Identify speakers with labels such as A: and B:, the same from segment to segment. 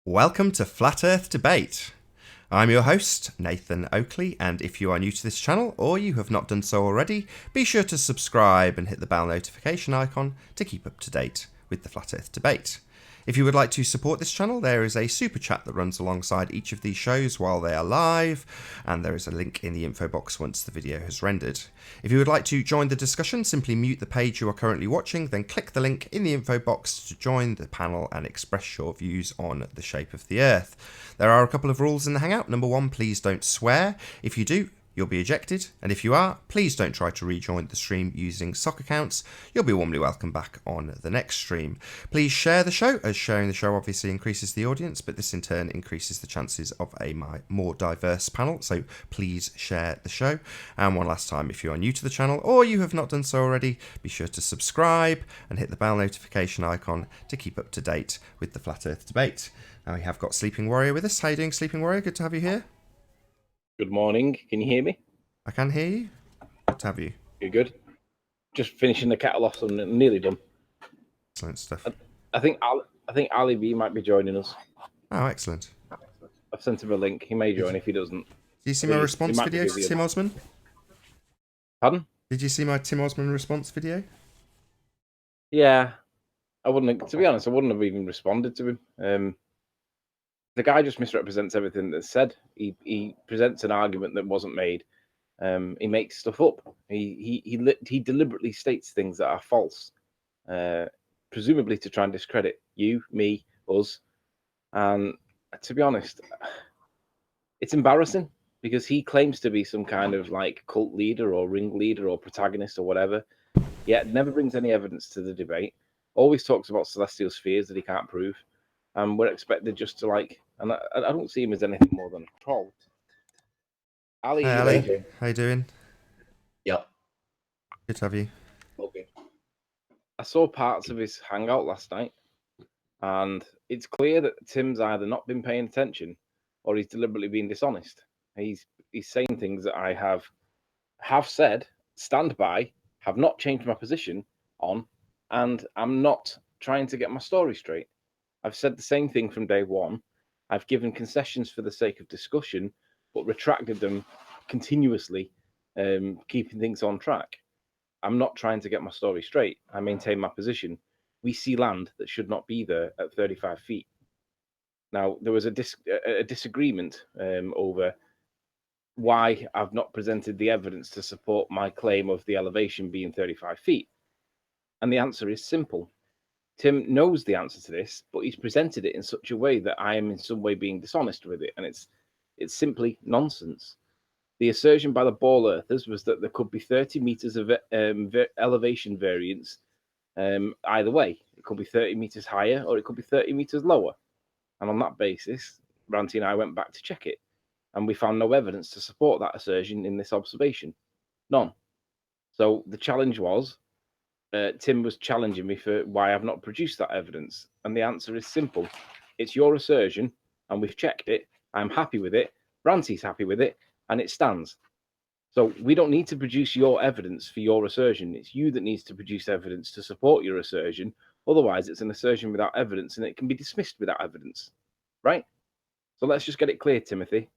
A: Welcome to Flat Earth Debate. I'm your host, Nathan Oakley, and if you are new to this channel or you have not done so already, be sure to subscribe and hit the bell notification icon to keep up to date with the Flat Earth Debate. If you would like to support this channel, there is a super chat that runs alongside each of these shows while they are live, and there is a link in the info box once the video has rendered. If you would like to join the discussion, simply mute the page you are currently watching, then click the link in the info box to join the panel and express your views on the shape of the Earth. There are a couple of rules in the Hangout. Number one, please don't swear. If you do, you'll be ejected, and if you are, please don't try to rejoin the stream using sock accounts. You'll be warmly welcome back on the next stream. Please share the show, as sharing the show obviously increases the audience, but this in turn increases the chances of a more diverse panel, so please share the show. And one last time, if you are new to the channel or you have not done so already, be sure to subscribe and hit the bell notification icon to keep up to date with the Flat Earth Debate. Now we have got Sleeping Warrior with us. How are you doing, Sleeping Warrior? Good to have you here.
B: Good morning. Can you hear me?
A: I can hear you. Good to have you.
B: You're good. Just finishing the cattle off, and nearly done.
A: Excellent stuff.
B: I think Ali B might be joining us.
A: Oh, excellent.
B: I've sent him a link. He may join if he doesn't.
A: Did you see my response video to Tim Osmond?
B: Pardon?
A: Did you see my Tim Osmond response video?
B: Yeah. I wouldn't. To be honest, I wouldn't have even responded to him. The guy just misrepresents everything that's said. He presents an argument that wasn't made. He makes stuff up. He deliberately states things that are false, presumably to try and discredit you, me, us. And to be honest, it's embarrassing because he claims to be some kind of like cult leader or ringleader or protagonist or whatever, yet never brings any evidence to the debate. Always talks about celestial spheres that he can't prove, and we're expected just to like. And I don't see him as anything more than a troll. Ali,
A: Hey, Ali. How you doing?
C: Yep.
A: Good to have you.
C: Okay.
B: I saw parts of his hangout last night, and it's clear that Tim's either not been paying attention or he's deliberately been dishonest. He's saying things that I have said, stand by, have not changed my position on, and I'm not trying to get my story straight. I've said the same thing from day one. I've given concessions for the sake of discussion, but retracted them continuously, keeping things on track. I'm not trying to get my story straight. I maintain my position. We see land that should not be there at 35 feet. Now, there was a disagreement over why I've not presented the evidence to support my claim of the elevation being 35 feet. And the answer is simple. Tim knows the answer to this, but he's presented it in such a way that I am in some way being dishonest with it. And it's simply nonsense. The assertion by the ball earthers was that there could be 30 meters of elevation variance either way. It could be 30 meters higher or it could be 30 meters lower. And on that basis, Ranty and I went back to check it. And we found no evidence to support that assertion in this observation. None. So the challenge was, Tim was challenging me for why I've not produced that evidence. And the answer is simple. It's your assertion, and we've checked it. I'm happy with it. Ranty's happy with it, and it stands. So we don't need to produce your evidence for your assertion. It's you that needs to produce evidence to support your assertion. Otherwise, it's an assertion without evidence, and it can be dismissed without evidence. Right? So let's just get it clear, Timothy.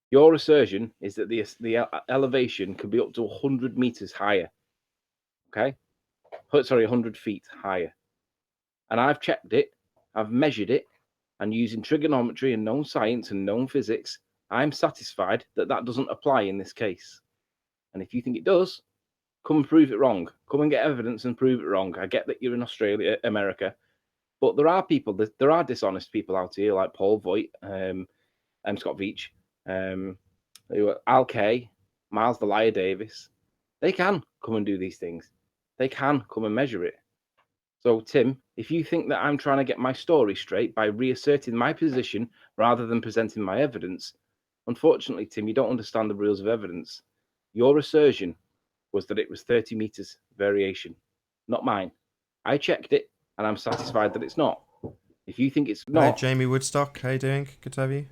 B: Your assertion is that the elevation could be up to 100 meters higher. Okay? Sorry, 100 feet higher. And I've checked it, I've measured it, and using trigonometry and known science and known physics, I'm satisfied that that doesn't apply in this case. And if you think it does, come and prove it wrong. Come and get evidence and prove it wrong. I get that you're in Australia, America, but there are people, there are dishonest people out here like Paul Voigt, Scott Veach, Al Kay, Miles the Liar Davis. They can come and do these things. They can come and measure it. So, Tim, if you think that I'm trying to get my story straight by reasserting my position rather than presenting my evidence, unfortunately, Tim, you don't understand the rules of evidence. Your assertion was that it was 30 meters variation, not mine. I checked it, and I'm satisfied that it's not. If you think it's not...
A: Hi, Jamie Woodstock. How you doing? Good to have you.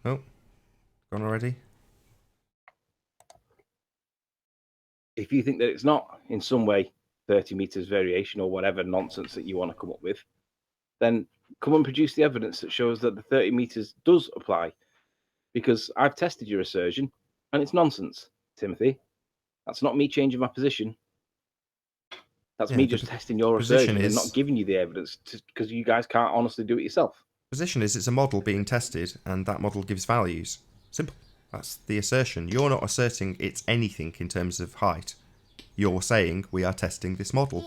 A: Oh, gone already?
B: If you think that it's not in some way 30 meters variation or whatever nonsense that you want to come up with, then come and produce the evidence that shows that the 30 meters does apply. Because I've tested your assertion and it's nonsense, Timothy. That's not me changing my position. That's me just testing your assertion and not giving you the evidence because you guys can't honestly do it yourself.
A: Position is it's a model being tested and that model gives values. Simple. That's the assertion. You're not asserting it's anything in terms of height. You're saying we are testing this model.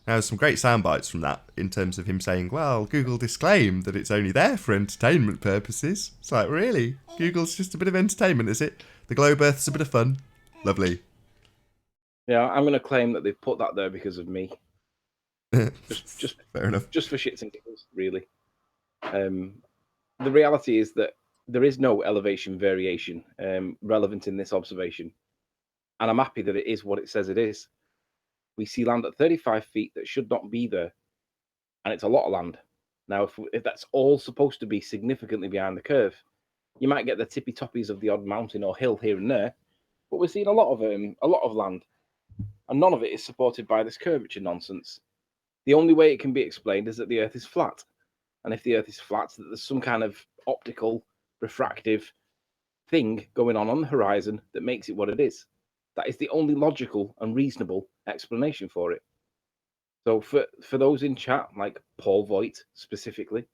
A: Now, there's some great sound bites from that in terms of him saying, well, Google disclaimed that it's only there for entertainment purposes. It's like, really? Google's just a bit of entertainment, is it? The globe Earth's a bit of fun. Lovely.
B: Yeah, I'm going to claim that they've put that there because of me. just
A: fair enough.
B: Just for shits and giggles, really. The reality is that there is no elevation variation relevant in this observation. And I'm happy that it is what it says it is. We see land at 35 feet that should not be there. And it's a lot of land. Now, if that's all supposed to be significantly behind the curve, you might get the tippy toppies of the odd mountain or hill here and there. But we're seeing a lot of land. And none of it is supported by this curvature nonsense. The only way it can be explained is that the Earth is flat. And if the Earth is flat, that there's some kind of optical, refractive thing going on the horizon that makes it what it is. That is the only logical and reasonable explanation for it. So for those in chat, like Paul Voigt specifically,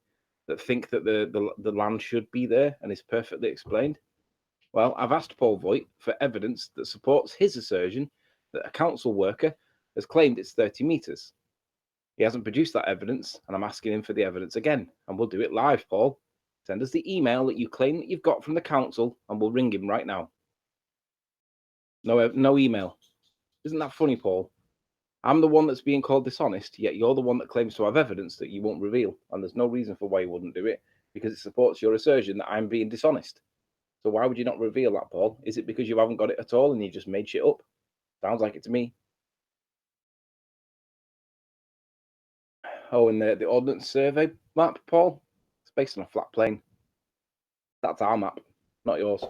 B: that think that the land should be there and is perfectly explained, well, I've asked Paul Voigt for evidence that supports his assertion that a council worker has claimed it's 30 meters. He hasn't produced that evidence, and I'm asking him for the evidence again, and we'll do it live, Paul. Send us the email that you claim that you've got from the council, and we'll ring him right now. No email. Isn't that funny, Paul? I'm the one that's being called dishonest, yet you're the one that claims to have evidence that you won't reveal, and there's no reason for why you wouldn't do it, because it supports your assertion that I'm being dishonest. So why would you not reveal that, Paul? Is it because you haven't got it at all and you just made shit up? Sounds like it to me. Oh, and the Ordnance Survey map, Paul? It's based on a flat plane. That's our map, not yours.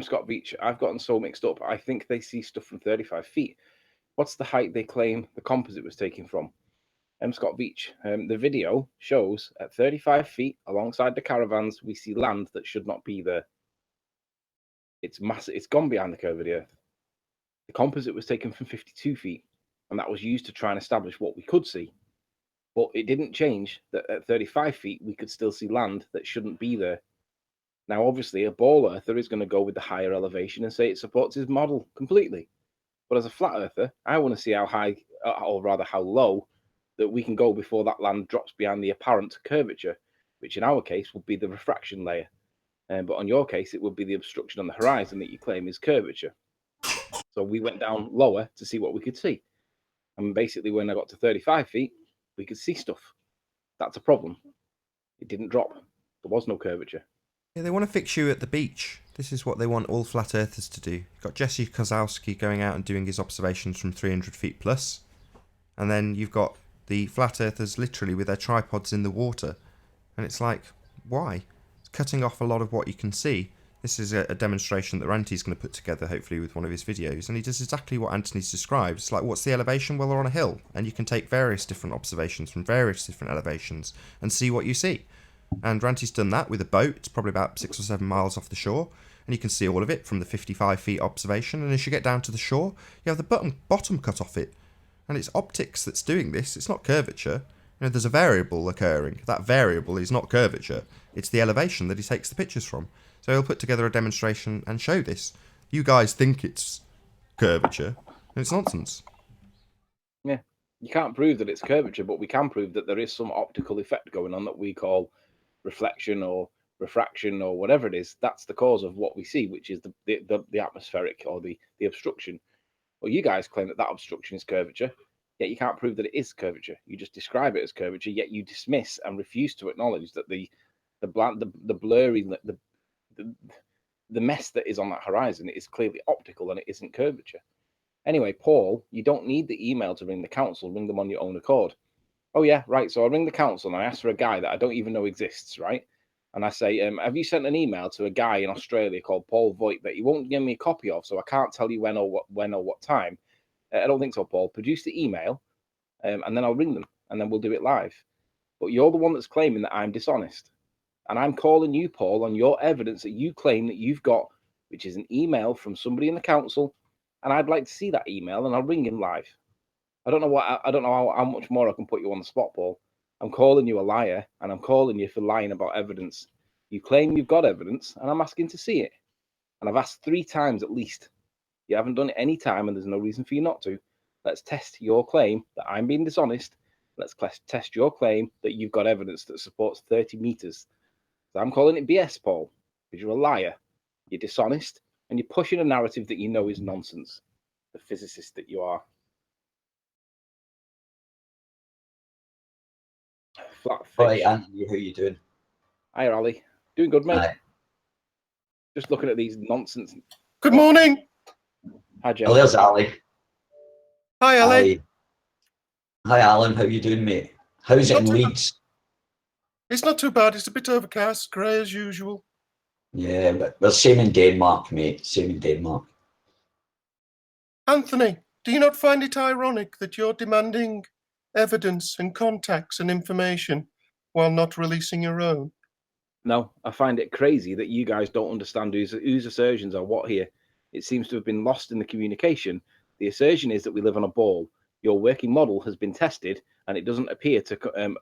B: Scott Beach, I've gotten so mixed up. I think they see stuff from 35 feet. What's the height they claim the composite was taken from? Scott Beach, the video shows at 35 feet alongside the caravans, we see land that should not be there. It's massive. It's gone behind the curve of the Earth. The composite was taken from 52 feet, and that was used to try and establish what we could see. But it didn't change that at 35 feet, we could still see land that shouldn't be there. Now, obviously, a ball earther is going to go with the higher elevation and say it supports his model completely. But as a flat earther, I want to see how high, or rather how low, that we can go before that land drops behind the apparent curvature, which in our case would be the refraction layer. But on your case, it would be the obstruction on the horizon that you claim is curvature. So we went down lower to see what we could see. And basically, when I got to 35 feet, we could see stuff. That's a problem. It didn't drop. There was no curvature.
A: Yeah, they want to fix you at the beach. This is what they want all flat earthers to do. You've got Jesse Kozlowski going out and doing his observations from 300 feet plus. And then you've got the flat earthers literally with their tripods in the water. And it's like, why? It's cutting off a lot of what you can see. This is a demonstration that Ranty's going to put together, hopefully, with one of his videos. And he does exactly what Anthony's described. It's like, what's the elevation? Well, they're on a hill. And you can take various different observations from various different elevations and see what you see. And Ranty's done that with a boat. It's probably about 6 or 7 miles off the shore. And you can see all of it from the 55 feet observation. And as you get down to the shore, you have the bottom cut off it. And it's optics that's doing this. It's not curvature. You know, there's a variable occurring. That variable is not curvature. It's the elevation that he takes the pictures from. So he'll put together a demonstration and show this. You guys think it's curvature, and it's nonsense.
B: Yeah, you can't prove that it's curvature, but we can prove that there is some optical effect going on that we call reflection or refraction or whatever it is. That's the cause of what we see, which is the atmospheric or the obstruction. Well, you guys claim that obstruction is curvature, yet you can't prove that it is curvature. You just describe it as curvature, yet you dismiss and refuse to acknowledge that the blurry, the mess that is on that horizon is clearly optical and it isn't curvature. Anyway, Paul, you don't need the email to ring the council. Ring them on your own accord. Oh, yeah, right. So I ring the council and I ask for a guy that I don't even know exists, right? And I say, have you sent an email to a guy in Australia called Paul Voigt that he won't give me a copy of, so I can't tell you when or what time? I don't think so, Paul. Produce the email, and then I'll ring them, and then we'll do it live. But you're the one that's claiming that I'm dishonest. And I'm calling you, Paul, on your evidence that you claim that you've got, which is an email from somebody in the council, and I'd like to see that email, and I'll ring him live. I don't know how much more I can put you on the spot, Paul. I'm calling you a liar, and I'm calling you for lying about evidence. You claim you've got evidence, and I'm asking to see it. And I've asked 3 times at least. You haven't done it any time, and there's no reason for you not to. Let's test your claim that I'm being dishonest. Let's test your claim that you've got evidence that supports 30 meters. So I'm calling it BS, Paul, because you're a liar, you're dishonest, and you're pushing a narrative that you know is nonsense. The physicist that you are. Flat fish.
C: Hi, Anthony, how you doing?
B: Hi, Ollie. Doing good, mate.
C: Hi.
B: Just looking at these nonsense.
D: Good morning.
B: Hi, Jen.
C: Oh, there's Ali.
D: Hi, Ali.
C: Hi, Alan. How you doing, mate? How's it in Leeds?
D: It's not too bad. It's a bit overcast, grey as usual.
C: Yeah, but we're same in Denmark, mate. Same in Denmark.
D: Anthony, do you not find it ironic that you're demanding evidence and contacts and information while not releasing your own?
B: No, I find it crazy that you guys don't understand whose assertions are what here. It seems to have been lost in the communication. The assertion is that we live on a ball. Your working model has been tested, and it doesn't appear to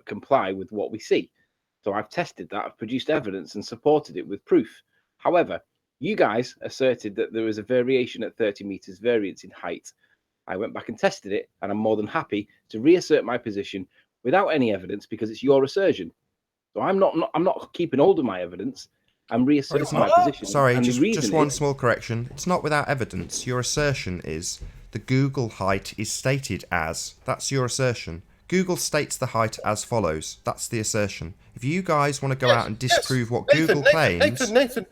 B: comply with what we see. So I've tested that, I've produced evidence and supported it with proof. However, you guys asserted that there was a variation at 30 meters variance in height. I went back and tested it, and I'm more than happy to reassert my position without any evidence because it's your assertion. So I'm not keeping hold of my evidence. I'm reasserting my position.
A: Sorry,
B: and
A: just one small correction. It's not without evidence. Your assertion is the Google height is stated as. That's your assertion. Google states the height as follows. That's the assertion. If you guys want to go out and disprove what Google claims...
D: Nathan.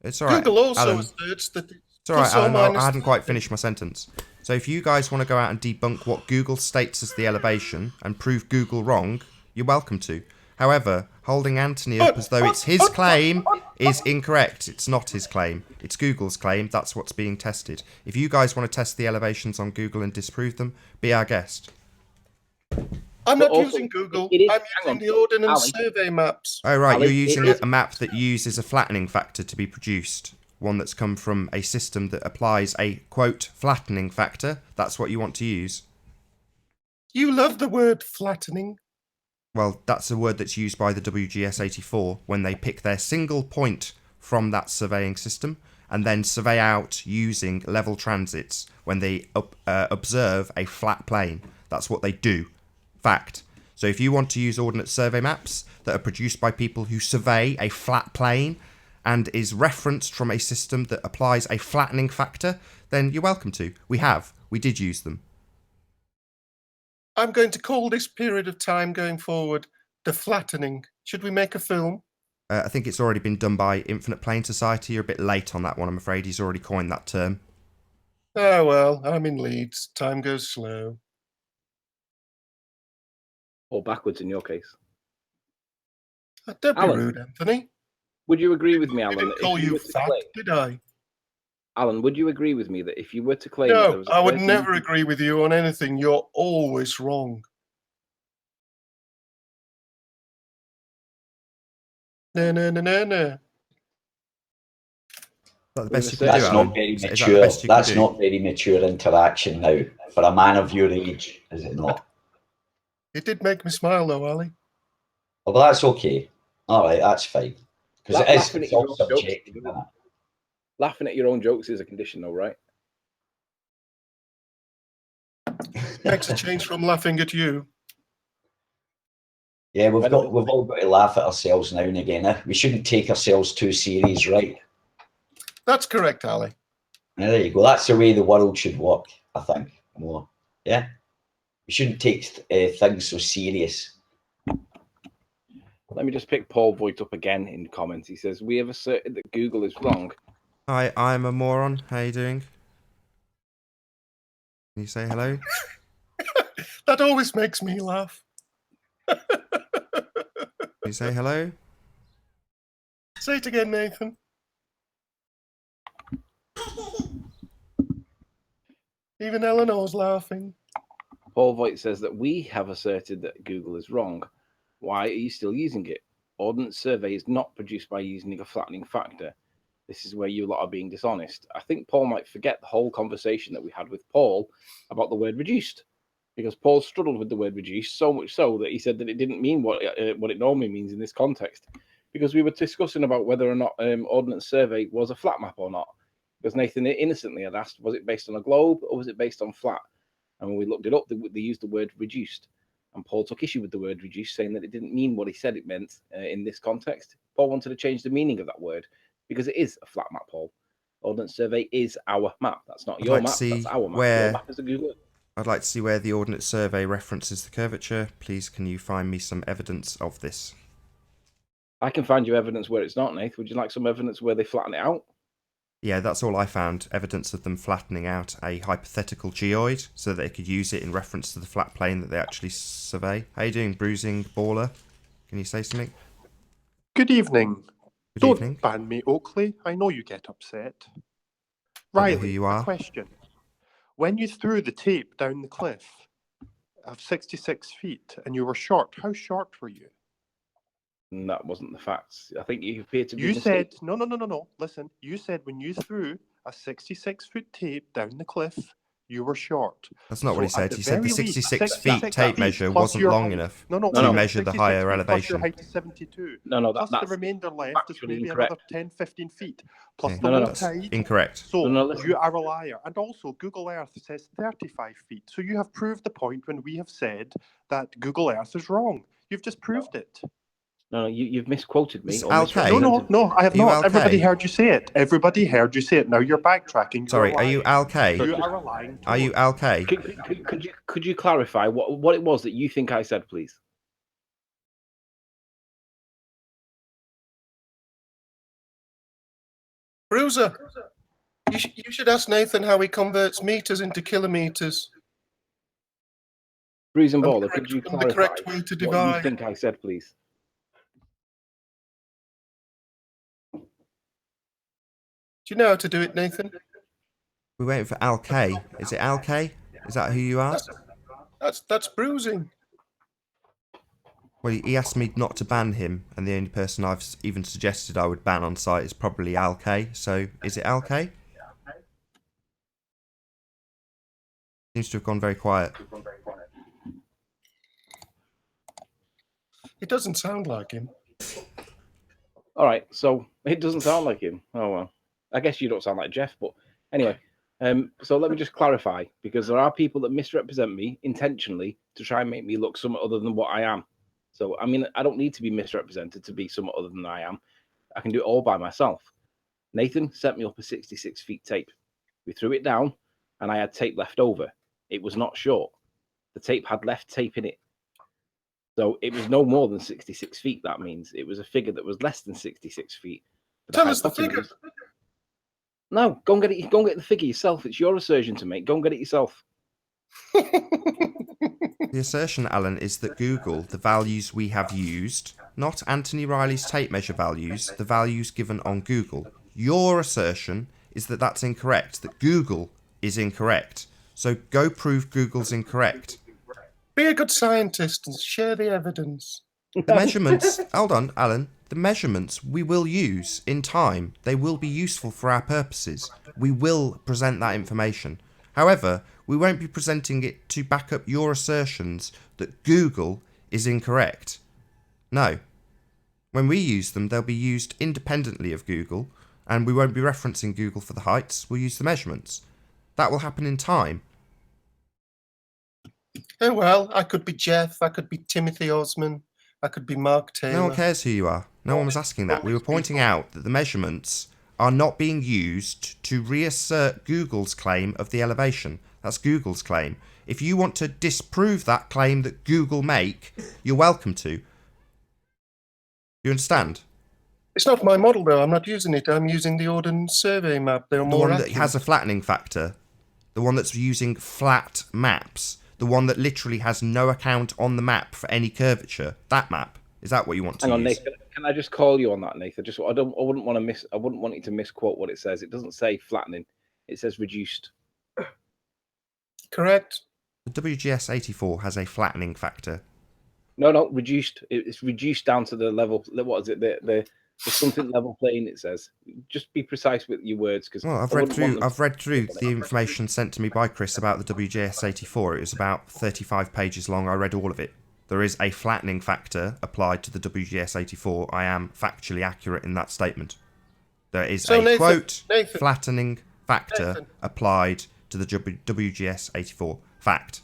A: It's all right,
D: Google also
A: Alan.
D: asserts that...
A: It's all right, Alan. I hadn't quite finished my sentence. So if you guys want to go out and debunk what Google states as the elevation and prove Google wrong, you're welcome to. However, holding Anthony up as though it's his claim is incorrect. It's not his claim. It's Google's claim. That's what's being tested. If you guys want to test the elevations on Google and disprove them, be our guest.
D: I'm not using Google. I'm using the Ordnance Survey maps.
A: Oh, right. You're using a map that uses a flattening factor to be produced. One that's come from a system that applies a, quote, flattening factor. That's what you want to use.
D: You love the word flattening.
A: Well, that's a word that's used by the WGS84 when they pick their single point from that surveying system and then survey out using level transits when they observe a flat plane. That's what they do. Fact. So if you want to use Ordnance Survey maps that are produced by people who survey a flat plane and is referenced from a system that applies a flattening factor, then you're welcome to. We did use them.
D: I'm going to call this period of time going forward the flattening. Should we make a film?
A: I think it's already been done by Infinite Plane Society. You're a bit late on that one, I'm afraid. He's already coined that term.
D: Oh, well, I'm in Leeds. Time goes slow.
B: Or backwards in your case.
D: Don't be rude, Anthony.
B: Would you agree with me, Alan?
D: I didn't call you fat, did I?
B: Alan, would you agree with me that if you were to claim...
D: No, I would never agree with you on anything. You're always wrong. No.
A: That's the best you can
C: That's
A: do,
C: not
A: Alan.
C: very
A: Is that
C: mature.
A: the best you can
C: That's
A: do?
C: not very mature interaction now for a man of your age, is it not?
D: It did make me smile, though, Ali.
C: Oh, well, that's okay. All right, that's fine. Because it's all subjective, isn't it?
B: Laughing at your own jokes is a condition, though, right?
D: Makes a change from laughing at you.
C: Yeah, we've all got to laugh at ourselves now and again. We shouldn't take ourselves too serious, right?
D: That's correct, Ali.
C: There you go. That's the way the world should work, I think. More, yeah. We shouldn't take things so serious.
B: Let me just pick Paul Voigt up again in comments. He says, we have asserted that Google is wrong.
A: Hi, I'm a moron. How you doing? Can you say hello?
D: That always makes me laugh.
A: Can you say hello?
D: Say it again, Nathan. Even Eleanor's laughing.
B: Paul Voigt says that we have asserted that Google is wrong. Why are you still using it? Ordnance survey is not produced by using a flattening factor. This is where you lot are being dishonest. I think Paul might forget the whole conversation that we had with Paul about the word reduced, because Paul struggled with the word reduced so much so that he said that it didn't mean what it normally means in this context, because we were discussing about whether or not Ordnance survey was a flat map or not, because Nathan innocently had asked, was it based on a globe or was it based on flat? And when we looked it up, they used the word reduced. And Paul took issue with the word reduced, saying that it didn't mean what he said it meant in this context. Paul wanted to change the meaning of that word because it is a flat map, Paul. Ordnance survey is our map. That's not your map, that's our map. Your map is a Google Earth.
A: I'd like to see where the Ordnance survey references the curvature. Please, can you find me some evidence of this?
B: I can find you evidence where it's not, Nath. Would you like some evidence where they flatten it out?
A: Yeah, that's all I found. Evidence of them flattening out a hypothetical geoid so that they could use it in reference to the flat plane that they actually survey. How you doing, Bruising Baller? Can you say something?
E: Good evening.
A: Good
E: Don't
A: evening.
E: ban me, Oakley. I know you get upset.
A: Don't know who
E: Riley,
A: you
E: a
A: are.
E: question. When you threw the tape down the cliff of 66 feet and you were short, how short were you?
B: And that wasn't the facts. I think you appear to be
E: You
B: mistaken.
E: said, no. Listen, you said when you threw a 66-foot tape down the cliff, you were short.
A: That's not what he
E: So at
A: said. He said the
E: very least,
A: 66 feet tape measure
E: plus
A: wasn't
E: your
A: long
E: height.
A: enough
E: No,
A: to
E: listen,
A: measure the
E: 66
A: higher
E: feet plus your
A: elevation.
E: height is 72.
B: No,
E: Plus the
B: that's
E: remainder left is
B: factually
E: maybe
B: incorrect.
E: another 10, 15 feet. Plus
A: Okay,
E: the low
A: that's
E: tide.
A: incorrect.
E: So
B: No, listen.
E: you are a liar. And also, Google Earth says 35 feet. So you have proved the point when we have said that Google Earth is wrong. You've just proved it.
B: No, you've misquoted me.
A: It's
B: Or
A: Al
B: misrepresented.
E: No, I have
A: Are you
E: not.
A: Al
E: Everybody
A: K?
E: heard you say it. Everybody heard you say it. Now you're backtracking.
A: Sorry, are you Al K?
E: You are a lying
A: Are you
E: toad.
A: Al K?
B: Could you clarify what it was that you think I said, please?
D: Bruiser, you should ask Nathan how he converts meters into kilometers.
B: Bruising
D: And
B: Baller, could you
D: the
B: clarify
D: correct way to
B: what you
D: divide.
B: think I said, please?
D: Do you know how to do it, Nathan?
A: We're waiting for Al K. Is it Al K? Is that who you are?
D: That's bruising.
A: Well, he asked me not to ban him, and the only person I've even suggested I would ban on site is probably Al K. So, is it Al K? Seems to have gone very quiet.
D: It doesn't sound like him.
B: All right, so it doesn't sound like him. Oh well, I guess you don't sound like Jeff, but anyway. So let me just clarify, because there are people that misrepresent me intentionally to try and make me look somewhat other than what I am. So I mean, I don't need to be misrepresented to be somewhat other than I am. I can do it all by myself. Nathan sent me up a 66 feet tape. We threw it down, and I had tape left over. It was not short. The tape had left tape in it. So it was no more than 66 feet. That means it was a figure that was less than 66 feet. But
D: Tell us the figure.
B: No, go and get it. Go and get the figure yourself. It's your assertion to make. Go and get it yourself.
A: The assertion, Alan, is that Google, the values we have used, not Anthony Riley's tape measure values, the values given on Google. Your assertion is that that's incorrect, that Google is incorrect. So go prove Google's incorrect.
D: Be a good scientist and share the evidence.
A: The measurements, hold on, Alan, the measurements we will use in time, they will be useful for our purposes. We will present that information. However, we won't be presenting it to back up your assertions that Google is incorrect. No. When we use them, they'll be used independently of Google, and we won't be referencing Google for the heights, we'll use the measurements. That will happen in time.
D: Oh well, I could be Jeff, I could be Timothy Osmond, I could be Mark Taylor.
A: No one cares who you are. No one was asking that. We were pointing out that the measurements are not being used to reassert Google's claim of the elevation. That's Google's claim. If you want to disprove that claim that Google make, you're welcome to. You understand?
D: It's not my model though, I'm not using it, I'm using the Ordnance survey map. They're
A: The
D: more
A: one
D: accurate.
A: that has a flattening factor. The one that's using flat maps. The one that literally has no account on the map for any curvature. That map. Is that what you want to
B: Hang on,
A: use?
B: Nathan. Can I just call you on that, Nathan? I wouldn't want you to misquote what it says. It doesn't say flattening. It says reduced.
D: Correct?
A: The WGS84 has a flattening factor.
B: No, reduced. It's reduced down to the level. What is it? The something level plane. It says. Just be precise with your words, because
A: Well, I've read through the information sent to me by Chris about the WGS84. It was about 35 pages long. I read all of it. There is a flattening factor applied to the WGS84. I am factually accurate in that statement. There is
D: Nathan,
A: flattening factor applied to the WGS84. Fact.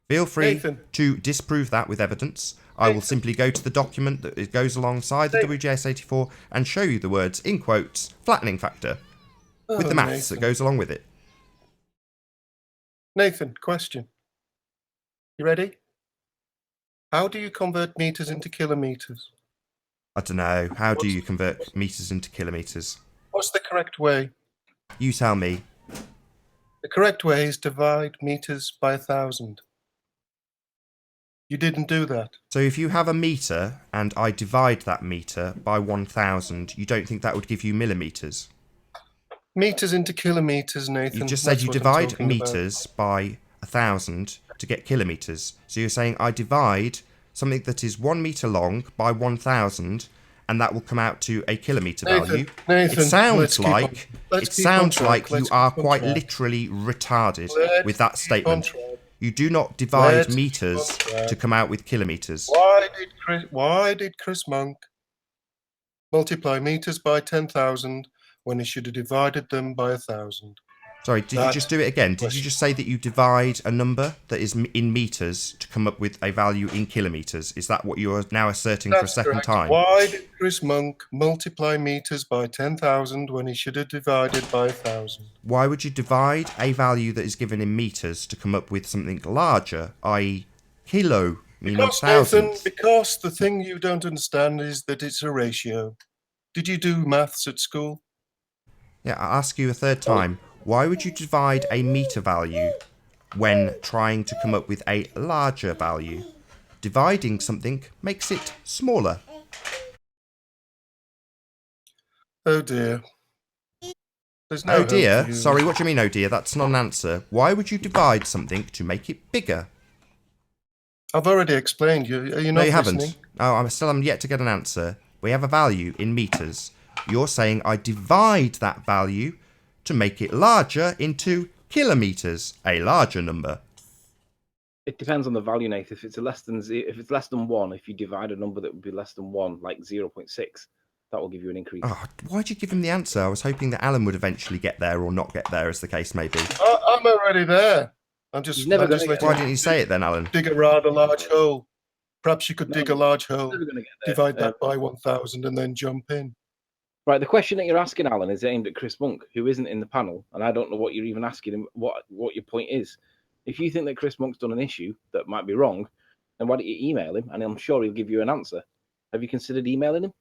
A: Feel free to disprove that with evidence. I will simply go to the document that goes alongside the WGS84 and show you the words, in quotes, flattening factor, with the maths that goes along with it.
D: Nathan, question. You ready? How do you convert meters into kilometers?
A: I don't know. How do you convert meters into kilometers?
D: What's the correct way?
A: You tell me.
D: The correct way is divide meters by 1,000. You didn't do that.
A: So if you have a meter and I divide that meter by 1,000, you don't think that would give you millimeters?
D: Meters into kilometers, Nathan.
A: You just said you divide meters by 1,000 to get kilometers. So you're saying I divide something that is 1 meter long by 1,000, and that will come out to a kilometer value.
D: Nathan,
A: it sounds like you are quite literally retarded with that statement. You do not divide meters to come out with kilometers.
D: Why did Chris Monk multiply meters by 10,000 when he should have divided them by 1,000?
A: Sorry, did you just do it again? Did you just say that you divide a number that is in meters to come up with a value in kilometers? Is that what you are now asserting for a second time?
D: Why did Chris Monk multiply meters by 10,000 when he should have divided by 1,000?
A: Why would you divide a value that is given in meters to come up with something larger, i.e. kilo, meaning thousands?
D: Because the thing you don't understand is that it's a ratio. Did you do maths at school?
A: Yeah, I'll ask you a third time. Why would you divide a meter value when trying to come up with a larger value? Dividing something makes it smaller.
D: Oh dear. There's no
A: Oh
D: hope
A: dear?
D: for you.
A: Sorry, what do you mean, oh dear? That's not an answer. Why would you divide something to make it bigger?
D: I've already explained. Are you not
A: No, you
D: listening?
A: haven't. Oh, I still am yet to get an answer. We have a value in meters. You're saying I divide that value to make it larger into kilometers, a larger number.
B: It depends on the value, Nathan. If it's less than 1, if you divide a number that would be less than 1, like 0.6, that will give you an increase.
A: Oh, why'd you give him the answer? I was hoping that Alan would eventually get there or not get there, as the case may be.
D: I'm already there. I'm just
A: Why didn't you say it then, Alan?
D: Dig a rather large hole. Perhaps you could dig a large hole, divide that by 1,000 and then jump in.
B: Right, the question that you're asking, Alan, is aimed at Chris Monk, who isn't in the panel, and I don't know what you're even asking him, what your point is. If you think that Chris Monk's done an issue that might be wrong, then why don't you email him, and I'm sure he'll give you an answer. Have you considered emailing him?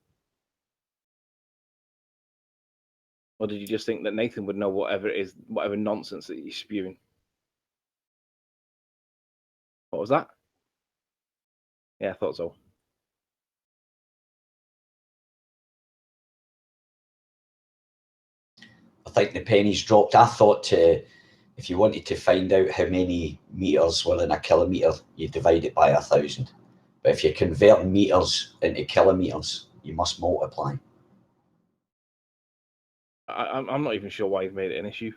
B: Or did you just think that Nathan would know whatever it is, whatever nonsense that you're spewing? What was that? Yeah, I thought so.
C: I think the pennies dropped. I thought if you wanted to find out how many meters were in a kilometre, you divide it by 1,000. But if you're converting meters into kilometres, you must multiply.
B: I'm not even sure why he's made it an issue.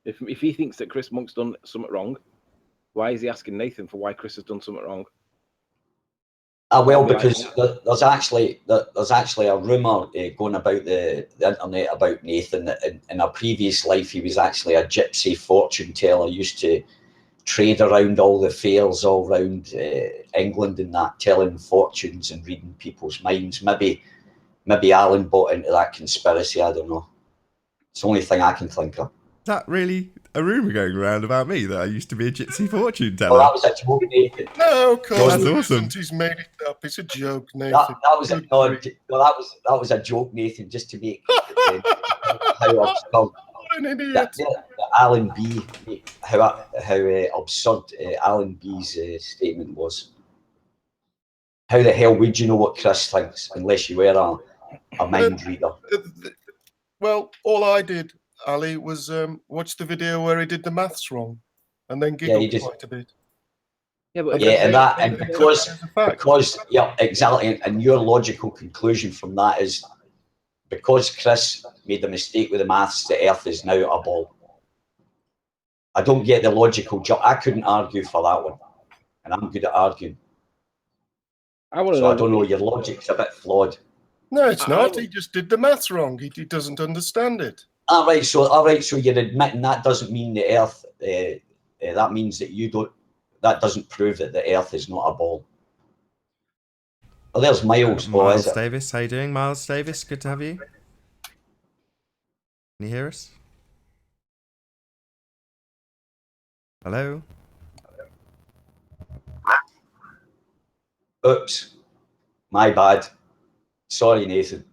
B: If he thinks that Chris Monk's done something wrong, why is he asking Nathan for why Chris has done something wrong?
C: Well, because there's actually a rumour going about the internet about Nathan that in a previous life he was actually a gypsy fortune teller, used to trade around all the fairs all around England and that, telling fortunes and reading people's minds. Maybe Alan bought into that conspiracy, I don't know. It's the only thing I can think of.
A: Is that really a rumour going around about me that I used to be a gypsy fortune teller?
C: Well, that was a joke, Nathan.
D: No, of course,
A: that's awesome.
D: He's made it up. It's a joke, Nathan.
C: That was a joke, Nathan, just to make how absurd.
D: What an idiot!
C: Alan B. How absurd Alan B's statement was. How the hell would you know what Chris thinks unless you were a mind reader?
D: Well, all I did, Ali, was watch the video where he did the maths wrong. and then
C: Yeah,
D: giggled quite a bit.
B: Yeah, but
C: and because yeah, exactly, and your logical conclusion from that is because Chris made a mistake with the maths, the Earth is now a ball. I don't get the logical jump. I couldn't argue for that one, and I'm good at arguing. So I don't know. Your logic's a bit flawed.
D: No, it's not. He just did the maths wrong. He doesn't understand it.
C: All right. So you're admitting that doesn't mean the Earth. That means that you don't. That doesn't prove that the Earth is not a ball. Oh, there's Miles.
A: Miles Davis, how you doing, Miles Davis? Good to have you. Can you hear us? Hello?
C: Oops. My bad. Sorry, Nathan.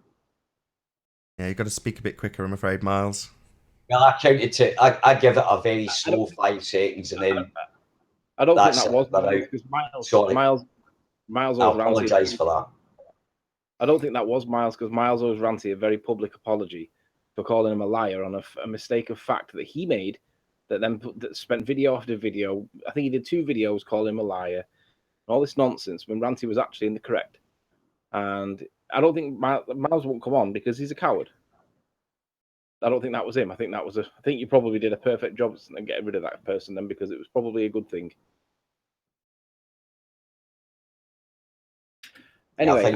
A: Yeah, you've got to speak a bit quicker, I'm afraid, Miles.
C: Well, I counted to. I give it a very slow 5 seconds, and then
B: I don't think that was
C: Miles. Sorry.
B: Miles
C: I apologise for that.
B: I don't think that was Miles, because Miles owes Ranty a very public apology for calling him a liar on a mistake of fact that he made, that spent video after video. I think he did 2 videos calling him a liar, all this nonsense, when Ranty was actually in the correct. And I don't think Miles won't come on because he's a coward. I don't think that was him. I think you probably did a perfect job and getting rid of that person then, because it was probably a good thing. Anyway,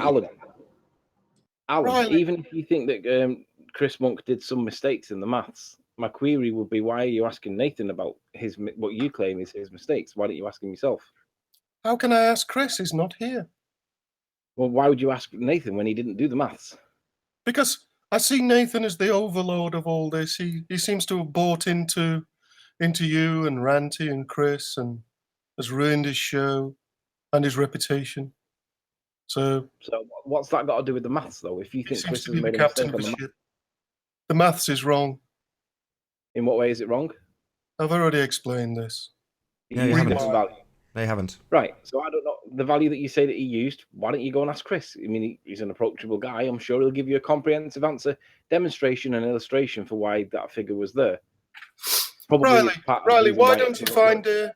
B: Alan, even if you think that Chris Monk did some mistakes in the maths, my query would be, why are you asking Nathan about what you claim is his mistakes? Why don't you ask him yourself?
D: How can I ask Chris? He's not here.
B: Well, why would you ask Nathan when he didn't do the maths?
D: Because I see Nathan as the overlord of all this. He seems to have bought into you and Ranty and Chris, and has ruined his show and his reputation. So
B: what's that got to do with the maths, though? If you think Chris has made a mistake on the maths,
D: the maths is wrong.
B: In what way is it wrong?
D: I've already explained this.
A: No, you haven't. They haven't.
B: Right. So I don't know the value that you say that he used. Why don't you go and ask Chris? I mean, he's an approachable guy. I'm sure he'll give you a comprehensive answer, demonstration, and illustration for why that figure was there.
D: Probably Riley, why don't you find a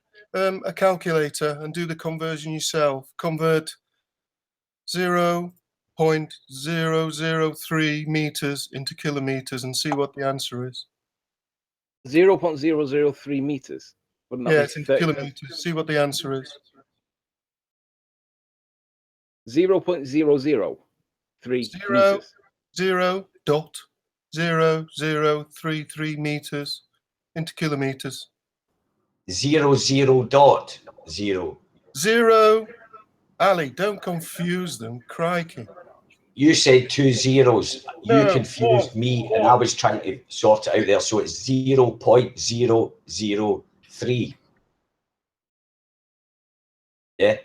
D: calculator and do the conversion yourself? Convert 0.003 meters into kilometers and see what the answer is.
B: 0.003 meters.
D: Yeah, it's into kilometers. See what the answer is.
B: 0.003 meters.
D: 0.0033 meters into kilometers.
C: 0.0.
D: Zero. Ali, don't confuse them. Crikey.
C: You said 2 zeros. You confused me, and I was trying to sort it out there. So it's 0.003. Yeah.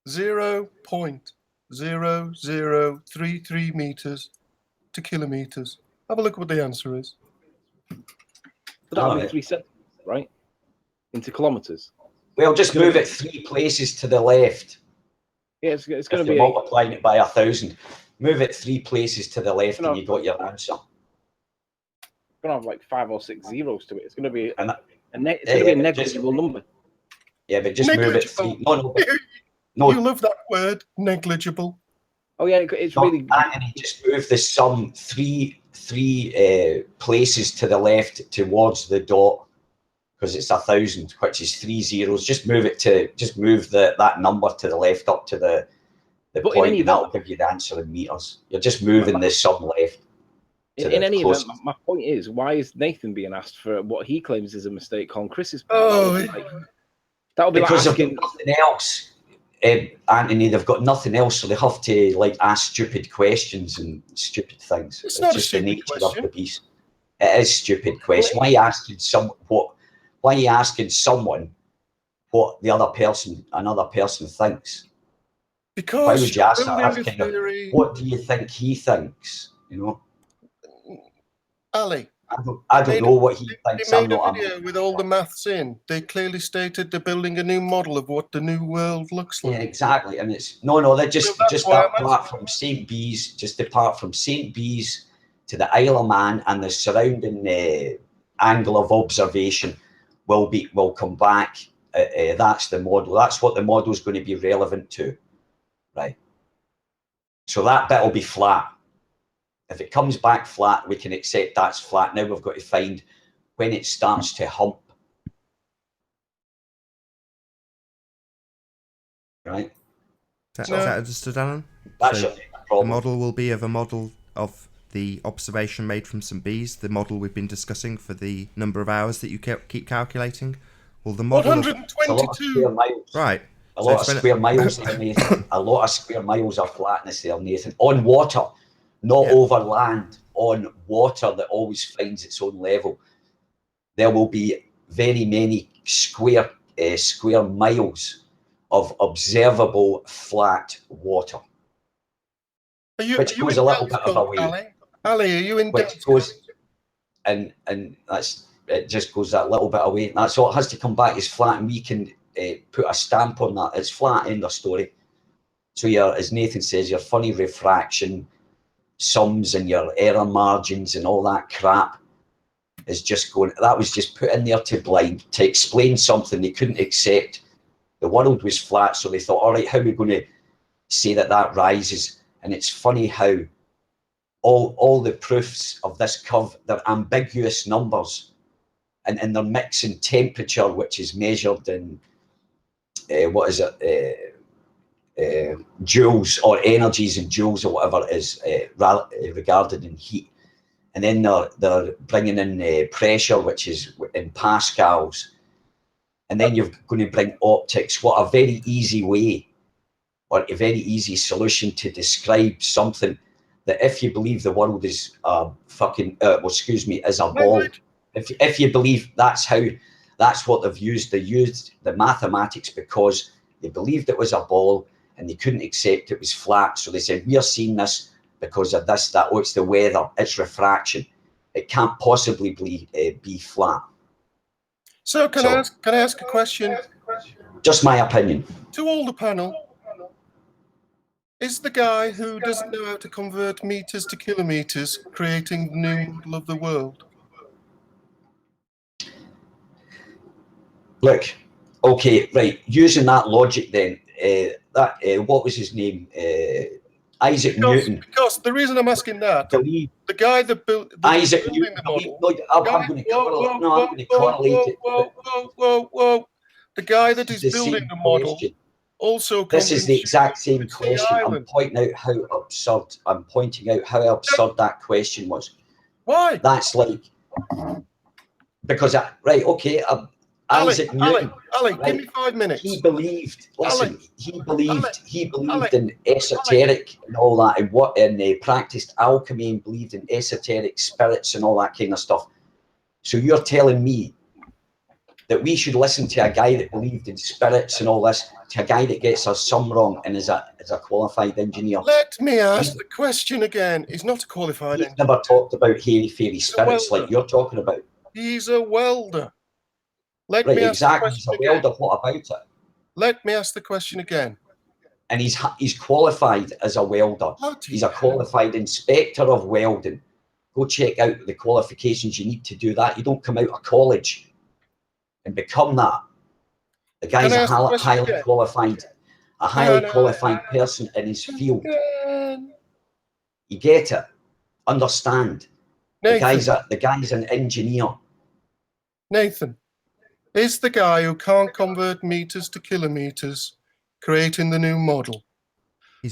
D: 0.0033 meters to kilometers. Have a look at what the answer is.
B: But that would be 3 cents, right? Into kilometers.
C: Well, just move it 3 places to the left.
B: Yeah, it's going to be
C: multiplying it by 1,000. Move it 3 places to the left, and you got your answer.
B: It's going to have like 5 or 6 zeros to it. It's going to be a negligible number.
C: Yeah, but just move it 3.
D: No. You love that word, negligible.
B: Oh yeah, it's really.
C: Anthony, just move the sum 3 places to the left towards the dot, because it's 1,000, which is 3 zeros. Just move that number to the left up to the point, and that'll give you the answer in meters. You're just moving the sum left.
B: In any event, my point is, why is Nathan being asked for what he claims is a mistake on Chris's part? That would be
C: because
B: like asking
C: they've got nothing else. Anthony, they've got nothing else, so they have to ask stupid questions and stupid things.
D: It's not
C: just
D: a
C: the nature
D: question.
C: of the beast. It is stupid question. Why are you asking someone what another person thinks?
D: Because
C: why would you ask that? What do you think he thinks?
D: Ali,
C: I don't know what he thinks.
D: They made a video with all the maths in. They clearly stated they're building a new model of what the new world looks like.
C: Yeah, exactly. And it's they're just apart from St. Bees, just apart from St. Bees to the Isle of Man and the surrounding angle of observation, will come back. That's the model. That's what the model is going to be relevant to, right? So that bit will be flat. If it comes back flat, we can accept that's flat. Now we've got to find when it starts to hump, right?
A: Is that understood, Alan?
C: That's
A: So
C: your problem.
A: the model will be of a model of the observation made from St Bees, the model we've been discussing for the number of hours that you keep calculating. Well, the model
D: 122.
A: Right.
C: A lot of square miles there, Nathan. A lot of square miles of flatness there, Nathan. On water, not over land, on water that always finds its own level. There will be very many square miles of observable flat water. Which goes a little bit of a way.
D: Ali, are you in
C: which goes, and that's, it just goes that little bit away. That's all. It has to come back as flat, and we can put a stamp on that. It's flat, end of story. So your, as Nathan says, your funny refraction sums and your error margins and all that crap is just going. That was just put in there to explain something they couldn't accept. The world was flat, so they thought, all right, how are we going to say that rises? And it's funny how all the proofs of this curve, they're ambiguous numbers, and they're mixing temperature, which is measured in joules, or energies in joules, or whatever it is, regarded in heat. And then they're bringing in pressure, which is in pascals. And then you're going to bring optics. What a very easy way, or a very easy solution to describe something that, if you believe the world is is a ball, if you believe that's what they've used, they used the mathematics because they believed it was a ball and they couldn't accept it was flat. So they said, we are seeing this because of this, that, it's the weather, it's refraction. It can't possibly be flat.
D: So can I ask a question?
C: Just my opinion.
D: To all the panel, is the guy who doesn't know how to convert meters to kilometers creating the new model of the world?
C: Look, okay, right. Using that logic, then what was his name? Isaac Newton.
D: Because the reason I'm asking that, the guy that built
C: Isaac
D: Newton,
C: the model. I'm going to correlate it.
D: Whoa! The guy that is building the model also.
C: This is the exact same question. I'm pointing out how absurd. That question was.
D: Why?
C: That's like because Isaac Newton.
D: Ali, give me 5 minutes.
C: He believed. Listen, he believed in esoteric and all that, and they practiced alchemy and believed in esoteric spirits and all that kind of stuff. So you're telling me that we should listen to a guy that believed in spirits and all this, to a guy that gets us some wrong and is a qualified engineer?
D: Let me ask the question again. He's not a qualified engineer.
C: He's never talked about hairy-fairy spirits like you're talking about.
D: He's a welder. Let me ask
C: exactly.
D: the question
C: He's a welder. What about it?
D: Let me ask the question again.
C: And he's qualified as a welder. He's a qualified inspector of welding. Go check out the qualifications you need to do that. You don't come out of college and become that. The guy's a highly qualified person in his field. You get it? Understand?
D: Nathan,
C: the guy's an engineer.
D: Nathan, is the guy who can't convert meters to kilometers creating the new model?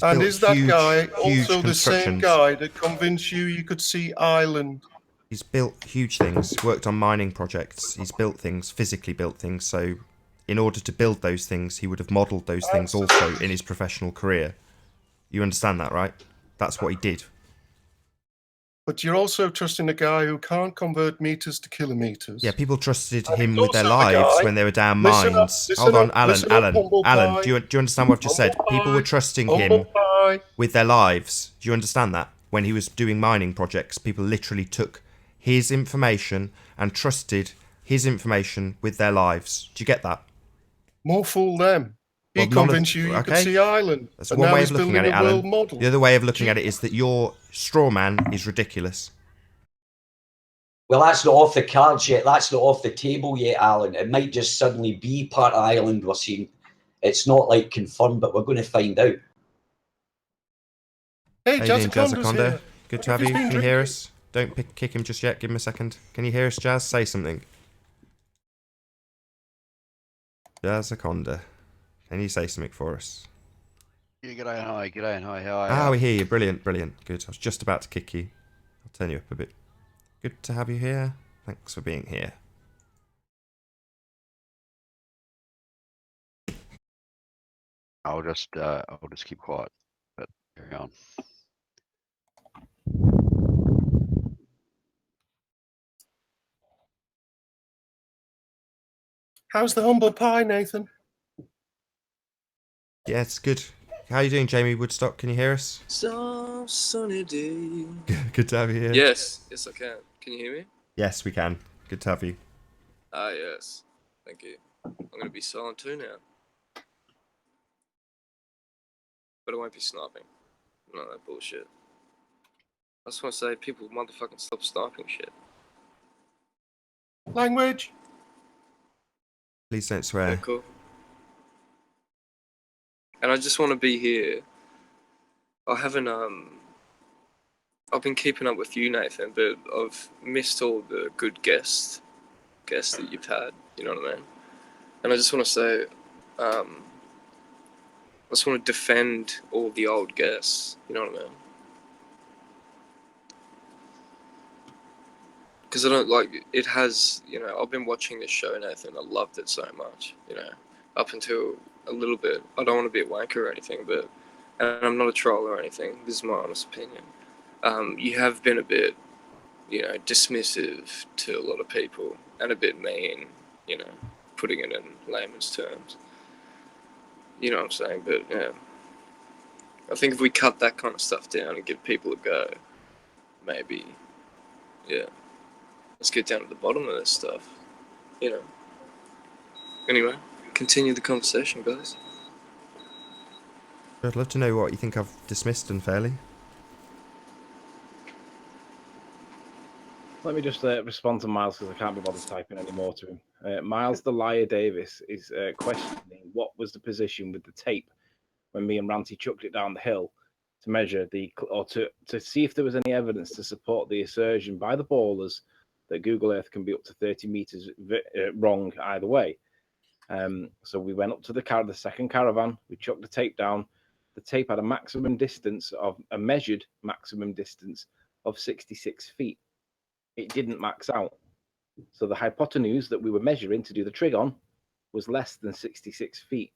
D: And is that guy also the same guy that convinced you could see Ireland?
A: He's built huge things, worked on mining projects. He's built things, physically built things. So in order to build those things, he would have modelled those things also in his professional career. You understand that, right? That's what he did.
D: But you're also trusting a guy who can't convert meters to kilometers.
A: Yeah, people trusted him with their lives when they were down mines. Hold on, Alan, do you understand what I've just said? People were trusting him with their lives. Do you understand that? When he was doing mining projects, people literally took his information and trusted his information with their lives. Do you get that?
D: More fool them. He convinced you could see Ireland.
A: That's one way of looking at it, Alan. The other way of looking at it is that your straw man is ridiculous.
C: Well, that's not off the cards yet. That's not off the table yet, Alan. It might just suddenly be part of Ireland we're seeing. It's not like confirmed, but we're going to find out.
D: Hey,
A: How you doing,
D: Jazzaconda's
A: Jazzaconda?
D: here.
A: Good to have you. Can you hear us? Don't kick him just yet. Give him a second. Can you hear us, Jazz? Say something. Jazzaconda. Can you say something for us?
F: Yeah, g'day and hi, g'day and hi, how are you?
A: Ah, we hear you. Brilliant, brilliant. Good. I was just about to kick you. I'll turn you up a bit. Good to have you here. Thanks for being here.
F: I'll just keep quiet, but carry on.
D: How's the humble pie, Nathan?
A: Yeah, it's good. How are you doing, Jamie Woodstock? Can you hear us?
G: So sunny day.
A: Good to have you here.
G: Yes, I can. Can you hear me?
A: Yes, we can. Good to have you.
G: Ah, yes. Thank you. I'm gonna be silent too now. But I won't be sniping. None of that bullshit. I just want to say, people motherfucking stop sniping shit.
D: Language.
A: Please don't
G: Yeah,
A: swear.
G: cool. And I just want to be here. I haven't, I've been keeping up with you, Nathan, but I've missed all the good guests that you've had, you know what I mean? And I just want to say, I just want to defend all the old guests, you know what I mean? Because I don't like, it has, you know, I've been watching this show, Nathan, I loved it so much, you know, up until a little bit. I don't want to be a wanker or anything, but, and I'm not a troll or anything, this is my honest opinion. You have been a bit, you know, dismissive to a lot of people, and a bit mean, you know, putting it in layman's terms. You know what I'm saying? But, yeah. I think if we cut that kind of stuff down and give people a go, maybe, yeah. Let's get down to the bottom of this stuff, you know. Anyway, continue the conversation, guys.
A: I'd love to know what you think I've dismissed unfairly.
B: Let me just respond to Miles because I can't be bothered typing any more to him. Miles the Liar Davis is questioning what was the position with the tape when me and Ranty chucked it down the hill to measure or to see if there was any evidence to support the assertion by the ballers that Google Earth can be up to 30 meters wrong either way. So we went up to the second caravan, we chucked the tape down. The tape had a measured maximum distance of 66 feet. It didn't max out. So the hypotenuse that we were measuring to do the trig on was less than 66 feet.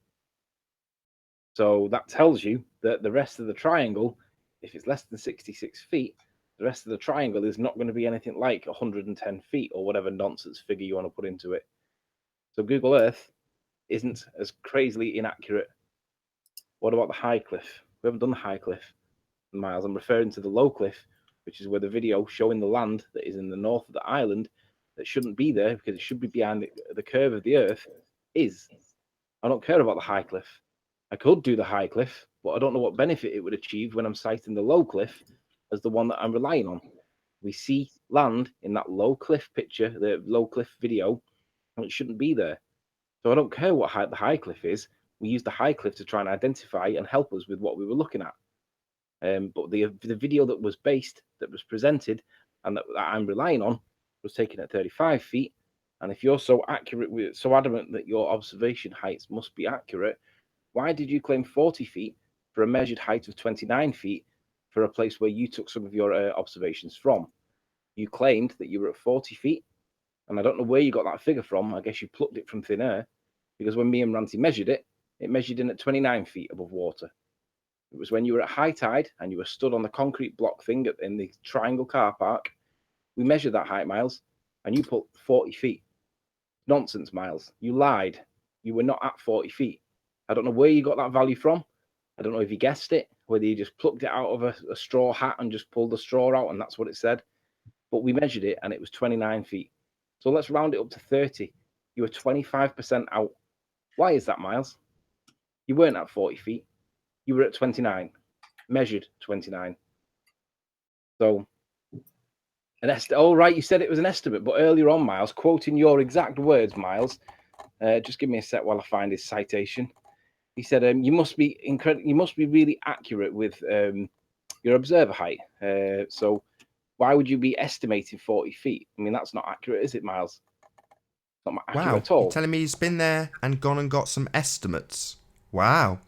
B: So that tells you that the rest of the triangle, if it's less than 66 feet, the rest of the triangle is not going to be anything like 110 feet or whatever nonsense figure you want to put into it. So Google Earth isn't as crazily inaccurate. What about the high cliff? We haven't done the high cliff, Miles. I'm referring to the low cliff, which is where the video showing the land that is in the north of the island that shouldn't be there because it should be behind the curve of the Earth is. I don't care about the high cliff. I could do the high cliff, but I don't know what benefit it would achieve when I'm citing the low cliff as the one that I'm relying on. We see land in that low cliff picture, the low cliff video, and it shouldn't be there. So I don't care what height the high cliff is. We use the high cliff to try and identify and help us with what we were looking at. But the video that was presented, and that I'm relying on, was taken at 35 feet. And if you're so accurate, so adamant that your observation heights must be accurate, why did you claim 40 feet for a measured height of 29 feet for a place where you took some of your observations from? You claimed that you were at 40 feet, and I don't know where you got that figure from. I guess you plucked it from thin air, because when me and Ranty measured it, it measured in at 29 feet above water. It was when you were at high tide and you were stood on the concrete block thing in the triangle car park. We measured that height, Miles, and you put 40 feet. Nonsense, Miles. You lied. You were not at 40 feet. I don't know where you got that value from. I don't know if you guessed it, whether you just plucked it out of a straw hat and just pulled the straw out and that's what it said. But we measured it and it was 29 feet. So let's round it up to 30. You were 25% out. Why is that, Miles? You weren't at 40 feet. You were at 29, measured 29. So Oh, right, you said it was an estimate, but earlier on, Miles, quoting your exact words, Miles, just give me a sec while I find his citation. He said, "You must be You must be really accurate with your observer height. So, why would you be estimating 40 feet? I mean, that's not accurate, is it, Miles? It's not accurate
A: Wow,
B: at all."
A: you're telling me he's been there and gone and got some estimates? Wow.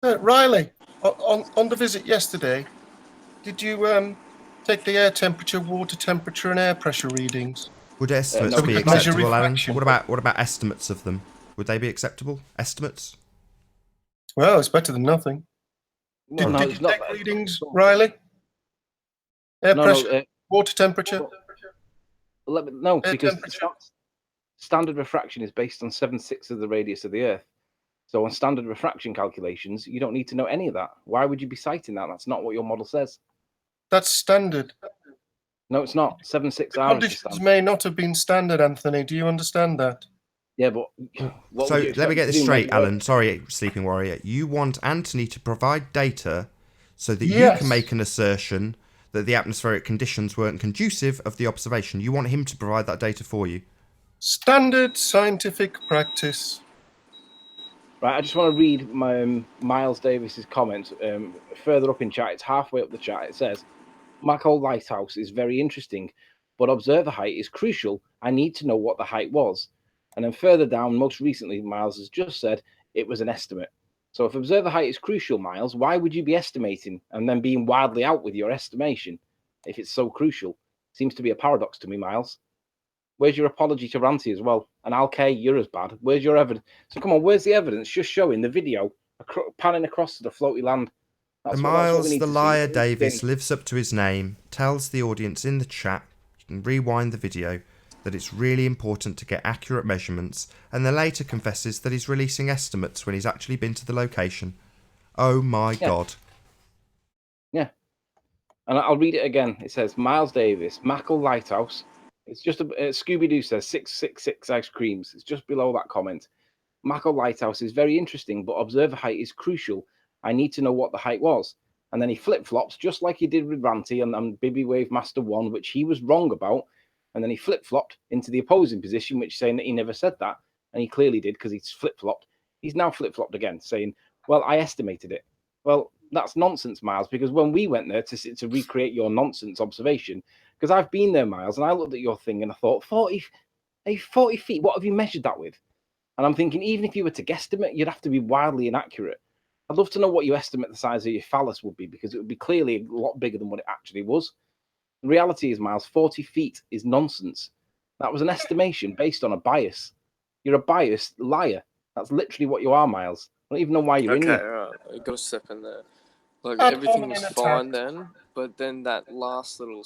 D: Riley, on the visit yesterday, did you take the air temperature, water temperature, and air pressure readings?
A: Would estimates
B: no,
A: be
D: we could measure
A: acceptable, Alan?
D: refraction.
A: What about estimates of them? Would they be acceptable? Estimates?
D: Well, it's better than nothing.
B: No,
D: Did
B: it's
D: you
B: not.
D: take readings, Riley? Air pressure,
B: No,
D: water temperature,
B: no,
D: air
B: because
D: temperature.
B: standard refraction is based on 7/6 of the radius of the Earth. So on standard refraction calculations, you don't need to know any of that. Why would you be citing that? That's not what your model says.
D: That's standard.
B: No, it's not. 7/6
D: The
B: R is the
D: conditions
B: standard.
D: may not have been standard, Anthony. Do you understand that?
B: Yeah, but what
A: So
B: would you
A: let
B: expect
A: me get
B: to
A: this
B: do,
A: straight,
B: measure
A: Alan. Sorry, Sleeping Warrior. You want Anthony to provide data so that you
D: Yes.
A: can make an assertion that the atmospheric conditions weren't conducive of the observation. You want him to provide that data for you.
D: Standard scientific practice.
B: Right, I just want to read my Miles Davis's comment further up in chat. It's halfway up the chat. It says, "Macol Lighthouse is very interesting, but observer height is crucial. I need to know what the height was." And then further down, most recently, Miles has just said it was an estimate. So if observer height is crucial, Miles, why would you be estimating and then being wildly out with your estimation if it's so crucial? Seems to be a paradox to me, Miles. Where's your apology to Ranty as well? And okay, you're as bad. Where's your evidence? So come on, where's the evidence? Just showing the video panning across to the floaty land.
A: The
B: That's what we
A: Miles,
B: need
A: the
B: to
A: liar
B: see.
A: Davis, lives up to his name, tells the audience in the chat, you can rewind the video, that it's really important to get accurate measurements, and then later confesses that he's releasing estimates when he's actually been to the location. Oh my God.
B: Yeah. And I'll read it again. It says, Miles Davis, Mackle Lighthouse. It's just Scooby-Doo says 666 ice creams. It's just below that comment. Mackle Lighthouse is very interesting, but observer height is crucial. I need to know what the height was. And then he flip-flops, just like he did with Ranty and Bibby Wave Master 1, which he was wrong about. And then he flip-flopped into the opposing position, which saying that he never said that. And he clearly did because he's flip-flopped. He's now flip-flopped again, saying, well, I estimated it. Well, that's nonsense, Miles, because when we went there to recreate your nonsense observation, because I've been there, Miles, and I looked at your thing and I thought, 40 feet, what have you measured that with? And I'm thinking, even if you were to guesstimate, you'd have to be wildly inaccurate. I'd love to know what you estimate the size of your phallus would be, because it would be clearly a lot bigger than what it actually was. The reality is, Miles, 40 feet is nonsense. That was an estimation based on a bias. You're a biased liar. That's literally what you are, Miles. I don't even know why you're in
G: Okay,
B: here.
G: alright, I got a step in there. Like,
D: Ad
G: everything was
D: hominem
G: fine
D: attack.
G: then, but then that last little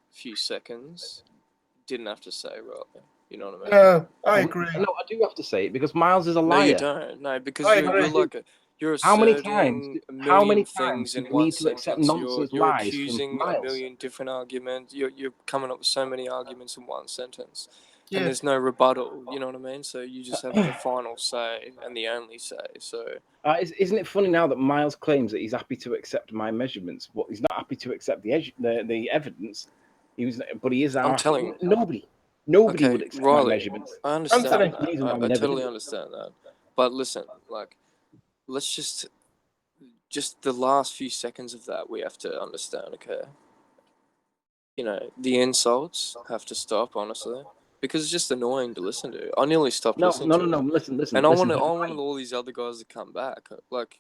G: few seconds didn't have to say, right? You know what I mean?
D: No, I agree.
B: No, I do have to say it because Miles is a
G: No,
B: liar.
G: you don't. No, because
D: I
G: you're
D: agree.
G: like you're
B: How many
G: asserting
B: times?
G: a
B: How many
G: million
B: times
G: things
B: do
G: in
B: you
G: one
B: need to accept
G: sentence.
B: nonsense
G: You're
B: lies from
G: accusing a
B: Miles?
G: million different arguments. You're coming up with so many arguments in one sentence,
D: Yeah.
G: and there's no rebuttal. You know what I mean? So you just have the final say and the only say. So
B: Isn't it funny now that Miles claims that he's happy to accept my measurements, but he's not happy to accept the evidence? But he is.
G: I'm telling
B: Nobody
G: okay,
B: would accept my
G: Riley,
B: measurements.
G: I understand
D: Anthony.
G: that.
B: The reason why we
G: I
B: never
G: totally
B: did it.
G: understand that. But listen, like, let's just the last few seconds of that we have to understand, okay? You know, the insults have to stop, honestly, because it's just annoying to listen to. I nearly stopped
B: No.
G: listening to it.
B: Listen.
G: And I
B: listen,
G: wanted all these other guys to come back. Like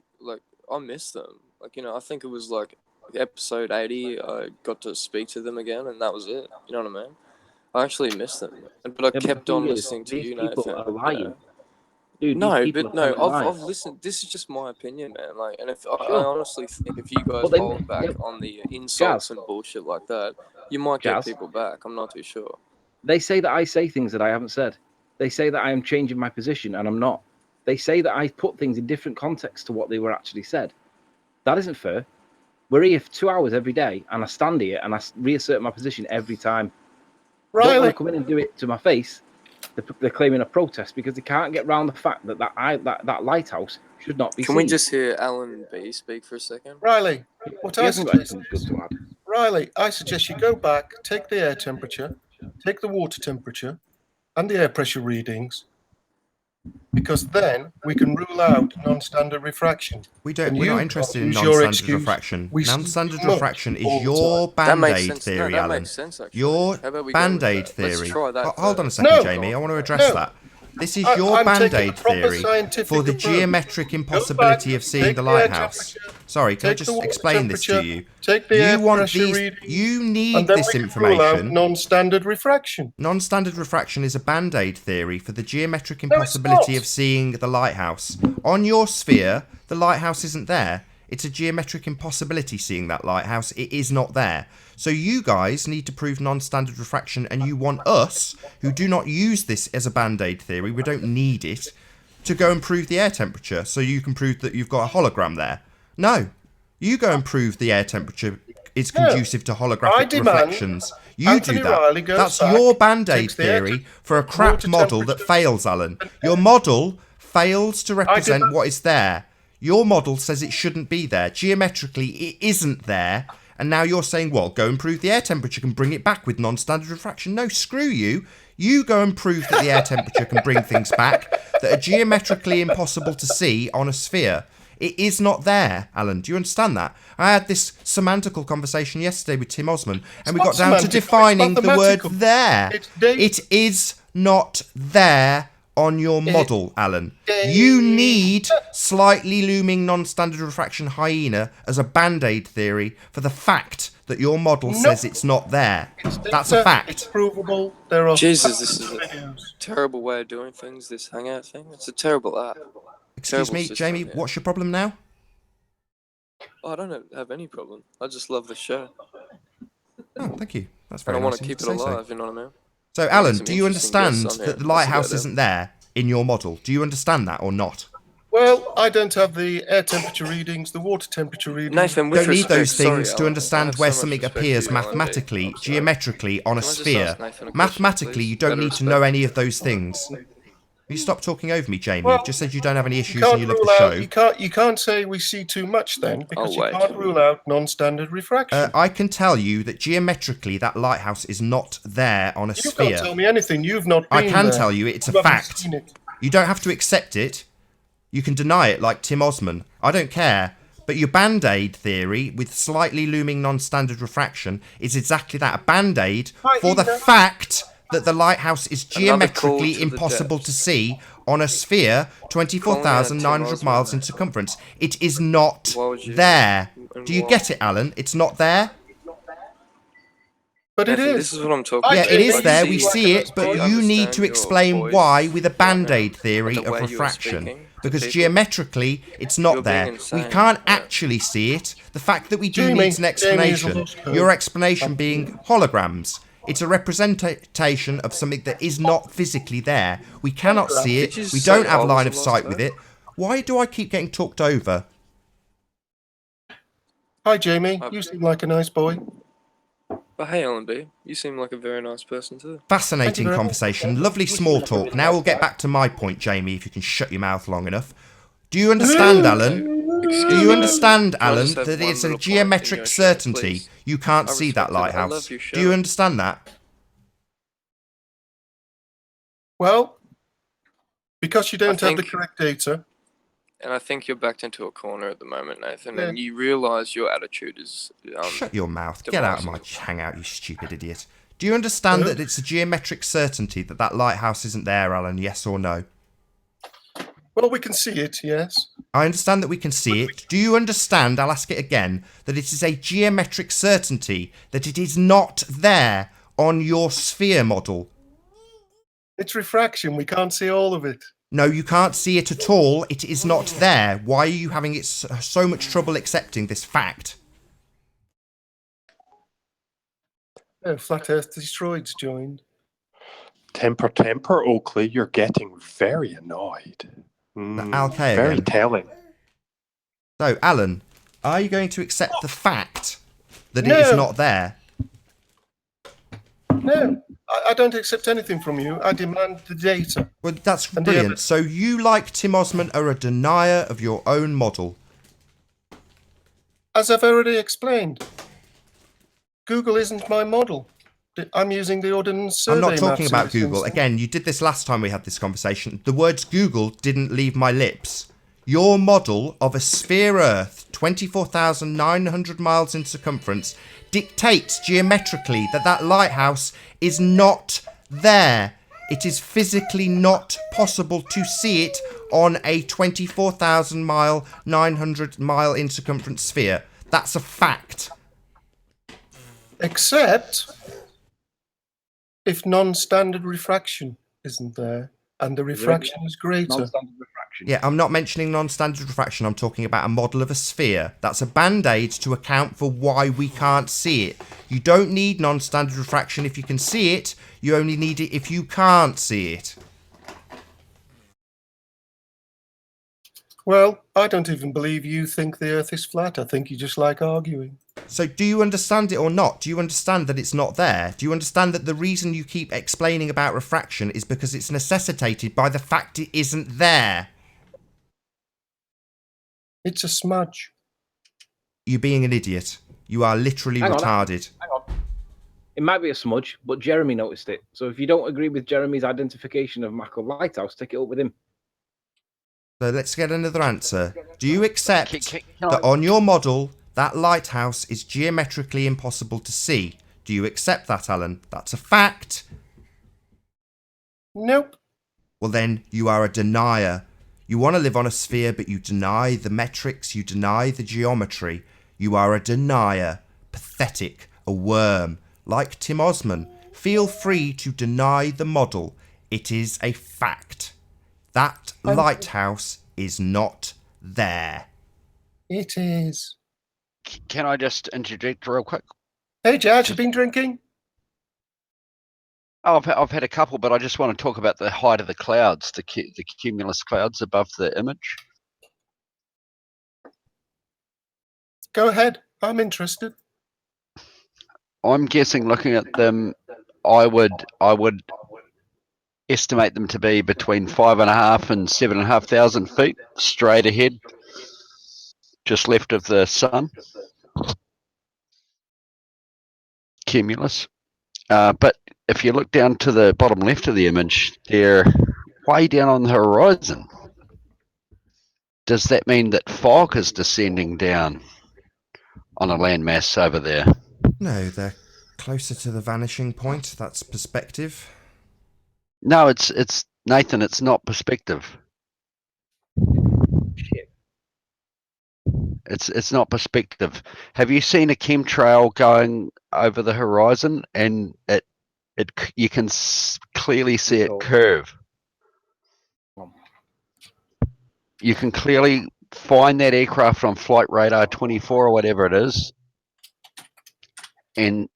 G: I miss them. Like, you know, I think it was like episode 80. I got to speak to them again, and that was it. You know what I mean? I actually miss them, but I
B: Yeah, but
G: kept
B: the
G: on
B: thing is,
G: listening to
B: these
G: you,
B: people
G: Nathan.
B: are
G: You
B: lying.
G: know?
B: Dude, these
G: No,
B: people
G: but
B: are
G: no,
B: telling lies.
G: I've listened. This is just my opinion, man. Like, and if I
B: Sure.
G: honestly think if you guys
B: But they-
G: hold back
B: yeah,
G: on the insults
B: Jazz.
G: and bullshit like that, you might get
B: Jazz.
G: people back. I'm not too sure.
B: They say that I say things that I haven't said. They say that I am changing my position, and I'm not. They say that I put things in different contexts to what they were actually said. That isn't fair. We're here for 2 hours every day, and I stand here and I reassert my position every time. They don't want
D: Riley.
B: to come in and do it to my face. They're claiming a protest because they can't get around the fact that lighthouse should not be
G: Can
B: seen.
G: we just hear Alan B speak for a second?
D: Riley. What
B: He
D: I
B: hasn't got
D: suggest
B: anything good to add.
D: Riley, I suggest you go back, take the air temperature, take the water temperature, and the air pressure readings, because then we can rule out non-standard refraction.
A: We're not interested in
D: use your
A: non-standard
D: excuse,
A: refraction.
D: we see
A: Non-standard
D: too much
A: refraction
D: all
A: is
D: the
A: your
G: That makes
A: band-aid
G: sense.
A: theory,
G: No, that
A: Alan.
G: makes sense, actually.
A: Your
G: How about we go with
A: band-aid
G: that?
A: theory.
G: Let's try that
A: Hold on a
G: first.
A: second,
D: No.
A: Jamie. I want to address
D: No.
A: that. This is your
D: I'm taking
A: band-aid
D: a proper
A: theory
D: scientific
A: for the
D: approach.
A: geometric impossibility of seeing
D: take
A: the
D: the air
A: lighthouse.
D: temperature,
A: Sorry, can I
D: take the
A: just
D: water
A: explain this to
D: temperature,
A: you?
D: take the
A: You
D: air
A: want
D: pressure
A: these.
D: readings,
A: You
D: and
A: need
D: then
A: this
D: we can rule out
A: information.
D: non-standard refraction.
A: Non-standard refraction is a band-aid theory for the geometric
D: No, it's
A: impossibility
D: not.
A: of seeing the lighthouse. On your sphere, the lighthouse isn't there. It's a geometric impossibility seeing that lighthouse. It is not there. So you guys need to prove non-standard refraction, and you want us, who do not use this as a band-aid theory, we don't need it, to go and prove the air temperature so you can prove that you've got a hologram there. No. You go and prove the air temperature is conducive to
D: I
A: holographic
D: demand
A: reflections. You
D: Anthony
A: do that.
D: Riley goes
A: That's
D: back,
A: your band-aid
D: takes the air
A: theory for a crap
D: water
A: model that
D: temperature,
A: fails, Alan. Your model fails to represent
D: demand-
A: what is there. Your model says it shouldn't be there. Geometrically, it isn't there. And now you're saying, well, go and prove the air temperature can bring it back with non-standard refraction. No, screw you. You go and prove that the air temperature can bring things back that are geometrically impossible to see on a sphere. It is not there, Alan. Do you understand that? I had this semantical conversation yesterday with Tim Osmond, and we got down to defining the word there. It is not there on your model, Alan. You need slightly looming non-standard refraction hyena as a band-aid theory for the fact that your model says it's not there. That's a
D: It's
A: fact.
D: provable. There are
G: Jesus, this is a
D: videos.
G: terrible way of doing things, this Hangout thing. It's a terrible app.
A: Excuse
G: Terrible
A: me,
G: system,
A: Jamie,
G: yeah.
A: what's your problem now?
G: Oh, I don't have any problem. I just love the show.
A: Oh, thank you. That's
G: And
A: very
G: I
A: nice
G: want
A: of
G: to
A: you
G: keep
A: to
G: it
A: say so.
G: alive, you know what I mean?
A: So, Alan,
G: some
A: do you
G: interesting guests
A: understand
G: on here.
A: that the
G: That's
A: lighthouse
G: about it.
A: isn't there in your model? Do you understand that or not?
D: Well, I don't have the air temperature readings, the water temperature readings.
G: Nathan,
A: You
G: with
A: don't need
G: respect,
A: those things
G: sorry,
A: to
G: Alan. I
A: understand
G: have
A: where
G: so much
A: something
G: respect for
A: appears
G: you, Alan, but
A: mathematically,
G: I'm sorry.
A: geometrically on a
G: Can I just
A: sphere.
G: ask Nathan a question,
A: Mathematically,
G: please?
A: you don't
G: Better
A: need to know
G: respect.
A: any of those things. Will you stop talking over me, Jamie?
D: Well,
A: You've just said you don't have any
D: You
A: issues and
D: can't
A: you love
D: rule
A: the
D: out.
A: show.
D: You can't say we see too much then, because you
G: wait.
D: can't rule out non-standard refraction.
A: I can tell you that geometrically that lighthouse is not there on a
D: You
A: sphere.
D: can't tell me anything. You've not been
A: I can
D: there.
A: tell you it's a
D: You haven't
A: fact.
D: seen it.
A: You don't have to accept it. You can deny it like Tim Osmond. I don't care. But your band-aid theory with slightly looming non-standard refraction is exactly that. A band-aid for the fact that the lighthouse is geometrically
G: to the
A: impossible
G: depths.
A: to see on a sphere 24,900 miles in circumference. It is not
G: Why would you-
A: there.
G: and
A: Do you
G: why?
A: get it, Alan? It's not there.
D: But it
G: Nathan,
D: is.
G: this is what I'm talking
A: Yeah,
G: about.
A: it is
G: Like,
A: there.
G: see-
A: We see it, but
G: do
A: you need
G: understand
A: to
G: your
A: explain
G: voice
A: why with a
G: right now
A: band-aid
G: and
A: theory
G: the
A: of
G: way you're
A: refraction.
G: speaking to
A: Because
G: people?
A: geometrically, it's
G: You're
A: not
G: being
A: there. We
G: insane,
A: can't
G: yeah.
A: actually see it. The fact that we do
D: Jamie-
A: needs an
D: Jamie is a
A: explanation.
D: lost code.
A: Your explanation being holograms. It's a representation of something that is not physically there. We cannot see it.
G: Did you
A: We
G: say
A: don't have
G: I was
A: line
G: a
A: of
G: lost
A: sight
G: code?
A: with it. Why do I keep getting talked over?
D: Hi, Jamie. You seem like a nice boy.
G: But hey, L&B, you seem like a very nice person too.
A: Fascinating
D: very much.
A: conversation. Lovely small talk. Now we'll get back to my point, Jamie, if you can shut your mouth long enough. Do you understand, Alan? Do you understand,
G: Can I
A: Alan,
G: just have
A: that
G: one
A: it's a
G: little point in
A: geometric
G: your show,
A: certainty
G: please?
A: you can't
G: I
A: see that
G: respect it. I
A: lighthouse?
G: love your
A: Do you
G: show.
A: understand that?
D: Well, because you don't have the
G: think-
D: correct data.
G: And I think you're backed into a corner at the moment, Nathan,
D: Yeah.
G: and you realise your attitude is...
A: Shut your mouth. Get out of my
G: devising.
A: hangout, you stupid idiot. Do you understand that it's a geometric certainty that that lighthouse isn't there, Alan? Yes or no?
D: Well, we can see it, yes.
A: I understand that we can see it. Do you understand, I'll ask it again, that it is a geometric certainty that it is not there on your sphere model?
D: It's refraction. We can't see all of it.
A: No, you can't see it at all. It is not there. Why are you having so much trouble accepting this fact?
D: Oh, Flat Earth Destroyed's joined.
E: Temper, Oakley, you're getting very annoyed.
A: Okay
E: very
A: again.
E: telling.
A: So, Alan, are you going to accept the fact that it
D: No.
A: is not there?
D: No, I don't accept anything from you. I demand the data.
A: Well, that's
D: And the
A: brilliant.
D: evidence.
A: So you, like Tim Osmond, are a denier of your own model.
D: As I've already explained. Google isn't my model. I'm using the Ordnance Survey
A: I'm not talking
D: maps in
A: about
D: this
A: Google.
D: instance.
A: Again, you did this last time we had this conversation. The words Google didn't leave my lips. Your model of a sphere Earth, 24,900 miles in circumference, dictates geometrically that that lighthouse is not there. It is physically not possible to see it on a 24,000 mile, 900 mile in circumference sphere. That's a fact.
D: Except if non-standard refraction isn't there and the refraction is greater.
B: Non-standard refraction.
A: Yeah, I'm not mentioning non-standard refraction. I'm talking about a model of a sphere. That's a band-aid to account for why we can't see it. You don't need non-standard refraction if you can see it. You only need it if you can't see it.
D: Well, I don't even believe you think the Earth is flat. I think you just like arguing.
A: So do you understand it or not? Do you understand that it's not there? Do you understand that the reason you keep explaining about refraction is because it's necessitated by the fact it isn't there?
D: It's a smudge.
A: You're being an idiot. You are literally retarded.
B: Hang on. It might be a smudge, but Jeremy noticed it. So if you don't agree with Jeremy's identification of Mackle Lighthouse, take it up with him.
A: So let's get another answer. Do you accept
F: Can
A: that
F: I-
A: on your model, that lighthouse is geometrically impossible to see? Do you accept that, Alan? That's a fact.
D: Nope.
A: Well, then you are a denier. You want to live on a sphere, but you deny the metrics, you deny the geometry. You are a denier. Pathetic. A worm. Like Tim Osmond. Feel free to deny the model. It is a fact. That lighthouse is not there.
D: It is.
F: Can I just interject real quick?
D: Hey, Judge, you been drinking?
F: Oh, I've had a couple, but I just want to talk about the height of the clouds, the cumulus clouds above the image.
D: Go ahead. I'm interested.
F: I'm guessing, looking at them, I would estimate them to be between 5.5 and 7,500 feet straight ahead, just left of the sun. Cumulus. But if you look down to the bottom left of the image, they're way down on the horizon. Does that mean that fog is descending down on a landmass over there?
A: No, they're closer to the vanishing point. That's perspective.
F: No, it's Nathan. It's not perspective.
B: Shit.
F: It's not perspective. Have you seen a chemtrail going over the horizon, and you can clearly see it curve? You can clearly find that aircraft on flight radar 24 or whatever it is, and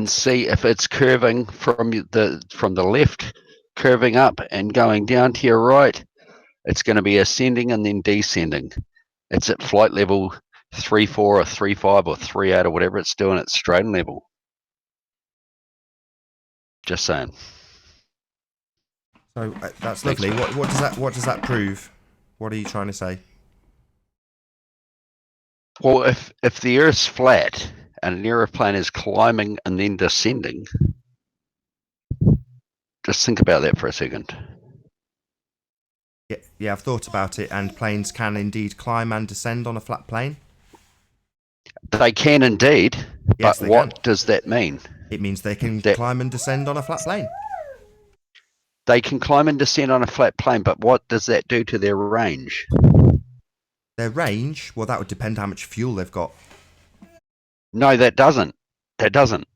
F: see if it's curving from the left, curving up and going down to your right. It's going to be ascending and then descending. It's at flight level 3.4 or 3.5 or 3.8 or whatever it's doing at strain level. Just saying.
A: So that's
F: Thanks.
A: lovely. What does that prove? What are you trying to say?
F: Well, if the Earth's flat and an aeroplane is climbing and then descending, just think about that for a second.
A: Yeah, I've thought about it, and planes can indeed climb and descend on a flat plane.
F: They can indeed,
A: Yes,
F: but
A: they
F: what
A: can.
F: does that mean?
A: It means they can
F: That-
A: climb and descend on a flat plane.
F: They can climb and descend on a flat plane, but what does that do to their range?
A: Their range, well, that would depend how much fuel they've got.
F: No, that doesn't. That doesn't.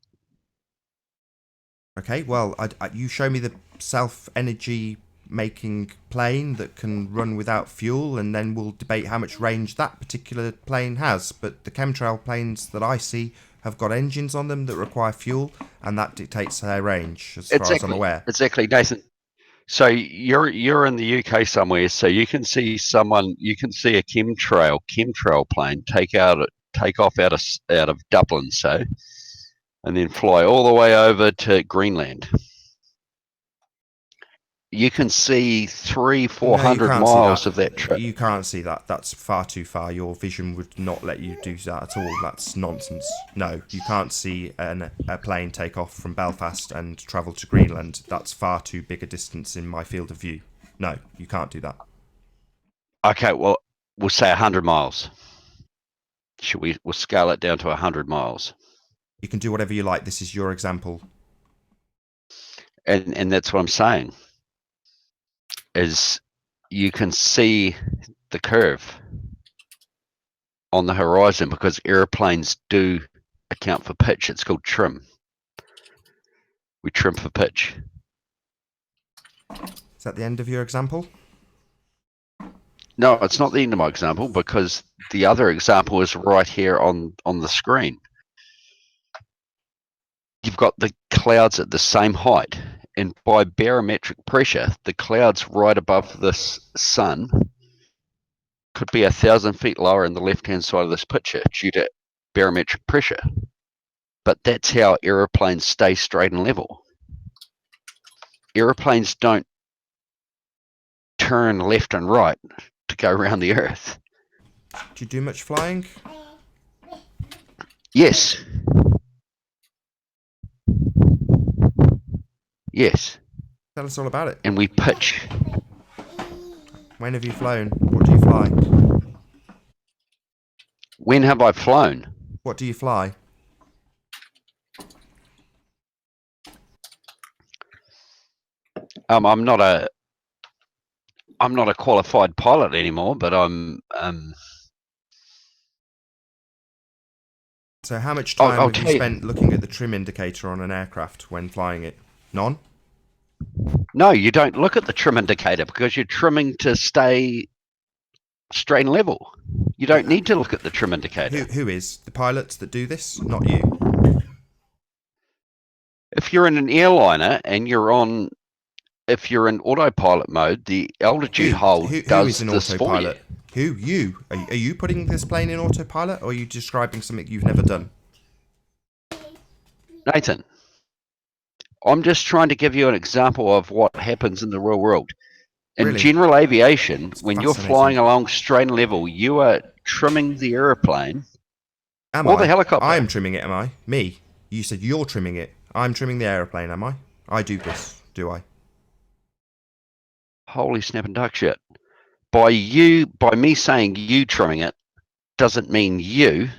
A: Okay, well, you show me the self-energy making plane that can run without fuel, and then we'll debate how much range that particular plane has. But the chemtrail planes that I see have got engines on them that require fuel, and that dictates their range, as far as I'm aware.
F: Exactly, Nathan. So you're in the UK somewhere, so you can see a chemtrail plane take off out of Dublin, so, and then fly all the way over to Greenland. you can see 300-400
A: No, you can't see
F: miles
A: that.
F: of that trip.
A: You can't see that. That's far too far. Your vision would not let you do that at all. That's nonsense. No, you can't see a plane take off from Belfast and travel to Greenland. That's far too big a distance in my field of view. No, you can't do that.
F: Okay, well, we'll say 100 miles. We'll scale it down to 100 miles.
A: You can do whatever you like. This is your example.
F: And that's what I'm saying, is you can see the curve on the horizon because airplanes do account for pitch. It's called trim. We trim for pitch.
A: Is that the end of your example?
F: No, it's not the end of my example because the other example is right here on the screen. You've got the clouds at the same height, and by barometric pressure, the clouds right above this sun could be 1,000 feet lower in the left-hand side of this picture due to barometric pressure. But that's how aeroplanes stay straight and level. Aeroplanes don't turn left and right to go around the Earth.
A: Do you do much flying?
F: Yes. Yes.
A: Tell us all about it.
F: And we pitch.
A: When have you flown? What do you fly?
F: When have I flown?
A: What do you fly?
F: I'm not a qualified pilot anymore, but I'm
A: So how much time
F: I'll
A: have you
F: tell you.
A: spent looking at the trim indicator on an aircraft when flying it? None?
F: No, you don't look at the trim indicator because you're trimming to stay straight and level. You don't need to look at the trim indicator.
A: Who is? The pilots that do this? Not you.
F: If you're in an airliner and if you're in autopilot mode, the altitude hold
A: who
F: does
A: is an
F: this
A: autopilot?
F: for you.
A: Who? You? Are you putting this plane in autopilot, or are you describing something you've never done?
F: Nathan, I'm just trying to give you an example of what happens in the real world. In
A: Really?
F: general aviation,
A: It's
F: when you're
A: fascinating.
F: flying along straight and level, you are trimming the aeroplane or the helicopter.
A: I'm trimming it, am I? Me? You said you're trimming it. I'm trimming the aeroplane, am I? I do this, do I?
F: Holy snap and duck shit. By me saying you trimming it, doesn't mean you.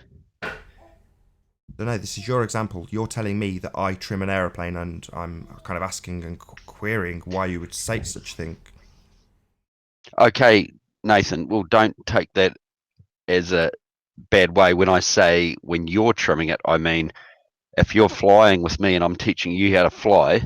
A: No, this is your example. You're telling me that I trim an aeroplane, and I'm kind of asking and querying why you would say such a thing.
F: Okay, Nathan, well, don't take that as a bad way. When I say when you're trimming it, I mean if you're flying with me and I'm teaching you how to fly.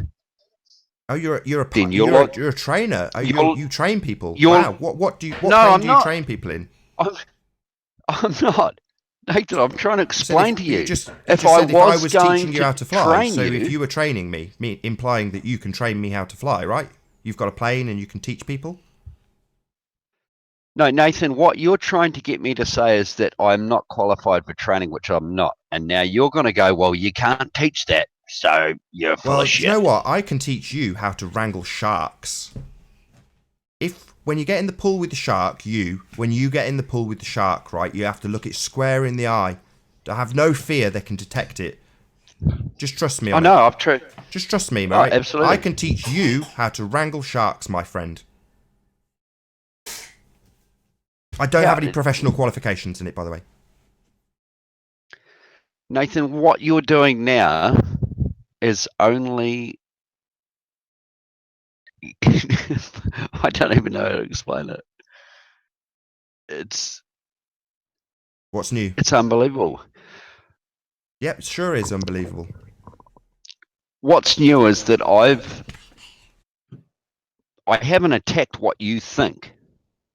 A: Oh, you're a trainer. Oh, you train people. Wow. What plane do you train people in?
F: I'm not. Nathan, I'm trying to explain to you.
A: If I was teaching you how to fly,
F: so
A: if you were training me, implying that you can train me how to fly, right? You've got a plane and you can teach people?
F: No, Nathan, what you're trying to get me to say is that I'm not qualified for training, which I'm not. And now you're going to go, well, you can't teach that, so you're full of shit.
A: You know what? I can teach you how to wrangle sharks. When you get in the pool with the shark, when you get in the pool with the shark, right, you have to look it square in the eye. Have no fear, they can detect it. Just trust me on it.
F: I've tried.
A: Just trust me, right?
F: Absolutely.
A: I can teach you how to wrangle sharks, my friend. I don't have any professional qualifications in it, by the way.
F: Nathan, what you're doing now is only... I don't even know how to explain it.
A: What's new?
F: It's unbelievable.
A: Yep, sure is unbelievable.
F: What's new is that I haven't attacked what you think.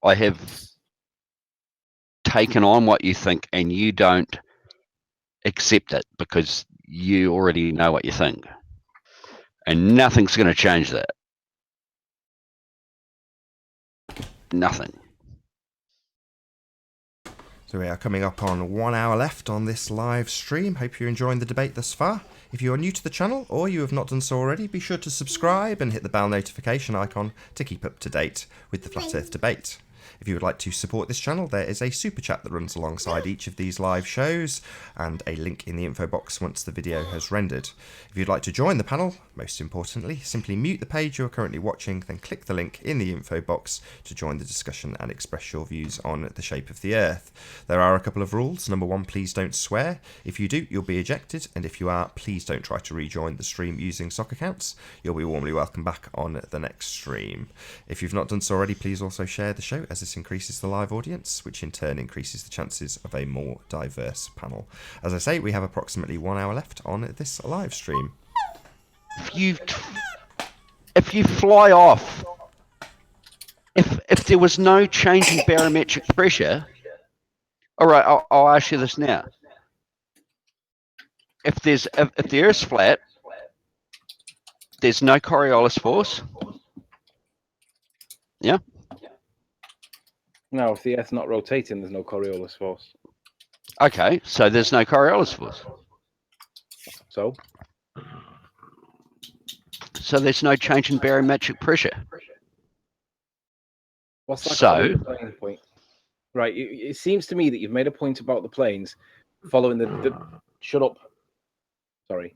F: I have taken on what you think, and you don't accept it because you already know what you think. And nothing's going to change that. Nothing.
A: So we are coming up on 1 hour left on this live stream. Hope you're enjoying the debate thus far. If you are new to the channel or you have not done so already, be sure to subscribe and hit the bell notification icon to keep up to date with the Flat Earth debate. If you would like to support this channel, there is a super chat that runs alongside each of these live shows, and a link in the info box once the video has rendered. If you'd like to join the panel, most importantly, simply mute the page you're currently watching, then click the link in the info box to join the discussion and express your views on the shape of the Earth. There are a couple of rules. Number one, please don't swear. If you do, you'll be ejected, and if you are, please don't try to rejoin the stream using sock accounts. You'll be warmly welcome back on the next stream. If you've not done so already, please also share the show, as this increases the live audience, which in turn increases the chances of a more diverse panel. As I say, we have approximately 1 hour left on this live stream.
F: If you fly off, if there was no change in barometric pressure, all right, I'll ask you this now. If the Earth's flat, there's no Coriolis force. Yeah.
B: No, if the Earth's not rotating, there's no Coriolis force.
F: Okay, so there's no Coriolis force.
B: So
F: there's no change in barometric pressure.
B: what's that
F: So-
B: got to do with the plane point? Right, it seems to me that you've made a point about the planes following the shut up. Sorry.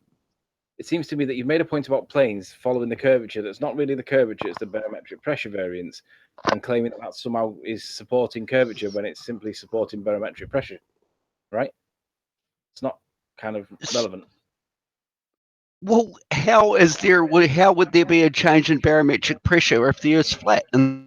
B: It seems to me that you've made a point about planes following the curvature that's not really the curvature, it's the barometric pressure variance, and claiming that somehow is supporting curvature when it's simply supporting barometric pressure, right? It's not kind of relevant.
F: Well, how would there be a change in barometric pressure if the Earth's flat? And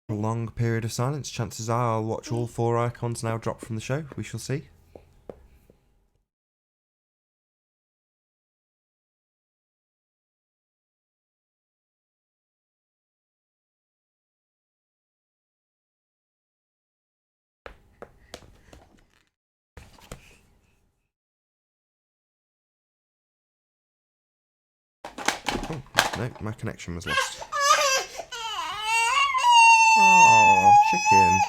A: A long period of silence. Chances are I'll watch all 4 icons now drop from the show. We shall see. Oh, no, my connection was lost. Oh, chicken.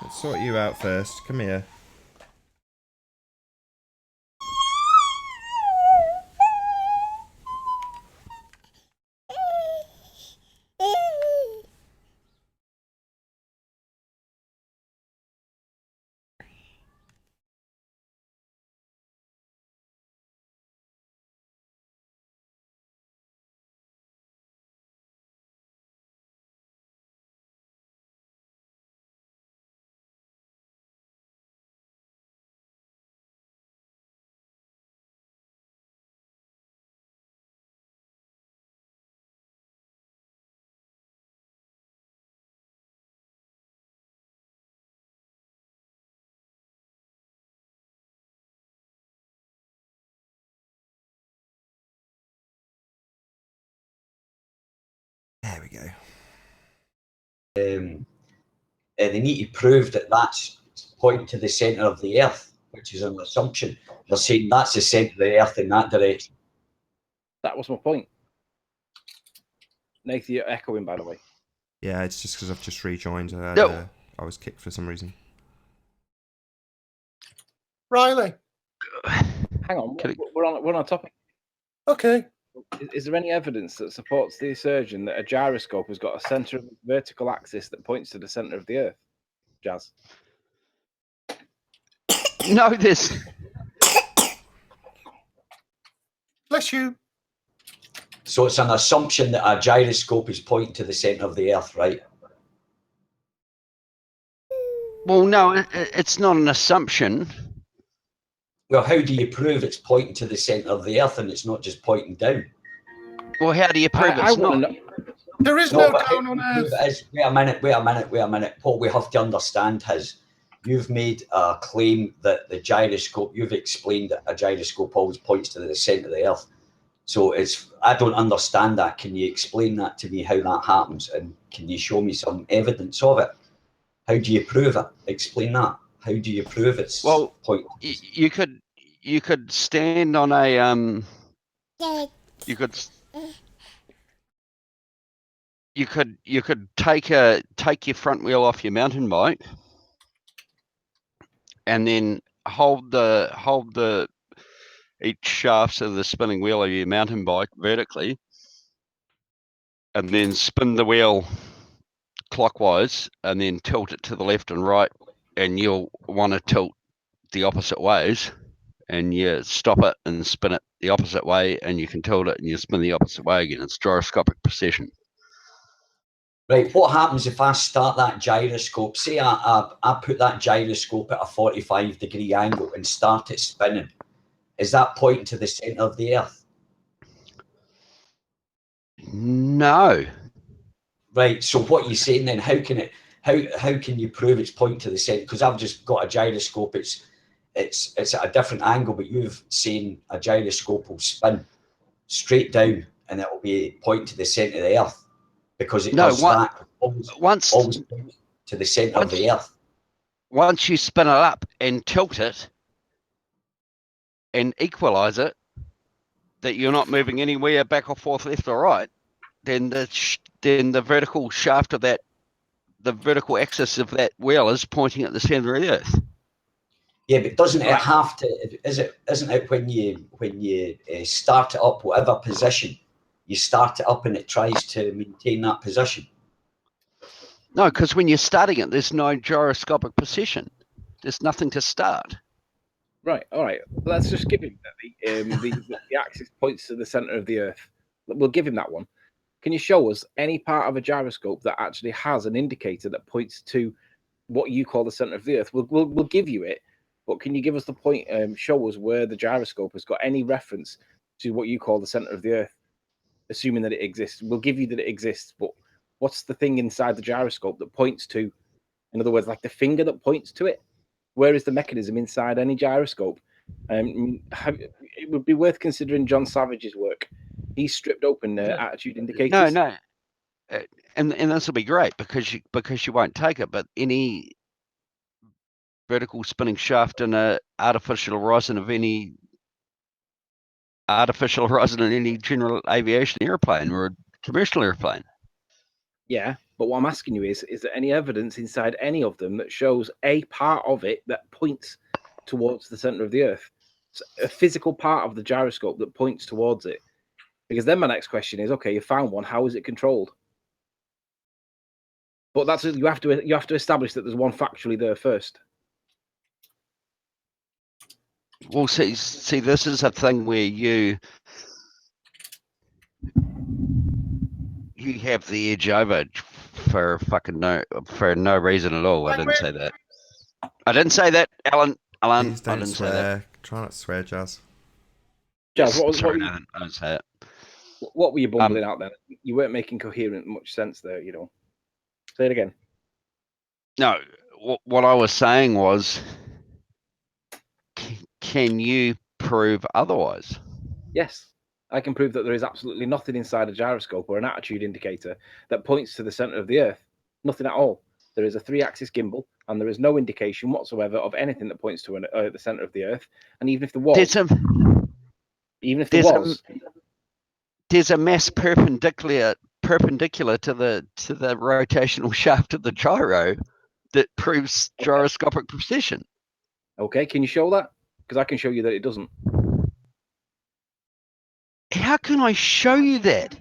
A: Let's sort you out first. Come here. There we go.
C: They need to prove that that's pointing to the centre of the Earth, which is an assumption. They're saying that's the centre of the Earth in that direction.
B: That was my point. Nathan, you're echoing, by the way.
A: Yeah, it's just because I've just rejoined.
F: No.
A: I was kicked for some reason.
D: Riley.
B: Hang on, we're on a topic.
D: Okay.
B: Is there any evidence that supports the assertion that a gyroscope has got a centre of vertical axis that points to the centre of the Earth? Jazz.
F: no, there's
D: Bless you.
C: So it's an assumption that a gyroscope is pointing to the centre of the Earth, right?
F: well, no, it's not an assumption.
C: Well, how do you prove it's pointing to the centre of the Earth and it's not just pointing down?
F: Well, how do you prove
B: I
F: it's
B: want to
F: not?
B: know.
D: There is
C: No,
D: no
C: but
D: down
C: how
D: on
C: do you prove
D: Earth.
C: it is? Wait a minute. What we have to understand is you've made a claim that the gyroscope, you've explained that a gyroscope always points to the centre of the Earth. So I don't understand that. Can you explain that to me, how that happens? And can you show me some evidence of it? How do you prove it? Explain that. How do you prove it's point?
F: You could stand on a you could take your front wheel off your mountain bike and then hold the each shafts of the spinning wheel of your mountain bike vertically, and then spin the wheel clockwise and then tilt it to the left and right, and you'll want to tilt the opposite ways, and you stop it and spin it the opposite way, and you can tilt it and you spin the opposite way again. It's gyroscopic precision.
C: Right, what happens if I start that gyroscope? Say I put that gyroscope at a 45-degree angle and start it spinning. Is that pointing to the centre of the Earth?
F: No.
C: Right, so what you're saying then, how can you prove it's pointing to the centre? Because I've just got a gyroscope, it's at a different angle, but you've seen a gyroscope will spin straight down and it will be pointing to the centre of the Earth, because it does that always to the centre of the Earth.
F: Once you spin it up and tilt it and equalise it, that you're not moving anywhere back or forth, left or right, then the vertical shaft of that, the vertical axis of that wheel is pointing at the centre of the Earth.
C: Yeah, but doesn't it have to? Isn't it when you start it up, whatever position you start it up, and it tries to maintain that position?
F: No, because when you're starting it, there's no gyroscopic position. There's nothing to start.
B: Right. All right. Let's just give him the axis points to the center of the Earth. We'll give him that one. Can you show us any part of a gyroscope that actually has an indicator that points to what you call the center of the Earth? We'll give you it, but can you give us the point? Show us where the gyroscope has got any reference to what you call the center of the Earth, assuming that it exists. We'll give you that it exists, but what's the thing inside the gyroscope that points to? In other words, like the finger that points to it. Where is the mechanism inside any gyroscope? It would be worth considering John Savage's work. He stripped open attitude indicators.
F: No, and this will be great because you won't take it. But any vertical spinning shaft in a artificial horizon in any general aviation airplane or a commercial airplane.
B: Yeah, but what I'm asking you is there any evidence inside any of them that shows a part of it that points towards the center of the Earth? So a physical part of the gyroscope that points towards it? Because then my next question is, okay, you found one, how is it controlled? But you have to establish that there's one factually there first.
F: Well, see, this is a thing where you have the edge over for no reason at all. I didn't say that. Alan.
A: Please don't
F: I didn't
A: swear.
F: say that.
A: Try not to swear, Jazz.
B: Jazz,
F: Sorry, Nathan. I didn't say it.
B: What were you bumbling out then? You weren't making coherent much sense there, you know. Say it again.
F: No, what I was saying was, can you prove otherwise?
B: Yes, I can prove that there is absolutely nothing inside a gyroscope or an attitude indicator that points to the center of the Earth. Nothing at all. There is a 3-axis gimbal, and there is no indication whatsoever of anything that points to the center of the Earth. And even if there was,
F: there's a mass perpendicular to the rotational shaft of the gyro that proves gyroscopic precision.
B: Okay, can you show that? Because I can show you that it doesn't.
F: How can I show you that?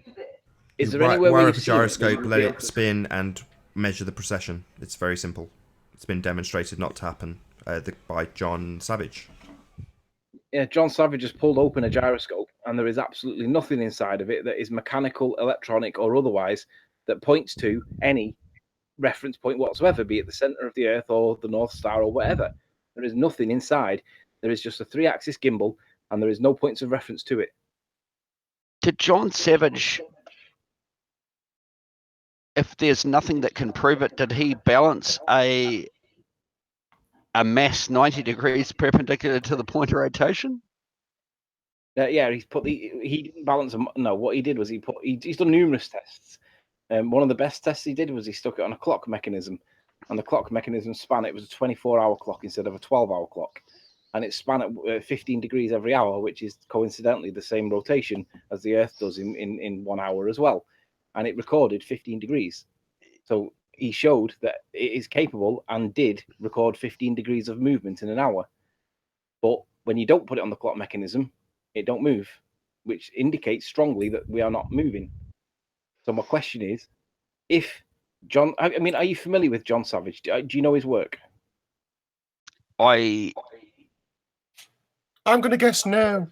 B: Is there anywhere where
A: wire
B: you've
A: up a
B: seen it?
A: gyroscope, let it spin, and measure the precession. It's very simple. It's been demonstrated not to happen by John Savage.
B: Yeah, John Savage has pulled open a gyroscope, and there is absolutely nothing inside of it that is mechanical, electronic, or otherwise that points to any reference point whatsoever, be it the center of the Earth or the North Star or whatever. There is nothing inside. There is just a 3-axis gimbal, and there is no points of reference to it.
F: Did John Savage, if there's nothing that can prove it, did he balance a mass 90 degrees perpendicular to the point of rotation?
B: Yeah, he didn't balance them. No, what he did was he's done numerous tests. One of the best tests he did was he stuck it on a clock mechanism, and the clock mechanism span. It was a 24-hour clock instead of a 12-hour clock, and it span at 15 degrees every hour, which is coincidentally the same rotation as the Earth does in 1 hour as well, and it recorded 15 degrees. So he showed that it is capable and did record 15 degrees of movement in an hour. But when you don't put it on the clock mechanism, it don't move, which indicates strongly that we are not moving. So my question is, if John, I mean, are you familiar with John Savage? Do you know his work?
F: I'm
D: going to guess no.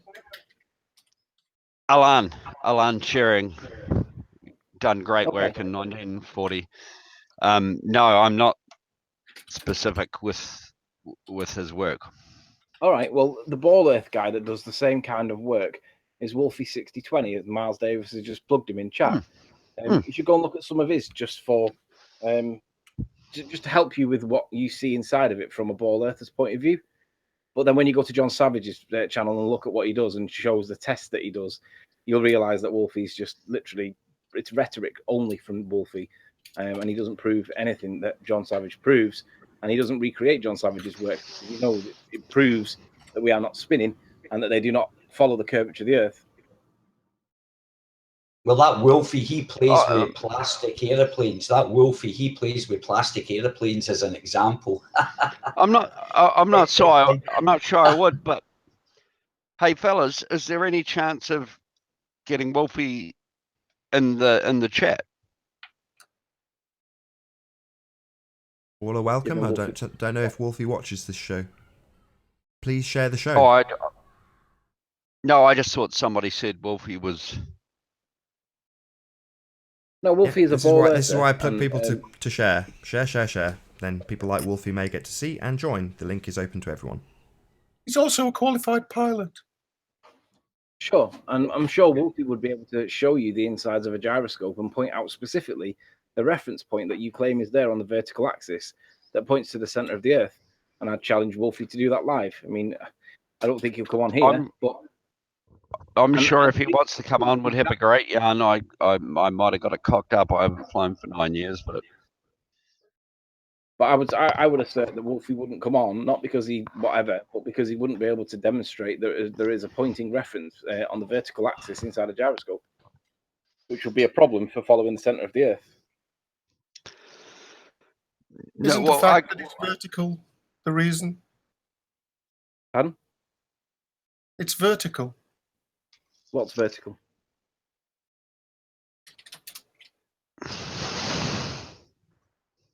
F: Alan Turing done great
B: Okay.
F: work in 1940. No, I'm not specific with his work.
B: All right. Well, the Ball Earth guy that does the same kind of work is Wolfie6020. Miles Davis has just plugged him in chat. You should go and look at some of his just for just to help you with what you see inside of it from a Ball Earther's point of view. But then when you go to John Savage's channel and look at what he does and shows the test that he does, you'll realise that Wolfie's just literally, it's rhetoric only from Wolfie, and he doesn't prove anything that John Savage proves, and he doesn't recreate John Savage's work. You know, it proves that we are not spinning and that they do not follow the curvature of the Earth.
C: Well, that Wolfie, he plays with plastic aeroplanes. That Wolfie, he plays with plastic aeroplanes as an example.
F: I'm not sure I would, but hey, fellas, is there any chance of getting Wolfie in the chat?
A: All are welcome. I don't know if Wolfie watches this show. Please share the show.
F: Oh, no, I just thought somebody said Wolfie was.
B: No, Wolfie is a Ball Earther.
A: This is why I plug people to share. Share. Then people like Wolfie may get to see and join. The link is open to everyone.
D: He's also a qualified pilot.
B: Sure, and I'm sure Wolfie would be able to show you the insides of a gyroscope and point out specifically the reference point that you claim is there on the vertical axis that points to the center of the Earth. And I'd challenge Wolfie to do that live. I mean, I don't think he'll come on here, but
F: I'm sure if he wants to come on, would have a great yarn. I might have got it cocked up. I haven't flown for 9 years, but
B: I would assert that Wolfie wouldn't come on, not because he whatever, but because he wouldn't be able to demonstrate that there is a pointing reference on the vertical axis inside a gyroscope, which would be a problem for following the center of the Earth.
D: Isn't the fact that it's vertical the reason?
B: Pardon?
D: It's vertical.
B: What's vertical?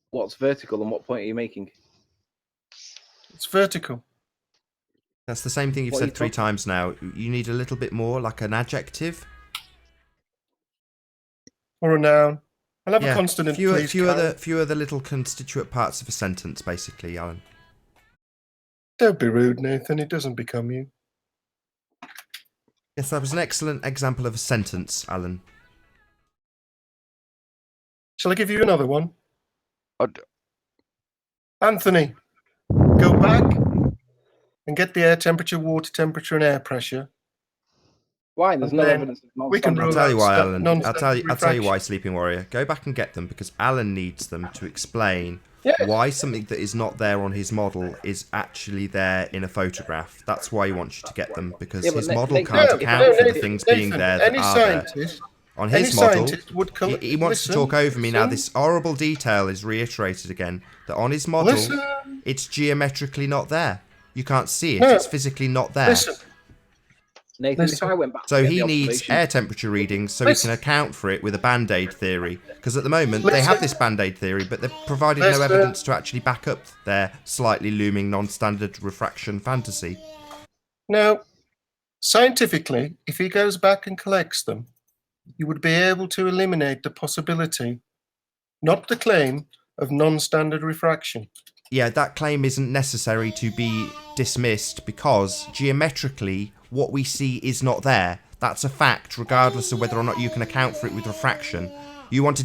B: What's vertical and what point are you making?
D: It's vertical.
A: That's the same thing you've said 3 times now. You need a little bit more, like an adjective.
D: Or a noun. I'll have a consonant, please.
A: Few other little constituent parts of a sentence, basically, Alan.
D: Don't be rude, Nathan. It doesn't become you.
A: Yes, that was an excellent example of a sentence, Alan.
D: Shall I give you another one? Anthony, go back and get the air temperature, water temperature, and air pressure.
B: Why? There's no evidence of non-standard.
A: I'll tell you why, Alan. I'll tell you why, Sleeping Warrior. Go back and get them because Alan needs them to explain why something that is not there on his model is actually there in a photograph. That's why he wants you to get them, because his model can't account for the things being there that are there. On his model, he wants to talk over me now. This horrible detail is reiterated again, that on his model, it's geometrically not there. You can't see it. It's physically not there.
B: Nathan, if I went back
A: so he needs air temperature readings so he can account for it with a band-aid theory. Because at the moment, they have this band-aid theory, but they've provided no evidence to actually back up their slightly looming non-standard refraction fantasy.
D: Now, scientifically, if he goes back and collects them, you would be able to eliminate the possibility, not the claim, of non-standard refraction.
A: Yeah, that claim isn't necessary to be dismissed because geometrically what we see is not there. That's a fact, regardless of whether or not you can account for it with refraction. You want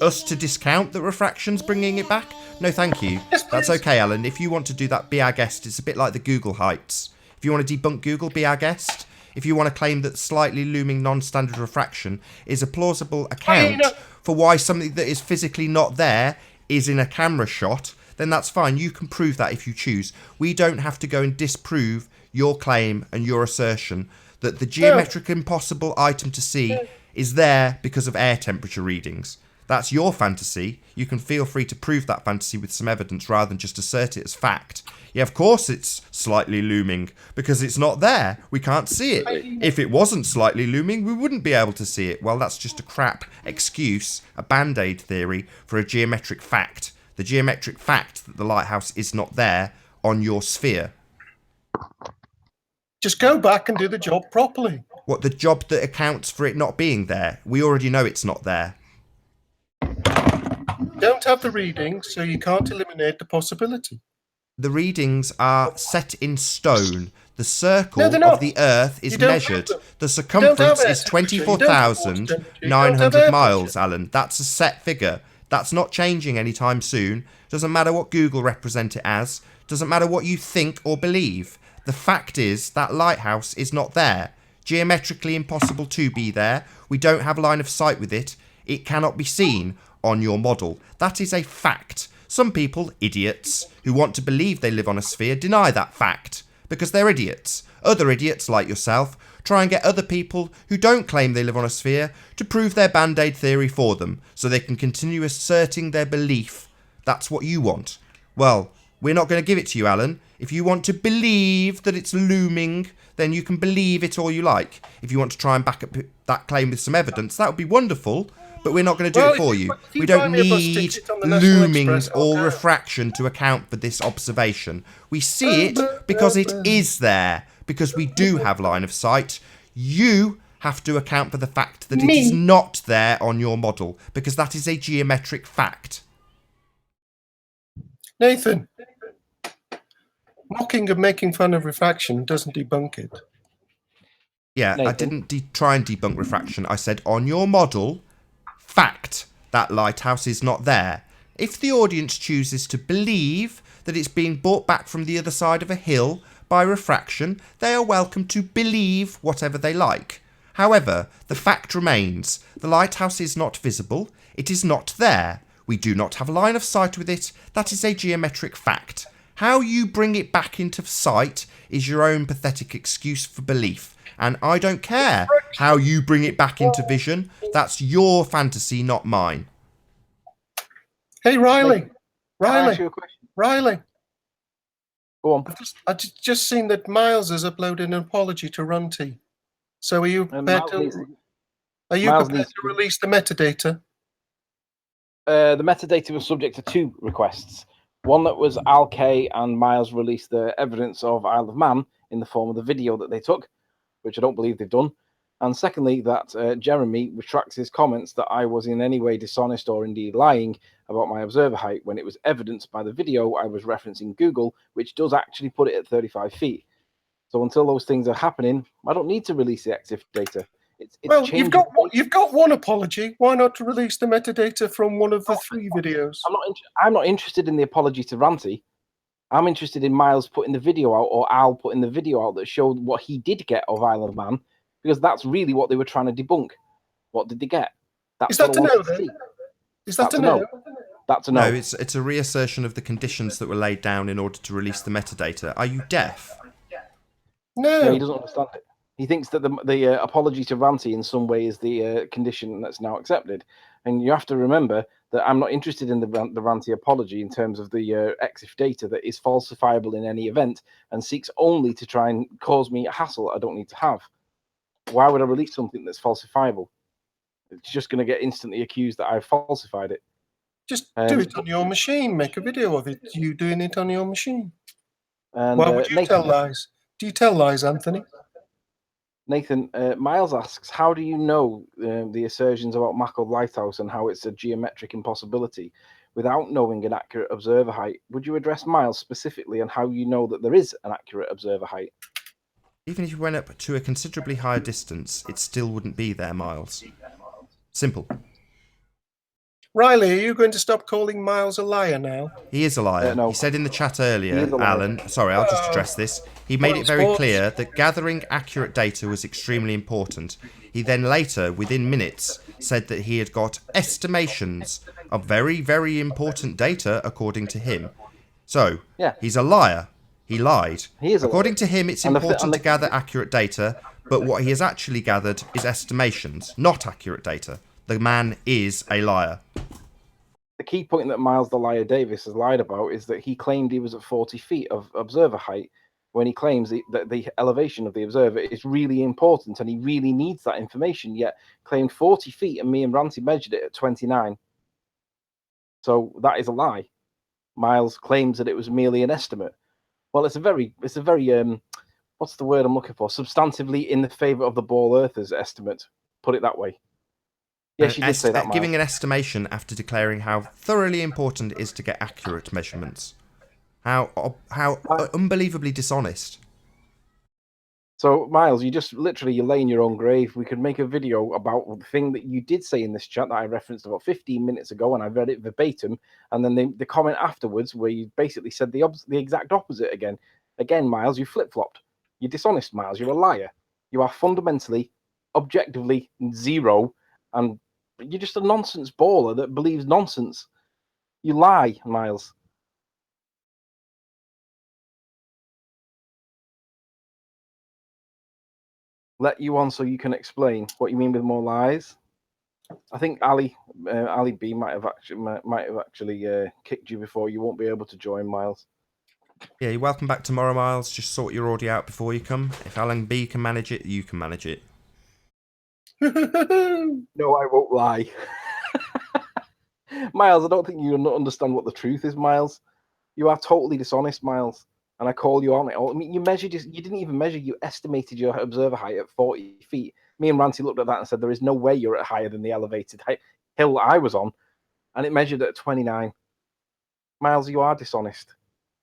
A: us to discount that refraction's bringing it back? No, thank you.
D: Yes,
A: that's okay, Alan. If you want to do that, be our guest. It's a bit like the Google heights. If you want to debunk Google, be our guest. if you want to claim that slightly looming non-standard refraction is a plausible account for why something that is physically not there is in a camera shot, then that's fine. You can prove that if you choose. We don't have to go and disprove your claim and your assertion that the geometric impossible item to see is there because of air temperature readings. That's your fantasy. You can feel free to prove that fantasy with some evidence rather than just assert it as fact. Yeah, of course it's slightly looming because it's not there. We can't see it. If it wasn't slightly looming, we wouldn't be able to see it. Well, that's just a crap excuse, a band-aid theory for a geometric fact. The geometric fact that the lighthouse is not there on your sphere.
D: Just go back and do the job properly.
A: What, the job that accounts for it not being there? We already know it's not there.
D: Don't have the readings, so you can't eliminate the possibility.
A: The readings are set in stone. The circle
D: No, they're not.
A: of the Earth is
D: You don't
A: measured.
D: have them.
A: The circumference
D: air
A: is
D: temperature. You don't have water temperature. You don't have
A: 24,900
D: air
A: miles,
D: pressure.
A: Alan. That's a set figure. That's not changing anytime soon. Doesn't matter what Google represent it as. Doesn't matter what you think or believe. The fact is that lighthouse is not there. Geometrically impossible to be there. We don't have line of sight with it. It cannot be seen on your model. That is a fact. Some people, idiots, who want to believe they live on a sphere, deny that fact because they're idiots. Other idiots, like yourself, try and get other people who don't claim they live on a sphere to prove their band-aid theory for them so they can continue asserting their belief. That's what you want. Well, we're not going to give it to you, Alan. If you want to believe that it's looming, then you can believe it all you like. If you want to try and back up that claim with some evidence, that would be wonderful, but we're not going to do it for you. We don't need looming or refraction to account for this observation. We see it because it is there, because we do have line of sight. You have to account for the fact that it is not there on your model, because that is a geometric fact.
D: Nathan, mocking and making fun of refraction doesn't debunk it.
A: Yeah,
B: Nathan.
A: I didn't try and debunk refraction. I said on your model, fact, that lighthouse is not there. If the audience chooses to believe that it's being brought back from the other side of a hill by refraction, they are welcome to believe whatever they like. However, the fact remains. The lighthouse is not visible. It is not there. We do not have line of sight with it. That is a geometric fact. How you bring it back into sight is your own pathetic excuse for belief. And I don't care how you bring it back into vision. That's your fantasy, not mine.
D: Hey, Riley.
B: Can I ask you a question?
D: Riley.
B: Go on.
D: I've just seen that Miles has uploaded an apology to Runty. So are you prepared to release the metadata?
B: The metadata was subject to two requests. One that was Al K and Miles released the evidence of Isle of Man in the form of the video that they took, which I don't believe they've done. And secondly, that Jeremy retracts his comments that I was in any way dishonest or indeed lying about my observer height when it was evidenced by the video I was referencing Google, which does actually put it at 35 feet. So until those things are happening, I don't need to release the EXIF data.
D: Well, you've got one apology. Why not to release the metadata from one of the three videos?
B: I'm not interested in the apology to Ranty. I'm interested in Miles putting the video out, or Al putting the video out that showed what he did get of Isle of Man, because that's really what they were trying to debunk. What did they get?
D: Is that to know then? Is that to know?
B: That's a no.
A: No, it's a reassertion of the conditions that were laid down in order to release the metadata. Are you deaf?
B: No, he doesn't understand it. He thinks that the apology to Ranty in some way is the condition that's now accepted. And you have to remember that I'm not interested in the Ranty apology in terms of the EXIF data that is falsifiable in any event and seeks only to try and cause me a hassle I don't need to have. Why would I release something that's falsifiable? It's just going to get instantly accused that I've falsified it.
D: Just do it on your machine. Make a video of it. You doing it on your machine.
B: And,
D: why would you tell lies? Do you tell lies, Anthony?
B: Nathan, Miles asks, how do you know the assertions about Mako Lighthouse and how it's a geometric impossibility without knowing an accurate observer height? Would you address Miles specifically on how you know that there is an accurate observer height?
A: Even if you went up to a considerably higher distance, it still wouldn't be there, Miles. Simple.
D: Riley, are you going to stop calling Miles a liar now?
A: He is a liar.
B: No.
A: He said in the chat
B: He
A: earlier,
B: is a liar.
A: Alan, sorry, I'll just address this. He made it very
D: sports.
A: clear that gathering accurate data was extremely important. He then later, within minutes, said that he had got estimations of very, very important data according to him. So,
B: Yeah.
A: he's a liar. He lied.
B: He is a
A: According
B: liar.
A: to him, it's
B: And the-
A: important
B: and the-
A: to gather accurate data, but what he has actually gathered is estimations, not accurate data. The man is a liar.
B: The key point that Miles the Liar Davis has lied about is that he claimed he was at 40 feet of observer height when he claims that the elevation of the observer is really important and he really needs that information, yet claimed 40 feet and me and Ranty measured it at 29. So that is a lie. Miles claims that it was merely an estimate. Well, it's a very what's the word I'm looking for? Substantively in the favour of the ball earthers estimate. Put it that way. Yes, you did say that, Miles.
A: Giving an estimation after declaring how thoroughly important it is to get accurate measurements. How unbelievably dishonest.
B: So, Miles, you're laying your own grave. We could make a video about the thing that you did say in this chat that I referenced about 15 minutes ago, and I read it verbatim. And then the comment afterwards, where you basically said the exact opposite again. Again, Miles, you flip-flopped. You're dishonest, Miles. You're a liar. You are fundamentally, objectively zero, and you're just a nonsense baller that believes nonsense. You lie, Miles. Let you on so you can explain what you mean with more lies. I think Ali B might have actually kicked you before. You won't be able to join, Miles.
A: Yeah, you're welcome back tomorrow, Miles. Just sort your audio out before you come. If Alan B can manage it, you can manage it.
B: No, I won't lie. Miles, I don't think you understand what the truth is, Miles. You are totally dishonest, Miles. And I call you on it. I mean, you didn't even measure, you estimated your observer height at 40 feet. Me and Ranty looked at that and said, there is no way you're at higher than the elevated hill I was on. And it measured at 29. Miles, you are dishonest.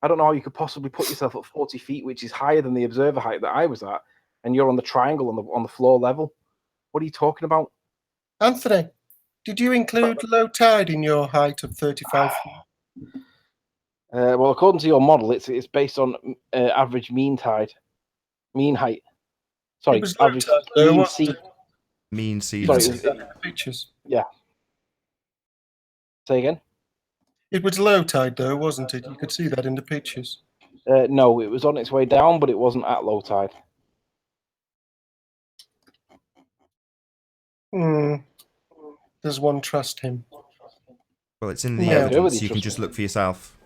B: I don't know how you could possibly put yourself at 40 feet, which is higher than the observer height that I was at, and you're on the triangle on the floor level. What are you talking about?
D: Anthony, did you include low tide in your height of 35 feet?
B: Well, according to your model, it's based on average mean height. Sorry,
D: It was low
B: average
D: tide, though,
B: mean
D: wasn't
B: sea.
D: it?
A: Mean sea
D: You can
A: level.
D: see that in the pictures.
B: Yeah. Say again?
D: It was low tide, though, wasn't it? You could see that in the pictures.
B: No, it was on its way down, but it wasn't at low tide.
D: Does one trust him?
A: Well, it's in the
D: Yeah.
A: evidence. You can just look for yourself.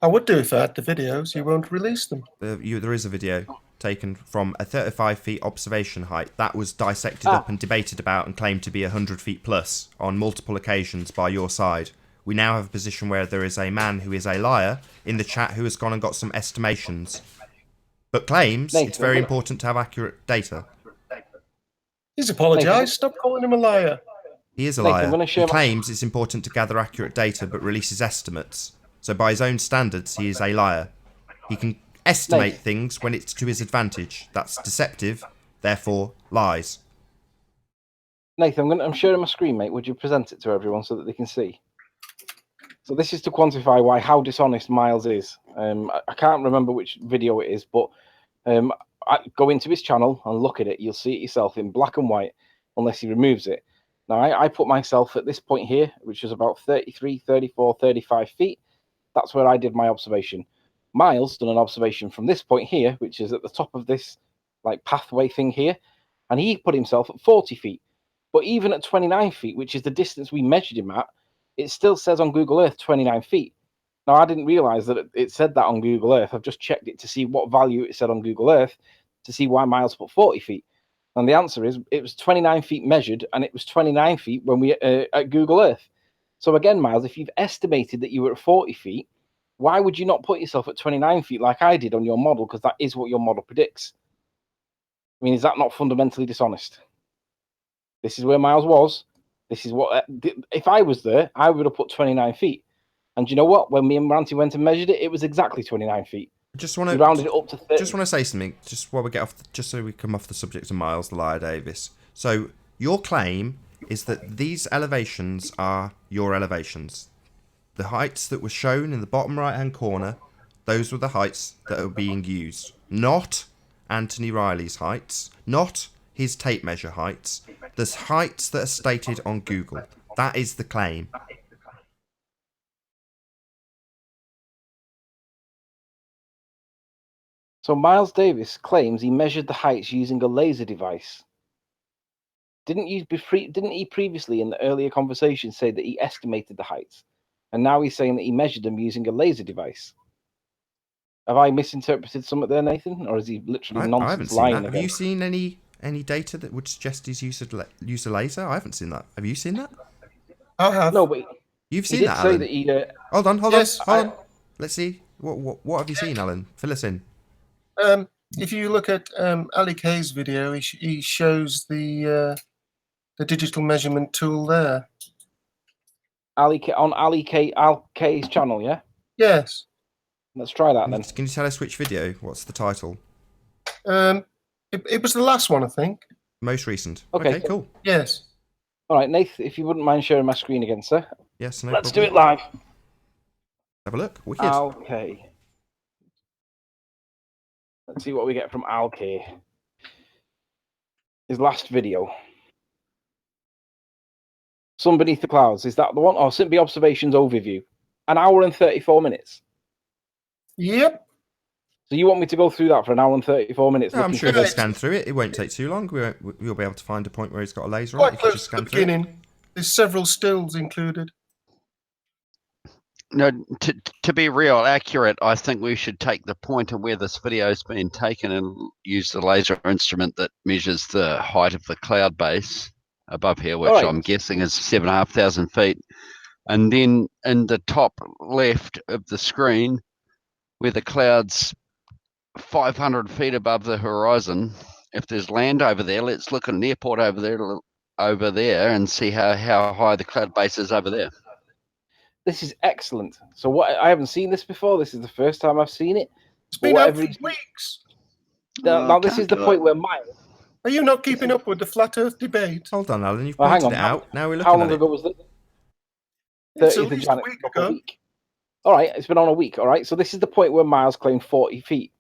D: I would do if I had the videos. You won't release them.
A: There is a video taken from a 35 feet observation height that was dissected up and debated about and claimed to be 100 feet plus on multiple occasions by your side. We now have a position where there is a man who is a liar in the chat who has gone and got some estimations, but claims it's very important to have accurate data.
D: He's apologised. Stop calling him a liar.
A: He is a liar. He claims it's important to gather accurate data but releases estimates. So by his own standards, he is a liar. He can estimate things when it's to his advantage. That's deceptive, therefore lies.
B: Nathan, I'm sharing my screen, mate. Would you present it to everyone so that they can see? So this is to quantify how dishonest Miles is. I can't remember which video it is, but go into his channel and look at it. You'll see it yourself in black and white, unless he removes it. Now, I put myself at this point here, which is about 33, 34, 35 feet. That's where I did my observation. Miles done an observation from this point here, which is at the top of this like pathway thing here, and he put himself at 40 feet. But even at 29 feet, which is the distance we measured him at, it still says on Google Earth 29 feet. Now, I didn't realize that it said that on Google Earth. I've just checked it to see what value it said on Google Earth to see why Miles put 40 feet. And the answer is it was 29 feet measured, and it was 29 feet when we at Google Earth. So again, Miles, if you've estimated that you were at 40 feet, why would you not put yourself at 29 feet like I did on your model? Because that is what your model predicts. I mean, is that not fundamentally dishonest? This is where Miles was. This is what, if I was there, I would have put 29 feet. And you know what? When me and Ranty went and measured it, it was exactly 29 feet.
A: Just want to
B: rounded it up to 30.
A: Just want to say something, just while we get off, just so we come off the subject of Miles the Liar Davis. So your claim is that these elevations are your elevations. The heights that were shown in the bottom right-hand corner, those were the heights that are being used. Not Anthony Riley's heights, not his tape measure heights. The heights that are stated on Google. That is the claim.
B: So Miles Davis claims he measured the heights using a laser device. Didn't he previously in the earlier conversation say that he estimated the heights? And now he's saying that he measured them using a laser device. Have I misinterpreted something there, Nathan? Or is he literally
A: I haven't
B: nonsense
A: seen
B: lying
A: that.
B: again?
A: Have you seen any data that would suggest he's used a laser? I haven't seen that. Have you seen that?
D: I have.
B: No, but
A: You've
B: he
A: seen
B: did
A: that,
B: say
A: Alan?
B: that he...
A: Hold
D: Yes,
A: on. Let's see. What have you seen, Alan? Fill us in.
D: If you look at Ali K's video, he shows the digital measurement tool there.
B: on Ali K's channel, yeah?
D: Yes.
B: Let's try that then.
A: Can you tell us which video? What's the title?
D: It was the last one, I think.
A: Most recent.
B: Okay,
A: Okay, cool.
D: Yes.
B: All right, Nathan, if you wouldn't mind sharing my screen again, sir.
A: Yes, no
B: Let's
A: problem.
B: do it live.
A: Have a look. Wicked.
B: Okay. Let's see what we get from Al K. His last video. Sun Beneath the Clouds. Is that the one? Or Simply Observations Overview. An hour and 34 minutes.
D: Yep.
B: So you want me to go through that for an hour and 34 minutes?
A: No, I'm
B: looking
A: sure
B: for
A: if you
B: the-
A: scan through it, it won't take too long. We'll be able to find a point where he's got a laser on it
D: Quite
A: if you
D: close
A: just
D: to the
A: scan through it.
D: beginning. There's several stills included.
F: No, to be real accurate, I think we should take the point of where this video's been taken and use the laser instrument that measures the height of the cloud base above here, which
B: Alright.
F: I'm guessing is 7,500 feet. And then in the top left of the screen, where the cloud's 500 feet above the horizon, if there's land over there, let's look at an airport over there and see how high the cloud base is over there.
B: This is excellent. So what? I haven't seen this before. This is the first time I've seen it.
D: It's
B: But
D: been out
B: whatever
D: for
B: he's-
D: weeks.
B: Now this is the point where Miles.
D: Are you not keeping up with the flat Earth debate?
A: Hold on, Alan. You've
B: Well, hang
A: pointed
B: on.
A: it out. Now we're
B: How
A: looking
B: long
A: at it.
B: ago was this?
D: It's
B: 30th
D: at
B: of
D: least a
B: January.
D: week
B: A
D: ago.
B: week. All right, it's been on a week. All right, so this is the point where Miles claimed 40 feet.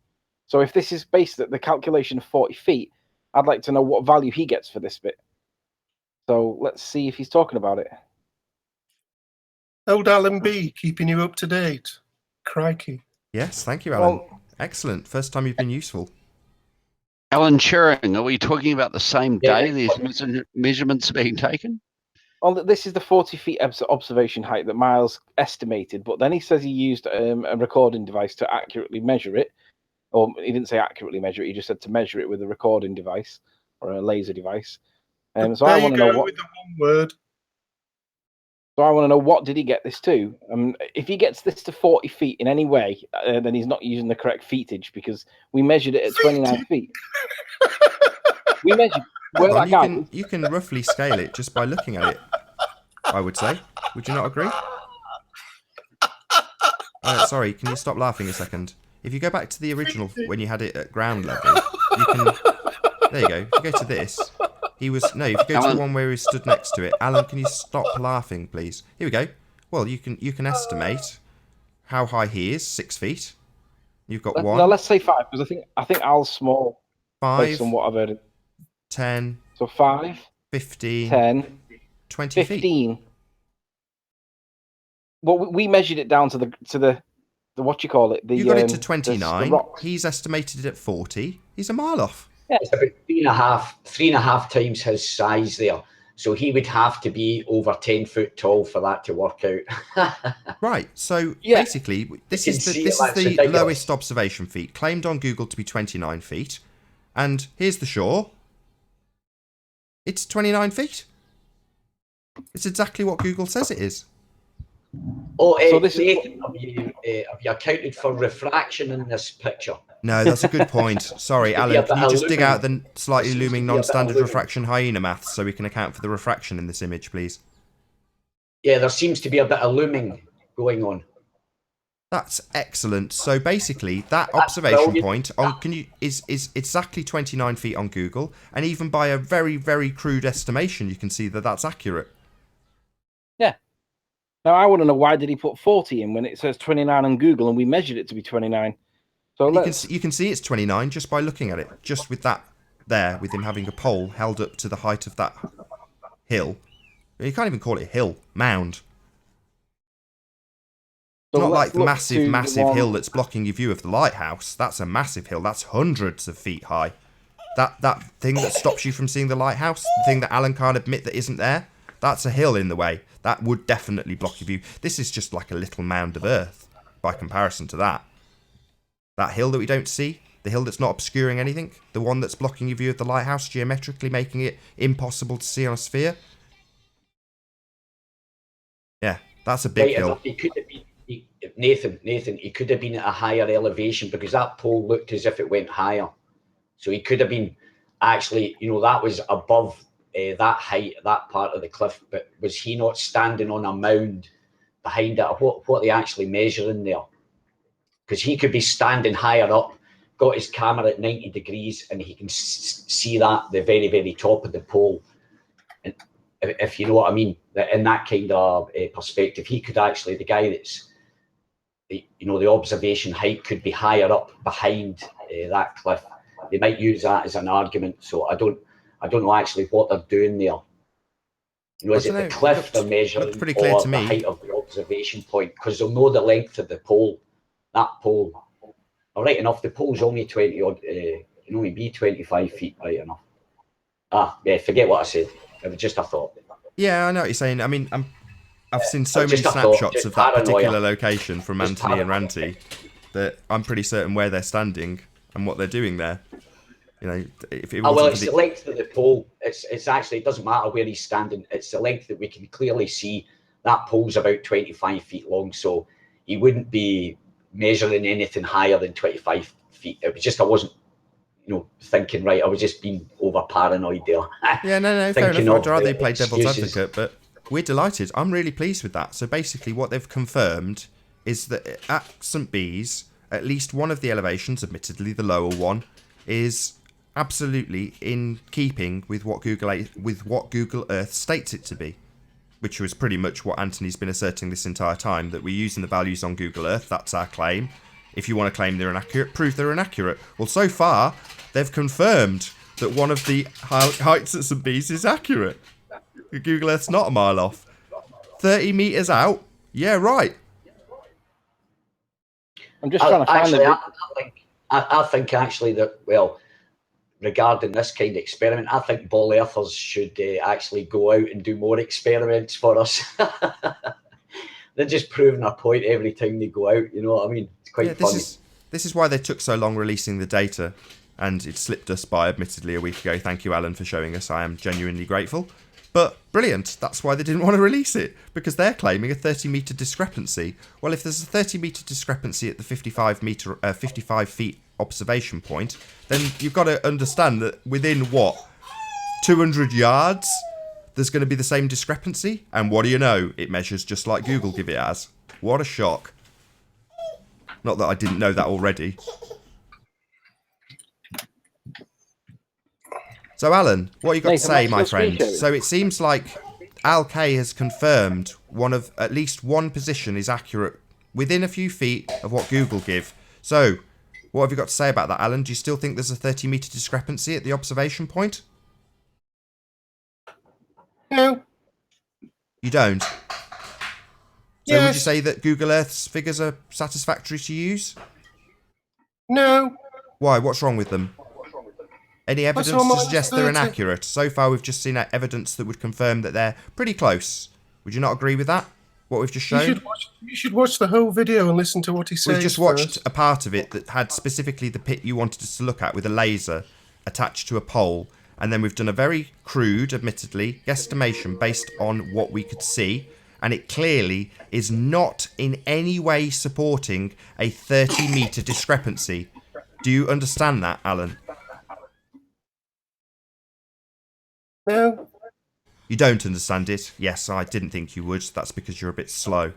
B: So if this is based at the calculation of 40 feet, I'd like to know what value he gets for this bit. So let's see if he's talking about it.
D: Old Alan B, keeping you up to date. Crikey.
A: Yes, thank you, Alan.
B: Well,
A: Excellent. First time you've been useful.
F: Alan Turing, are we talking about the same
C: Yeah.
F: day these measurements are being taken?
B: this is the 40 feet observation height that Miles estimated, but then he says he used a recording device to accurately measure it. Or he didn't say accurately measure it, he just said to measure it with a recording device or a laser device. So
D: there
B: I
D: you
B: want to
D: go
B: know what.
D: with the one word.
B: So I want to know, what did he get this to? If he gets this to 40 feet in any way, then he's not using the correct feetage, because we measured it at 29 feet. We measured where
A: Hold on,
B: that guy.
A: you can roughly scale it just by looking at it, I would say. Would you not agree? Sorry, can you stop laughing a second? If you go back to the original, when you had it at ground level, you can... There you go. If you go to this, if you go to the one where he stood next to it. Alan, can you stop laughing, please? Here we go. Well, you can estimate how high he is, 6 feet. You've got 1.
B: No, let's say 5, because I think Al's small.
A: 5,
B: Based on what I've heard.
A: 10,
B: So 5,
A: 15,
B: 10,
A: 20 feet.
B: 15. Well, we measured it down to the what you call it?
A: You got it to
B: the
A: 29.
B: rocks.
A: He's estimated it at 40. He's a mile off.
C: It's about three and a half times his size there. So he would have to be over 10 foot tall for that to work out.
A: Right. So
B: Yeah.
A: basically, this
C: You
A: is
C: can see
A: the
C: that's ridiculous.
A: lowest observation feet, claimed on Google to be 29 feet. And here's the shore. It's 29 feet. It's exactly what Google says it is.
C: Oh,
B: So this is-
C: Nathan, have you accounted for refraction in this picture?
A: No, that's a good point. Sorry,
C: Seems to be
A: Alan.
C: a
A: Can
C: bit
A: you
C: of
A: just dig
C: looming.
A: out the slightly
C: Seems to
A: looming
C: be a bit of
A: non-standard
C: looming.
A: refraction hyena maths so we can account for the refraction in this image, please?
C: Yeah, there seems to be a bit of looming going on.
A: That's excellent. So basically, that
C: That's
A: observation
C: brilliant.
A: point is exactly 29 feet on Google, and even by a very, very crude estimation, you can see that that's accurate.
B: Yeah. Now I want to know, why did he put 40 in when it says 29 on Google and we measured it to be 29? So
A: And you can see it's 29 just by looking at it, just with that there, with him having a pole held up to the height of that hill. You can't even call it a hill, mound. It's
B: So
A: not like
B: let's
A: the
B: look
A: massive,
B: to the
A: massive
B: one-
A: hill that's blocking your view of the lighthouse. That's a massive hill. That's hundreds of feet high. That thing that stops you from seeing the lighthouse, the thing that Alan can't admit that isn't there, that's a hill in the way. That would definitely block your view. This is just like a little mound of earth by comparison to that. That hill that we don't see, the hill that's not obscuring anything, the one that's blocking your view of the lighthouse, geometrically making it impossible to see on a sphere. Yeah, that's a big hill.
C: He could have been, Nathan, he could have been at a higher elevation because that pole looked as if it went higher. So he could have been actually, that was above that height, that part of the cliff. But was he not standing on a mound behind it? What are they actually measuring there? Because he could be standing higher up, got his camera at 90 degrees, and he can see that, the very, very top of the pole. And if you know what I mean, in that kind of perspective, he could actually, the guy that's, the observation height could be higher up behind that cliff. They might use that as an argument. So I don't know actually what they're doing there. Is it the cliff they're measuring,
A: pretty clear
C: or
A: to
C: the
A: me.
C: height of the observation point? Because they'll know the length of the pole. That pole, right enough. The pole's only 20 odd. It can only be 25 feet, right enough. Yeah. Forget what I said. It was just a thought.
A: Yeah, I know what you're saying. I mean, I've seen so many
C: just a thought,
A: snapshots
C: just
A: of that
C: paranoia.
A: particular location from
C: Just
A: Anthony and
C: paranoia.
A: Ranty that I'm pretty certain where they're standing and what they're doing there. If it wasn't
C: Well,
A: for
C: it's the length of the pole. It's actually, it doesn't matter where he's standing. It's the length that we can clearly see. That pole's about 25 feet long, so he wouldn't be measuring anything higher than 25 feet. It was just, I wasn't, thinking right. I was just being over paranoid there.
A: Yeah, no, fair
C: Thinking
A: enough. I'd
C: of
A: rather they play devil's
C: excuses.
A: advocate, but we're delighted. I'm really pleased with that. So basically, what they've confirmed is that at St. Bees, at least one of the elevations, admittedly the lower one, is absolutely in keeping with what Google Earth states it to be, which was pretty much what Anthony's been asserting this entire time, that we're using the values on Google Earth. That's our claim. If you want to claim they're inaccurate, prove they're inaccurate. Well, so far, they've confirmed that one of the heights at St. Bees is accurate. Google Earth's not a mile off. 30 metres out? Yeah, right.
B: I'm just trying to find
C: Actually,
B: the...
C: I think actually that, well, regarding this kind of experiment, I think ball earthers should actually go out and do more experiments for us. They're just proving a point every time they go out, you know what I mean? It's quite funny.
A: This is why they took so long releasing the data, and it slipped us by, admittedly, a week ago. Thank you, Alan, for showing us. I am genuinely grateful. But brilliant. That's why they didn't want to release it, because they're claiming a 30-metre discrepancy. Well, if there's a 30-metre discrepancy at the 55 feet observation point, then you've got to understand that within, 200 yards, there's going to be the same discrepancy? And what do you know? It measures just like Google give it as. What a shock. Not that I didn't know that already. So, Alan, what you got
B: Nathan,
A: to say,
B: what's
A: my
B: your
A: friend?
B: screen sharing?
A: So it seems like Al K has confirmed at least one position is accurate within a few feet of what Google give. So, what have you got to say about that, Alan? Do you still think there's a 30-metre discrepancy at the observation point?
D: No.
A: You don't? So
D: Yes.
A: would you say that Google Earth's figures are satisfactory to use?
D: No.
A: Why? What's wrong with them? Any evidence
D: saw
A: to
D: mine
A: suggest
D: was
A: they're
D: 30.
A: inaccurate? So far, we've just seen evidence that would confirm that they're pretty close. Would you not agree with that? What we've just shown?
D: You should watch the whole video and listen to what he says.
A: We've just watched
D: first.
A: a part of it that had specifically the pit you wanted us to look at with a laser attached to a pole. And then we've done a very crude, admittedly, guesstimation based on what we could see. And it clearly is not in any way supporting a 30-metre discrepancy. Do you understand that, Alan?
D: No.
A: You don't understand it? Yes, I didn't think you would. That's because you're a bit slow.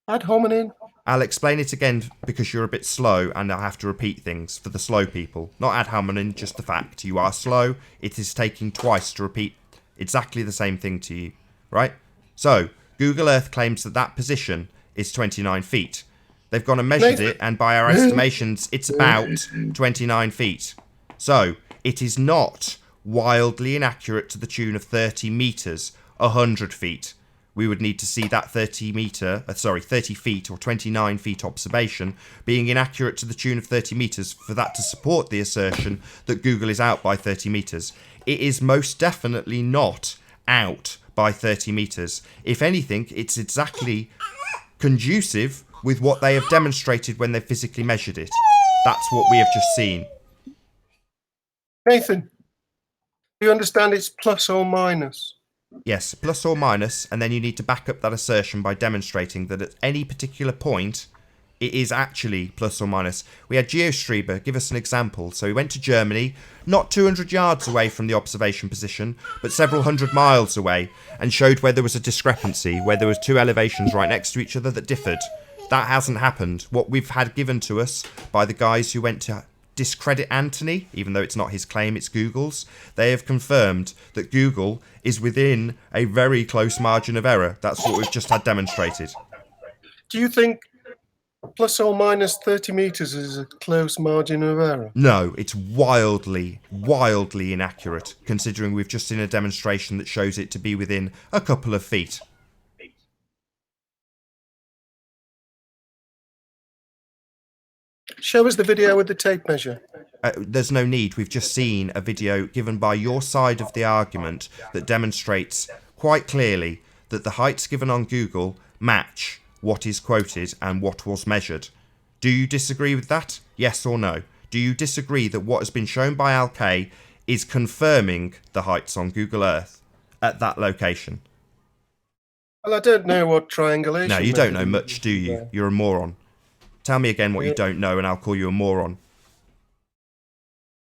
D: Ad hominem.
A: I'll explain it again because you're a bit slow and I have to repeat things for the slow people. Not ad hominem, just the fact. You are slow. It is taking twice to repeat exactly the same thing to you, right? So, Google Earth claims that that position is 29 feet. They've gone and measured it, and by our estimations, it's about 29 feet. So, it is not wildly inaccurate to the tune of 30 metres, 100 feet. We would need to see that 30 feet or 29 feet observation being inaccurate to the tune of 30 metres for that to support the assertion that Google is out by 30 metres. It is most definitely not out by 30 metres. If anything, it's exactly conducive with what they have demonstrated when they physically measured it. That's what we have just seen.
D: Nathan, do you understand it's plus or minus?
A: Yes, plus or minus, and then you need to back up that assertion by demonstrating that at any particular point, it is actually plus or minus. We had GeoStreamer give us an example. So he went to Germany, not 200 yards away from the observation position, but several hundred miles away, and showed where there was a discrepancy, where there was two elevations right next to each other that differed. That hasn't happened. What we've had given to us by the guys who went to discredit Anthony, even though it's not his claim, it's Google's, they have confirmed that Google is within a very close margin of error. That's what we've just had demonstrated.
D: Do you think plus or minus 30 metres is a close margin of error?
A: No, it's wildly, wildly inaccurate, considering we've just seen a demonstration that shows it to be within a couple of feet.
D: Show us the video with the tape measure.
A: There's no need. We've just seen a video given by your side of the argument that demonstrates quite clearly that the heights given on Google match what is quoted and what was measured. Do you disagree with that? Yes or no? Do you disagree that what has been shown by Alkay is confirming the heights on Google Earth at that location?
D: Well, I don't know what triangulation.
A: No, you don't know much, do you? You're a moron. Tell me again what you don't know and I'll call you a moron.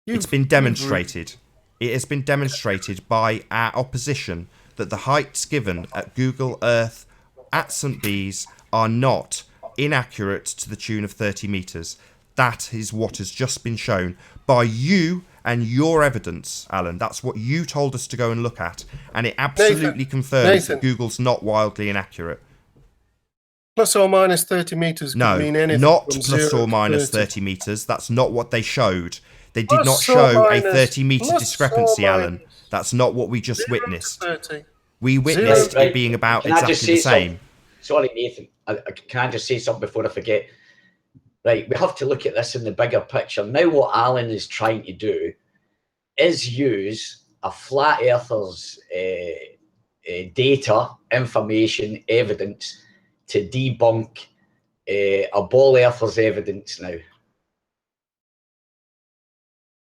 A: It's been demonstrated. It has been demonstrated by our opposition that the heights given at Google Earth at St. Bees are not inaccurate to the tune of 30 metres. That is what has just been shown by you and your evidence, Alan. That's what you told us to go and look at. And it absolutely confirms that Google's not wildly inaccurate.
D: Plus or minus 30 metres could mean anything.
A: Not
D: from
A: plus
D: 0
A: or minus
D: 30.
A: 30 metres. That's not what they showed. They did not show a 30-metre discrepancy, Alan. That's not what we just witnessed. We witnessed it being about exactly the same.
C: Sorry, Nathan. Can I just say something before I forget? Right, we have to look at this in the bigger picture. Now what Alan is trying to do is use a flat earther's data, information, evidence to debunk a ball earther's evidence now.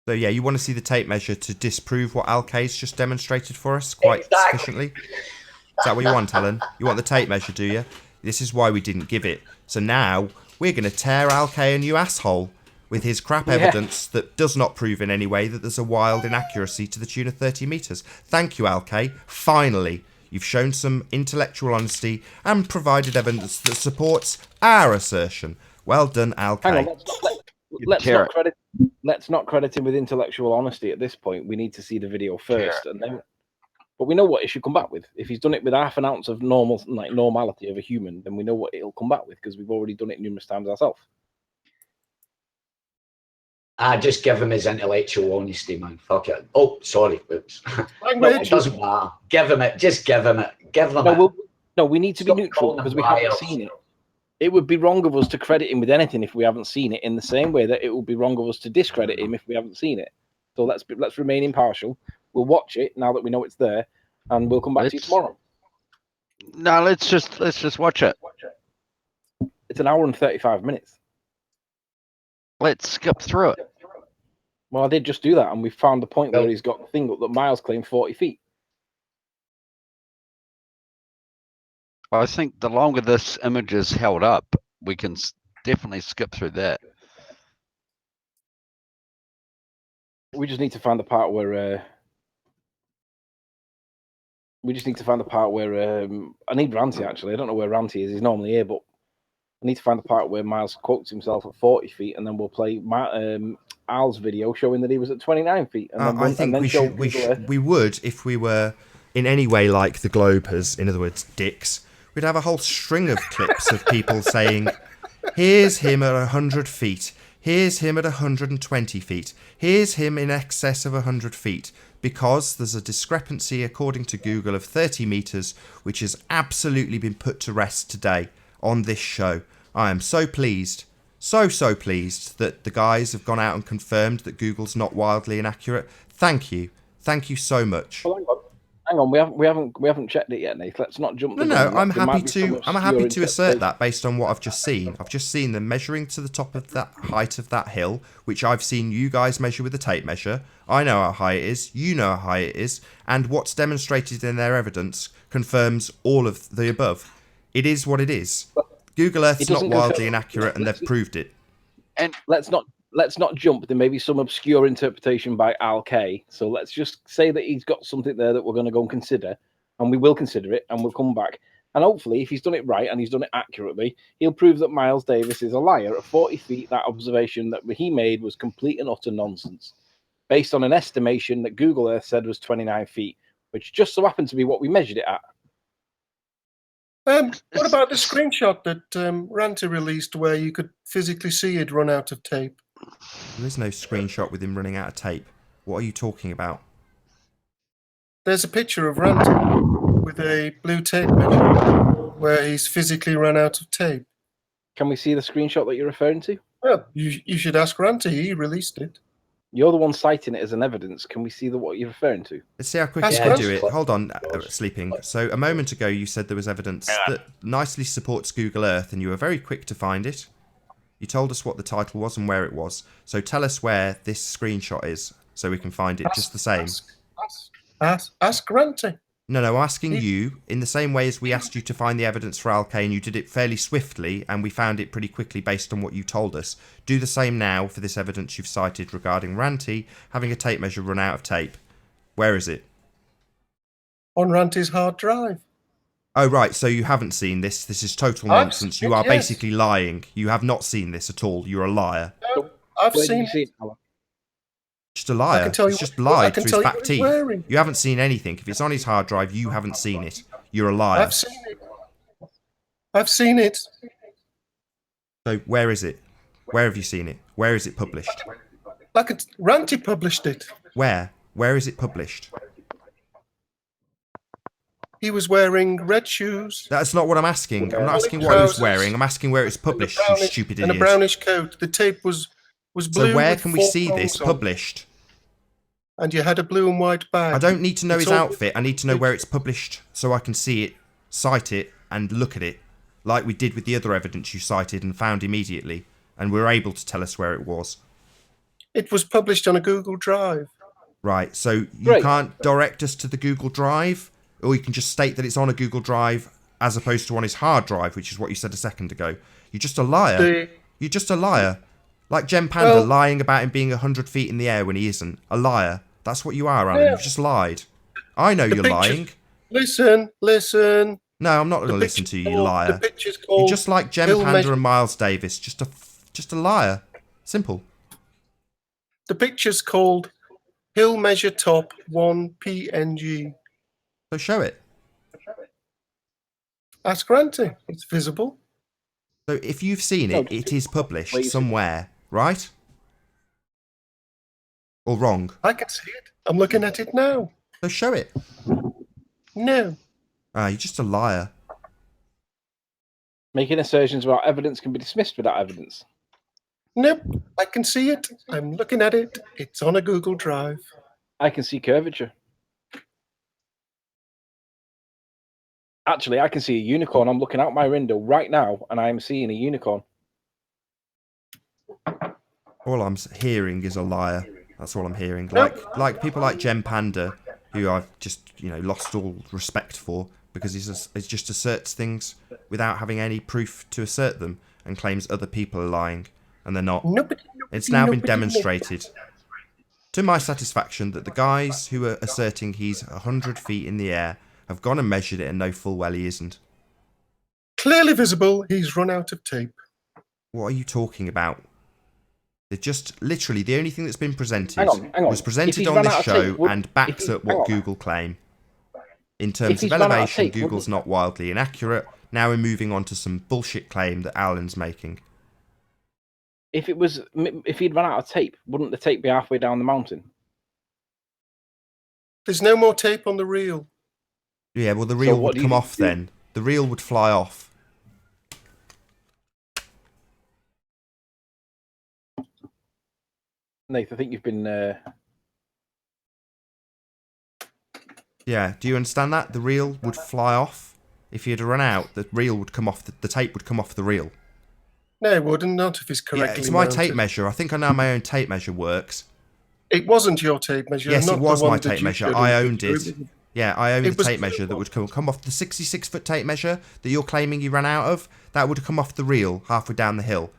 A: So yeah, you want to see the tape measure to disprove what Alkay's just demonstrated for us quite sufficiently? Is that what you want, Alan? You want the tape measure, do you? This is why we didn't give it. So now we're going to tear Alkay a new asshole with his crap evidence that does not prove in any way that there's a wild inaccuracy to the tune of 30 metres. Thank you, Alkay. Finally, you've shown some intellectual honesty and provided evidence that supports our assertion. Well done, Alkay.
B: Hang on, let's not credit him with intellectual honesty at this point. We need to see the video first, and then. But we know what it should come back with. If he's done it with half an ounce of normality of a human, then we know what it'll come back with because we've already done it numerous times ourselves.
C: Just give him his intellectual honesty, man. Fuck it. Oh, sorry. Oops. No, it doesn't matter. Give him it. Just give him it. Give him it.
B: No, we need to be neutral because we haven't seen it. It would be wrong of us to credit him with anything if we haven't seen it, in the same way that it would be wrong of us to discredit him if we haven't seen it. So let's remain impartial. We'll watch it now that we know it's there, and we'll come back to you tomorrow.
F: No, let's just watch it.
B: It's an hour and 35 minutes.
F: Let's skip through it.
B: Well, I did just do that, and we found the point where he's got the thing up that Miles claimed 40 feet.
F: I think the longer this image is held up, we can definitely skip through that.
B: We just need to find the part where. I need Ranty, actually. I don't know where Ranty is. He's normally here, but I need to find the part where Miles quotes himself at 40 feet, and then we'll play Al's video showing that he was at 29 feet. And then
A: I think we would, if we were in any way like the Globers, in other words, dicks, we'd have a whole string of clips of people saying, here's him at 100 feet, here's him at 120 feet, here's him in excess of 100 feet, because there's a discrepancy according to Google of 30 metres, which has absolutely been put to rest today on this show. I am so pleased, so pleased that the guys have gone out and confirmed that Google's not wildly inaccurate. Thank you so much.
B: Well, hang on, we haven't checked it yet, Nate. Let's not jump.
A: No, I'm happy to assert that based on what I've just seen. I've just seen them measuring to the top of that height of that hill, which I've seen you guys measure with a tape measure. I know how high it is, you know how high it is, and what's demonstrated in their evidence confirms all of the above. It is what it is. Google Earth's not wildly inaccurate, and they've proved it.
B: And let's not jump. There may be some obscure interpretation by Al K. So let's just say that he's got something there that we're going to go and consider, and we will consider it, and we'll come back. And hopefully, if he's done it right and he's done it accurately, he'll prove that Miles Davis is a liar. At 40 feet, that observation that he made was complete and utter nonsense, based on an estimation that Google Earth said was 29 feet, which just so happened to be what we measured it at.
D: What about the screenshot that Ranty released where you could physically see it run out of tape?
A: There is no screenshot with him running out of tape. What are you talking about?
D: There's a picture of Ranty with a blue tape measure where he's physically run out of tape.
B: Can we see the screenshot that you're referring to?
D: Well, you should ask Ranty. He released it.
B: You're the one citing it as an evidence. Can we see what you're referring to?
A: Let's see how quick you can do it. Hold on, Sleeping. So a moment ago you said there was evidence that nicely supports Google Earth, and you were very quick to find it. You told us what the title was and where it was. So tell us where this screenshot is so we can find it just the same.
D: Ask Ranty.
A: No, I'm asking you in the same way as we asked you to find the evidence for Al K, and you did it fairly swiftly, and we found it pretty quickly based on what you told us. Do the same now for this evidence you've cited regarding Ranty having a tape measure run out of tape. Where is it?
D: On Ranty's hard drive.
A: Oh, right, so you haven't seen this. This is total nonsense. You are basically lying. You have not seen this at all. You're a liar.
D: No, I've seen it.
A: Just a liar. He's just lied through his back teeth. You haven't seen anything. If it's on his hard drive, you haven't seen it. You're a liar.
D: I've seen it.
A: So where is it? Where have you seen it? Where is it published?
D: Ranty published it.
A: Where? Where is it published?
D: He was wearing red shoes.
A: That's not what I'm asking. I'm not asking what he was wearing. I'm asking where it's published, you stupid idiot.
D: And a brownish coat. The tape was blue.
A: So where can we see this published?
D: And you had a blue and white bag.
A: I don't need to know his outfit. I need to know where it's published so I can see it, cite it, and look at it, like we did with the other evidence you cited and found immediately, and were able to tell us where it was.
D: It was published on a Google Drive.
A: Right, so you can't direct us to the Google Drive, or you can just state that it's on a Google Drive as opposed to on his hard drive, which is what you said a second ago. You're just a liar. You're just a liar. Like Gem Panda lying about him being 100 feet in the air when he isn't. A liar. That's what you are, Alan. You've just lied. I know you're lying.
D: Listen.
A: No, I'm not going to listen to you, you liar. You're just like Gem Panda and Miles Davis. Just a liar. Simple.
D: The picture's called Hill Measure Top 1 PNG.
A: So show it.
D: Ask Ranty. It's visible.
A: So if you've seen it, it is published somewhere, right? Or wrong?
D: I can see it. I'm looking at it now.
A: So show it.
D: No.
A: You're just a liar.
B: Making assertions about evidence can be dismissed without evidence.
D: Nope. I can see it. I'm looking at it. It's on a Google Drive.
B: I can see curvature. Actually, I can see a unicorn. I'm looking out my window right now, and I'm seeing a unicorn.
A: All I'm hearing is a liar. That's all I'm hearing. Like people like Gem Panda, who I've just lost all respect for because he just asserts things without having any proof to assert them and claims other people are lying and they're not. It's now been demonstrated to my satisfaction that the guys who are asserting he's 100 feet in the air have gone and measured it and know full well he isn't.
D: Clearly visible, he's run out of tape.
A: What are you talking about? They're just literally the only thing that's been presented
B: Hang on.
A: was
B: If
A: presented
B: he's
A: on
B: run
A: this
B: out of
A: show
B: tape, would-
A: and
B: if
A: backs
B: he-
A: up
B: hang
A: what
B: on.
A: Google claim. In terms
B: he's
A: of
B: run out of
A: elevation,
B: tape,
A: Google's not wildly inaccurate. Now we're moving on to some bullshit claim that Alan's making.
B: If he'd run out of tape, wouldn't the tape be halfway down the mountain?
D: There's no more tape on the reel.
A: Yeah, well, the reel
B: what
A: would
B: do you
A: come
B: need
A: off
B: to do?
A: then. The reel would fly off.
B: Nathan, I think you've been...
A: Yeah, do you understand that? The reel would fly off. If he had run out, the reel would come off. The tape would come off the reel.
D: No, it wouldn't, not if it's correctly
A: Yeah, it's my
D: mounted.
A: tape measure. I think I know my own tape measure works.
D: It wasn't your tape measure.
A: Yes,
D: not
A: it was
D: the one
A: my
D: that
A: tape
D: you
A: measure.
D: showed
A: I
D: in the
A: owned
D: picture.
A: it. Yeah, I owned
D: It
A: the
D: was-
A: tape measure that would come off the 66-foot tape measure that you're claiming you ran out of. That would come off the reel halfway down the hill.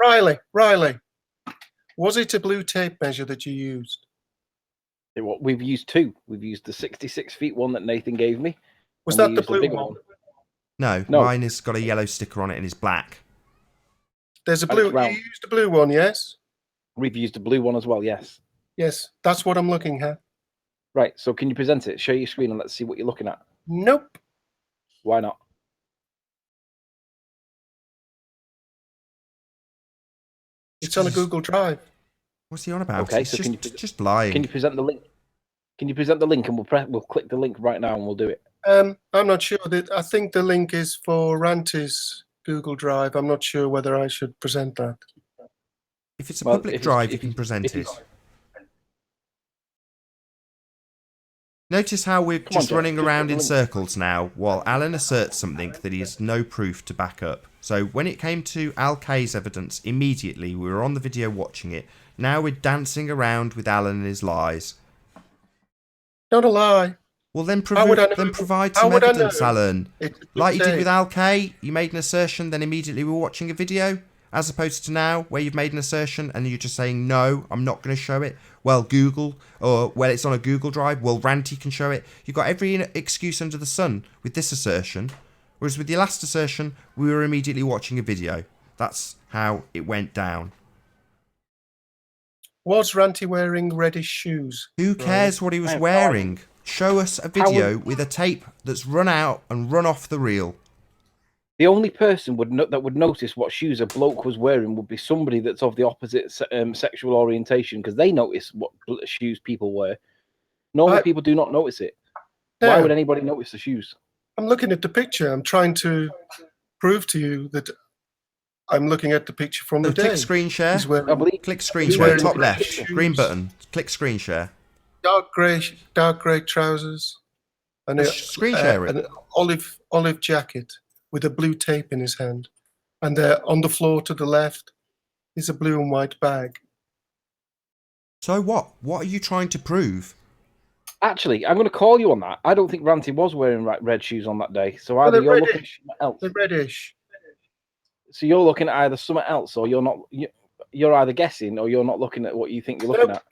D: Riley, was it a blue tape measure that you used?
B: We've used two. We've used the 66 feet one that Nathan gave me.
D: Was
B: and we
D: that the
B: used a
D: blue
B: bigger
D: one?
A: No,
B: No.
A: mine has got a yellow sticker on it and is black.
D: There's a
B: And it's
D: blue. You
B: round.
D: used a blue one, yes?
B: We've used a blue one as well, yes.
D: Yes, that's what I'm looking at.
B: Right, so can you present it? Show your screen and let's see what you're looking at.
D: Nope.
B: Why not?
D: It's on a Google Drive.
A: What's he on about?
B: Okay,
A: It's
B: so can you
A: just lying.
B: Can you present the link? Can you present the link and we'll click the link right now and we'll do it.
D: I'm not sure that. I think the link is for Ranty's Google Drive. I'm not sure whether I should present that.
A: If it's a
B: Well,
A: public
B: if
A: drive, you
B: it's-
A: can present
B: if
A: it.
B: it's-
A: Notice how we're
B: Come on,
A: just
B: Jeff,
A: running
B: just
A: around
B: put
A: in
B: the link.
A: circles now while Alan asserts something that he has no proof to back up. So when it came to Al K's evidence, immediately we were on the video watching it. Now we're dancing around with Alan and his lies.
D: Not a lie.
A: Well, then,
D: How would I know?
A: provide
D: How
A: some
D: would I
A: evidence,
D: know?
A: Alan.
D: It's a blue
A: Like you did
D: tape.
A: with Al K, you made an assertion, then immediately we were watching a video, as opposed to now, where you've made an assertion and you're just saying, no, I'm not going to show it. Well, Google, or, well, it's on a Google Drive. Well, Ranty can show it. You've got every excuse under the sun with this assertion. Whereas with your last assertion, we were immediately watching a video. That's how it went down.
D: Was Ranty wearing reddish shoes?
A: Who cares what he was
B: Right.
A: wearing? Show us a video with a tape that's run out and run off the reel.
B: The only person that would notice what shoes a bloke was wearing would be somebody that's of the opposite sexual orientation, because they notice what shoes people wear. Normal people do not notice it. Why
D: No.
B: would anybody notice the shoes?
D: I'm looking at the picture. I'm trying to prove to you that I'm looking at the picture from the
A: So click
D: day.
A: screen share.
D: He's wearing
B: I believe
A: Click screen
D: He's
A: share,
D: wearing
A: top
D: red
A: left,
D: shoes.
A: green button. Click screen share.
D: dark grey trousers, and
A: Screen share it.
D: an olive jacket with a blue tape in his hand, and on the floor to the left is a blue and white bag.
A: So what? What are you trying to prove?
B: Actually, I'm going to call you on that. I don't think Ranty was wearing red shoes on that day. So
D: Well,
B: either
D: they're
B: you're looking at
D: reddish.
B: something else.
D: They're reddish.
B: So you're looking at either something else, or you're not. You're either guessing, or you're not looking at what you think you're looking
D: Nope.
B: at.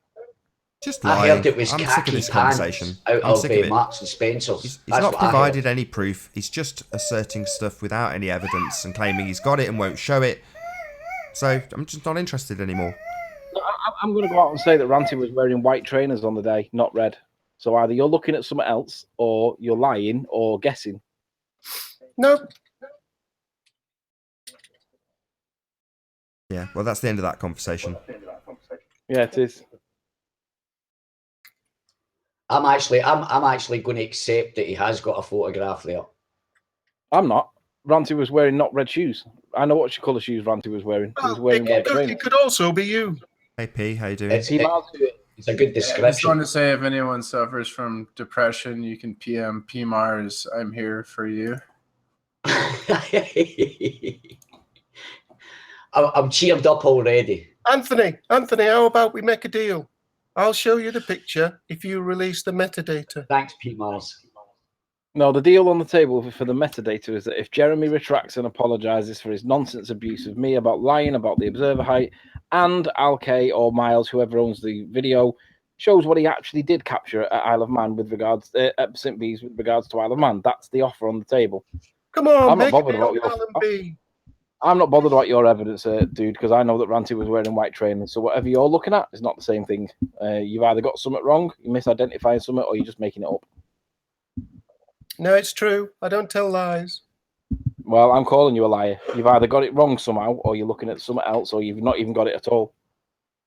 A: Just
C: I
A: lying.
C: heard it was
A: I'm sick of
C: khaki
A: this
C: pants
A: conversation.
C: out
A: I'm
C: of
A: sick of it.
C: Marks and Spencer's.
A: He's
C: That's
A: not
C: what I heard.
A: provided any proof. He's just asserting stuff without any evidence and claiming he's got it and won't show it. So I'm just not interested anymore.
B: No, I'm going to go out and say that Ranty was wearing white trainers on the day, not red. So either you're looking at something else, or you're lying, or guessing.
D: Nope.
A: Yeah, well, that's the end of that conversation.
B: Yeah, it is.
C: I'm actually going to accept that he has got a photograph there.
B: I'm not. Ranty was wearing not red shoes. I know what colour shoes Ranty was wearing. He was wearing white trainers.
D: It could also be you.
A: Hey P, how you doing?
C: It's a good
H: I just
C: description.
H: want to say, if anyone suffers from depression, you can PM P Mars. I'm here for you.
C: I'm cheered up already.
D: Anthony, how about we make a deal? I'll show you the picture if you release the metadata.
C: Thanks, Pete Mars.
B: No, the deal on the table for the metadata is that if Jeremy retracts and apologises for his nonsense abuse of me about lying about the observer height, and Alk or Miles, whoever owns the video, shows what he actually did capture at Isle of Man with regards at St. Bees with regards to Isle of Man. That's the offer on the table.
D: Come on,
B: I'm not
D: make
B: bothered
D: me
B: about
D: up,
B: your.
D: Alan B.
B: I'm not bothered about your evidence, dude, because I know that Ranty was wearing white trainers. So whatever you're looking at is not the same thing. You've either got something wrong, you're misidentifying something, or you're just making it up.
D: No, it's true. I don't tell lies.
B: Well, I'm calling you a liar. You've either got it wrong somehow, or you're looking at something else, or you've not even got it at all.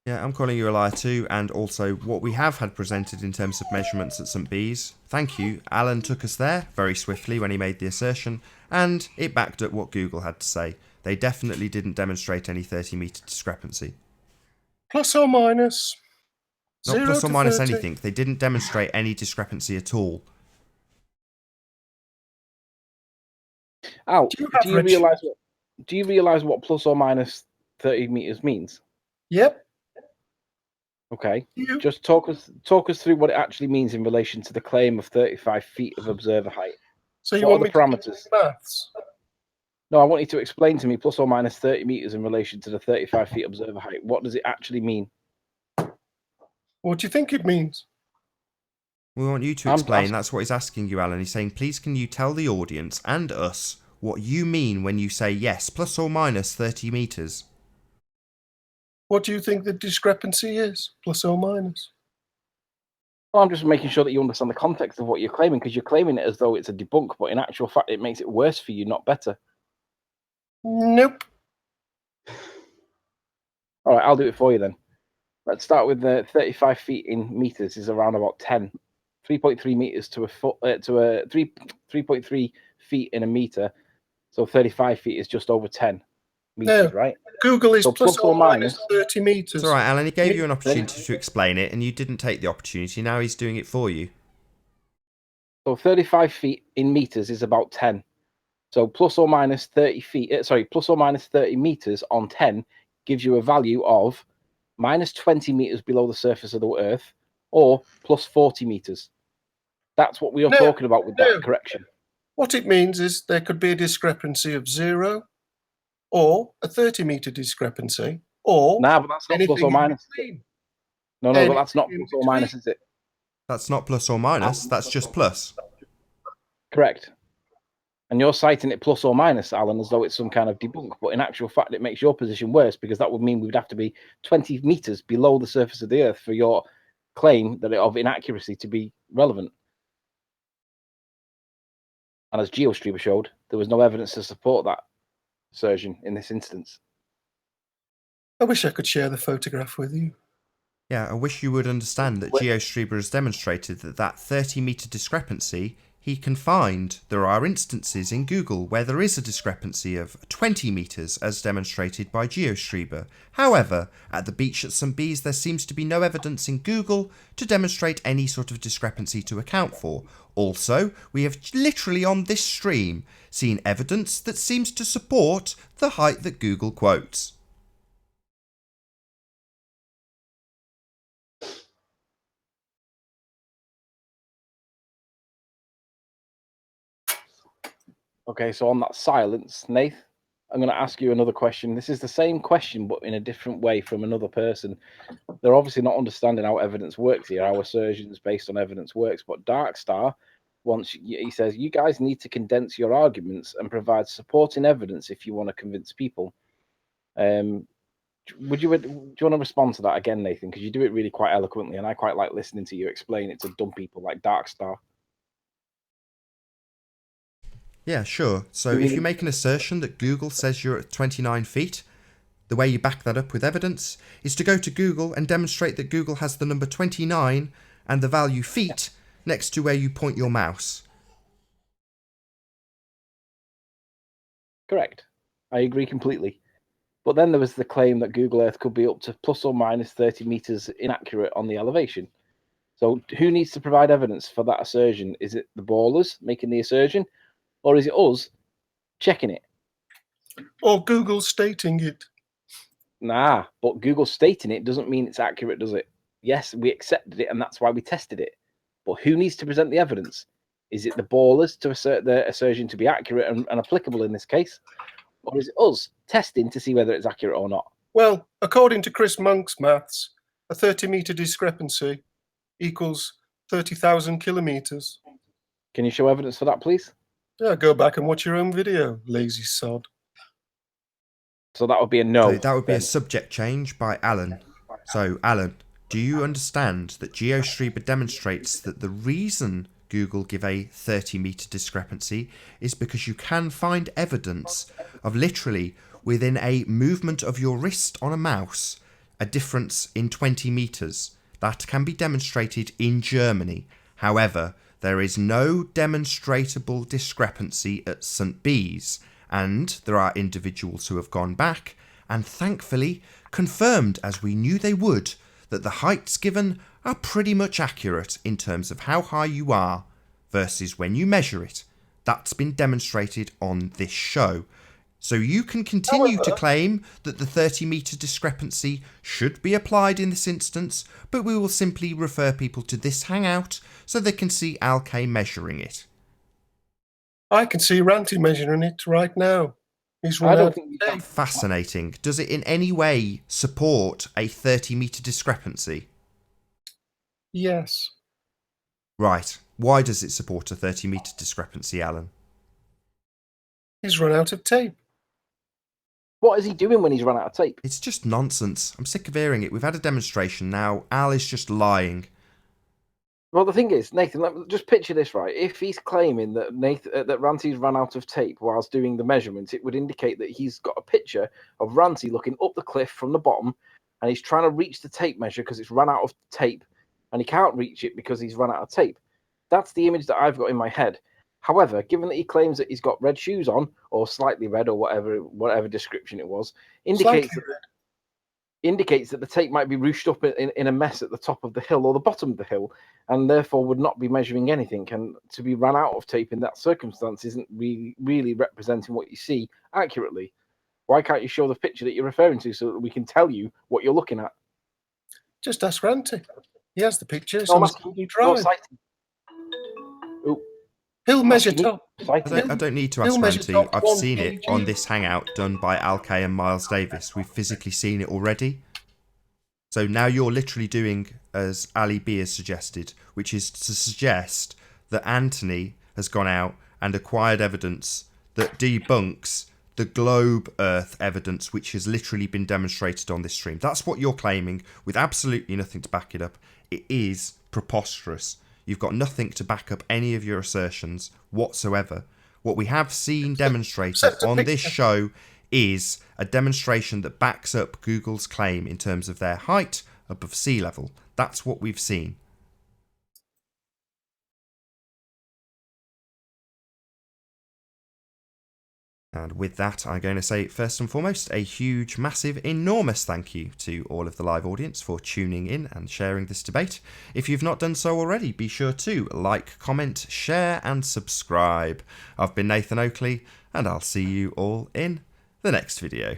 A: Yeah, I'm calling you a liar too, and also what we have had presented in terms of measurements at St Bees. Thank you. Alan took us there very swiftly when he made the assertion, and it backed up what Google had to say. They definitely didn't demonstrate any 30-metre discrepancy.
D: Plus or minus.
A: Not
D: 0
A: plus or
D: to
A: minus
D: 30.
A: anything. They didn't demonstrate any discrepancy at all.
B: Al,
D: Do
B: do you realise what plus or minus 30 meters means?
D: Yep.
B: Okay.
D: You.
B: Just talk us through what it actually means in relation to the claim of 35 feet of observer height.
D: So you
B: What
D: want
B: are
D: me
B: the parameters?
D: to do maths?
B: No, I want you to explain to me plus or minus 30 meters in relation to the 35 feet observer height. What does it actually mean?
D: What do you think it means?
A: We want you to explain. That's what he's asking you, Alan. He's saying, please can you tell the audience and us what you mean when you say yes, plus or minus 30 metres?
D: What do you think the discrepancy is? Plus or minus?
B: Well, I'm just making sure that you understand the context of what you're claiming, because you're claiming it as though it's a debunk, but in actual fact, it makes it worse for you, not better.
D: Nope.
B: All right, I'll do it for you then. Let's start with the 35 feet in meters is around about 10. 3.3 meters to a foot to a 3.3 feet in a meter. So 35 feet is just over 10 meters, right?
D: Google is
B: So
D: plus or minus 30 meters.
A: It's all right, Alan. He gave you an opportunity to explain it, and you didn't take the opportunity. Now he's doing it for you.
B: So 35 feet in meters is about 10. So plus or minus 30 feet, plus or minus 30 meters on 10 gives you a value of minus 20 meters below the surface of the Earth, or plus 40 meters. That's what we are talking about with that correction.
D: What it means is there could be a discrepancy of 0, or a 30-meter discrepancy, or
B: but that's not plus or minus. No, but that's not plus or minus, is it?
A: That's not plus or minus. That's just plus.
B: Correct. And you're citing it plus or minus, Alan, as though it's some kind of debunk. But in actual fact, it makes your position worse, because that would mean we would have to be 20 meters below the surface of the Earth for your claim of inaccuracy to be relevant. And as GeoStreamer showed, there was no evidence to support that assertion in this instance.
D: I wish I could share the photograph with you.
A: Yeah, I wish you would understand that GeoStreamer has demonstrated that 30-meter discrepancy he can find. There are instances in Google where there is a discrepancy of 20 meters, as demonstrated by GeoStreamer. However, at the beach at St Bees, there seems to be no evidence in Google to demonstrate any sort of discrepancy to account for. Also, we have literally on this stream seen evidence that seems to support the height that Google quotes.
B: Okay, so on that silence, Nath, I'm going to ask you another question. This is the same question, but in a different way from another person. They're obviously not understanding how evidence works here, how assertions based on evidence works. But Darkstar he says, you guys need to condense your arguments and provide supporting evidence if you want to convince people. Do you want to respond to that again, Nathan? Because you do it really quite eloquently, and I quite like listening to you explain it to dumb people like Darkstar.
A: Yeah, sure. So if you make an assertion that Google says you're at 29 feet, the way you back that up with evidence is to go to Google and demonstrate that Google has the number 29 and the value feet next to where you point your mouse.
B: Correct. I agree completely. But then there was the claim that Google Earth could be up to plus or minus 30 meters inaccurate on the elevation. So who needs to provide evidence for that assertion? Is it the ballers making the assertion, or is it us checking it?
D: Or Google stating it.
B: Nah, but Google stating it doesn't mean it's accurate, does it? Yes, we accepted it, and that's why we tested it. But who needs to present the evidence? Is it the ballers to assert the assertion to be accurate and applicable in this case? Or is it us testing to see whether it's accurate or not?
D: Well, according to Chris Monk's maths, a 30-meter discrepancy equals 30,000 kilometers.
B: Can you show evidence for that, please?
D: Yeah, go back and watch your own video, lazy sod.
B: So that would be a no.
A: So that would be a
B: then.
A: subject change by Alan. So, Alan, do you understand that GeoStreamer demonstrates that the reason Google give a 30-meter discrepancy is because you can find evidence of literally within a movement of your wrist on a mouse, a difference in 20 meters. That can be demonstrated in Germany. However, there is no demonstrable discrepancy at St. Bees, and there are individuals who have gone back and thankfully confirmed, as we knew they would, that the heights given are pretty much accurate in terms of how high you are versus when you measure it. That's been demonstrated on this show. So you can continue to claim that the 30-meter discrepancy should be applied in this instance, but we will simply refer people to this hangout so they can see Alk measuring it.
D: I can see Ranty measuring it right now. He's
B: I
D: run
B: don't
D: out.
B: think
D: Hey,
A: Fascinating. Does it in any way support a 30-meter discrepancy?
D: yes.
A: Right. Why does it support a 30-meter discrepancy, Alan?
D: He's run out of tape.
B: What is he doing when he's run out of tape?
A: It's just nonsense. I'm sick of hearing it. We've had a demonstration now. Al is just lying.
B: Well, the thing is, Nathan, just picture this, right? If he's claiming that that Ranty's run out of tape whilst doing the measurements, it would indicate that he's got a picture of Ranty looking up the cliff from the bottom, and he's trying to reach the tape measure because it's run out of tape, and he can't reach it because he's run out of tape. That's the image that I've got in my head. However, given that he claims that he's got red shoes on, or slightly red, or whatever description it was, indicates that the tape might be ruched up in a mess at the top of the hill or the bottom of the hill, and therefore would not be measuring anything. And to be run out of tape in that circumstance isn't really representing what you see accurately. Why can't you show the picture that you're referring to so that we can tell you what you're looking at?
D: Just ask Ranty. He has the pictures
B: No,
D: on
B: I'm
D: his
B: asking
D: Google
B: your
D: Drive.
B: site. Oh,
D: He'll measure top.
A: I don't need to ask
D: He'll measure
A: Ranty.
D: top
A: I've
D: 1
A: seen it
D: kg.
A: on this hangout done by Alk and Miles Davis. We've physically seen it already. So now you're literally doing as Ali B has suggested, which is to suggest that Anthony has gone out and acquired evidence that debunks the globe Earth evidence, which has literally been demonstrated on this stream. That's what you're claiming with absolutely nothing to back it up. It is preposterous. You've got nothing to back up any of your assertions whatsoever. What we have seen demonstrated on this show is a demonstration that backs up Google's claim in terms of their height above sea level. That's what we've seen. And with that, I'm going to say, first and foremost, a huge, massive, enormous thank you to all of the live audience for tuning in and sharing this debate. If you've not done so already, be sure to like, comment, share, and subscribe. I've been Nathan Oakley, and I'll see you all in the next video.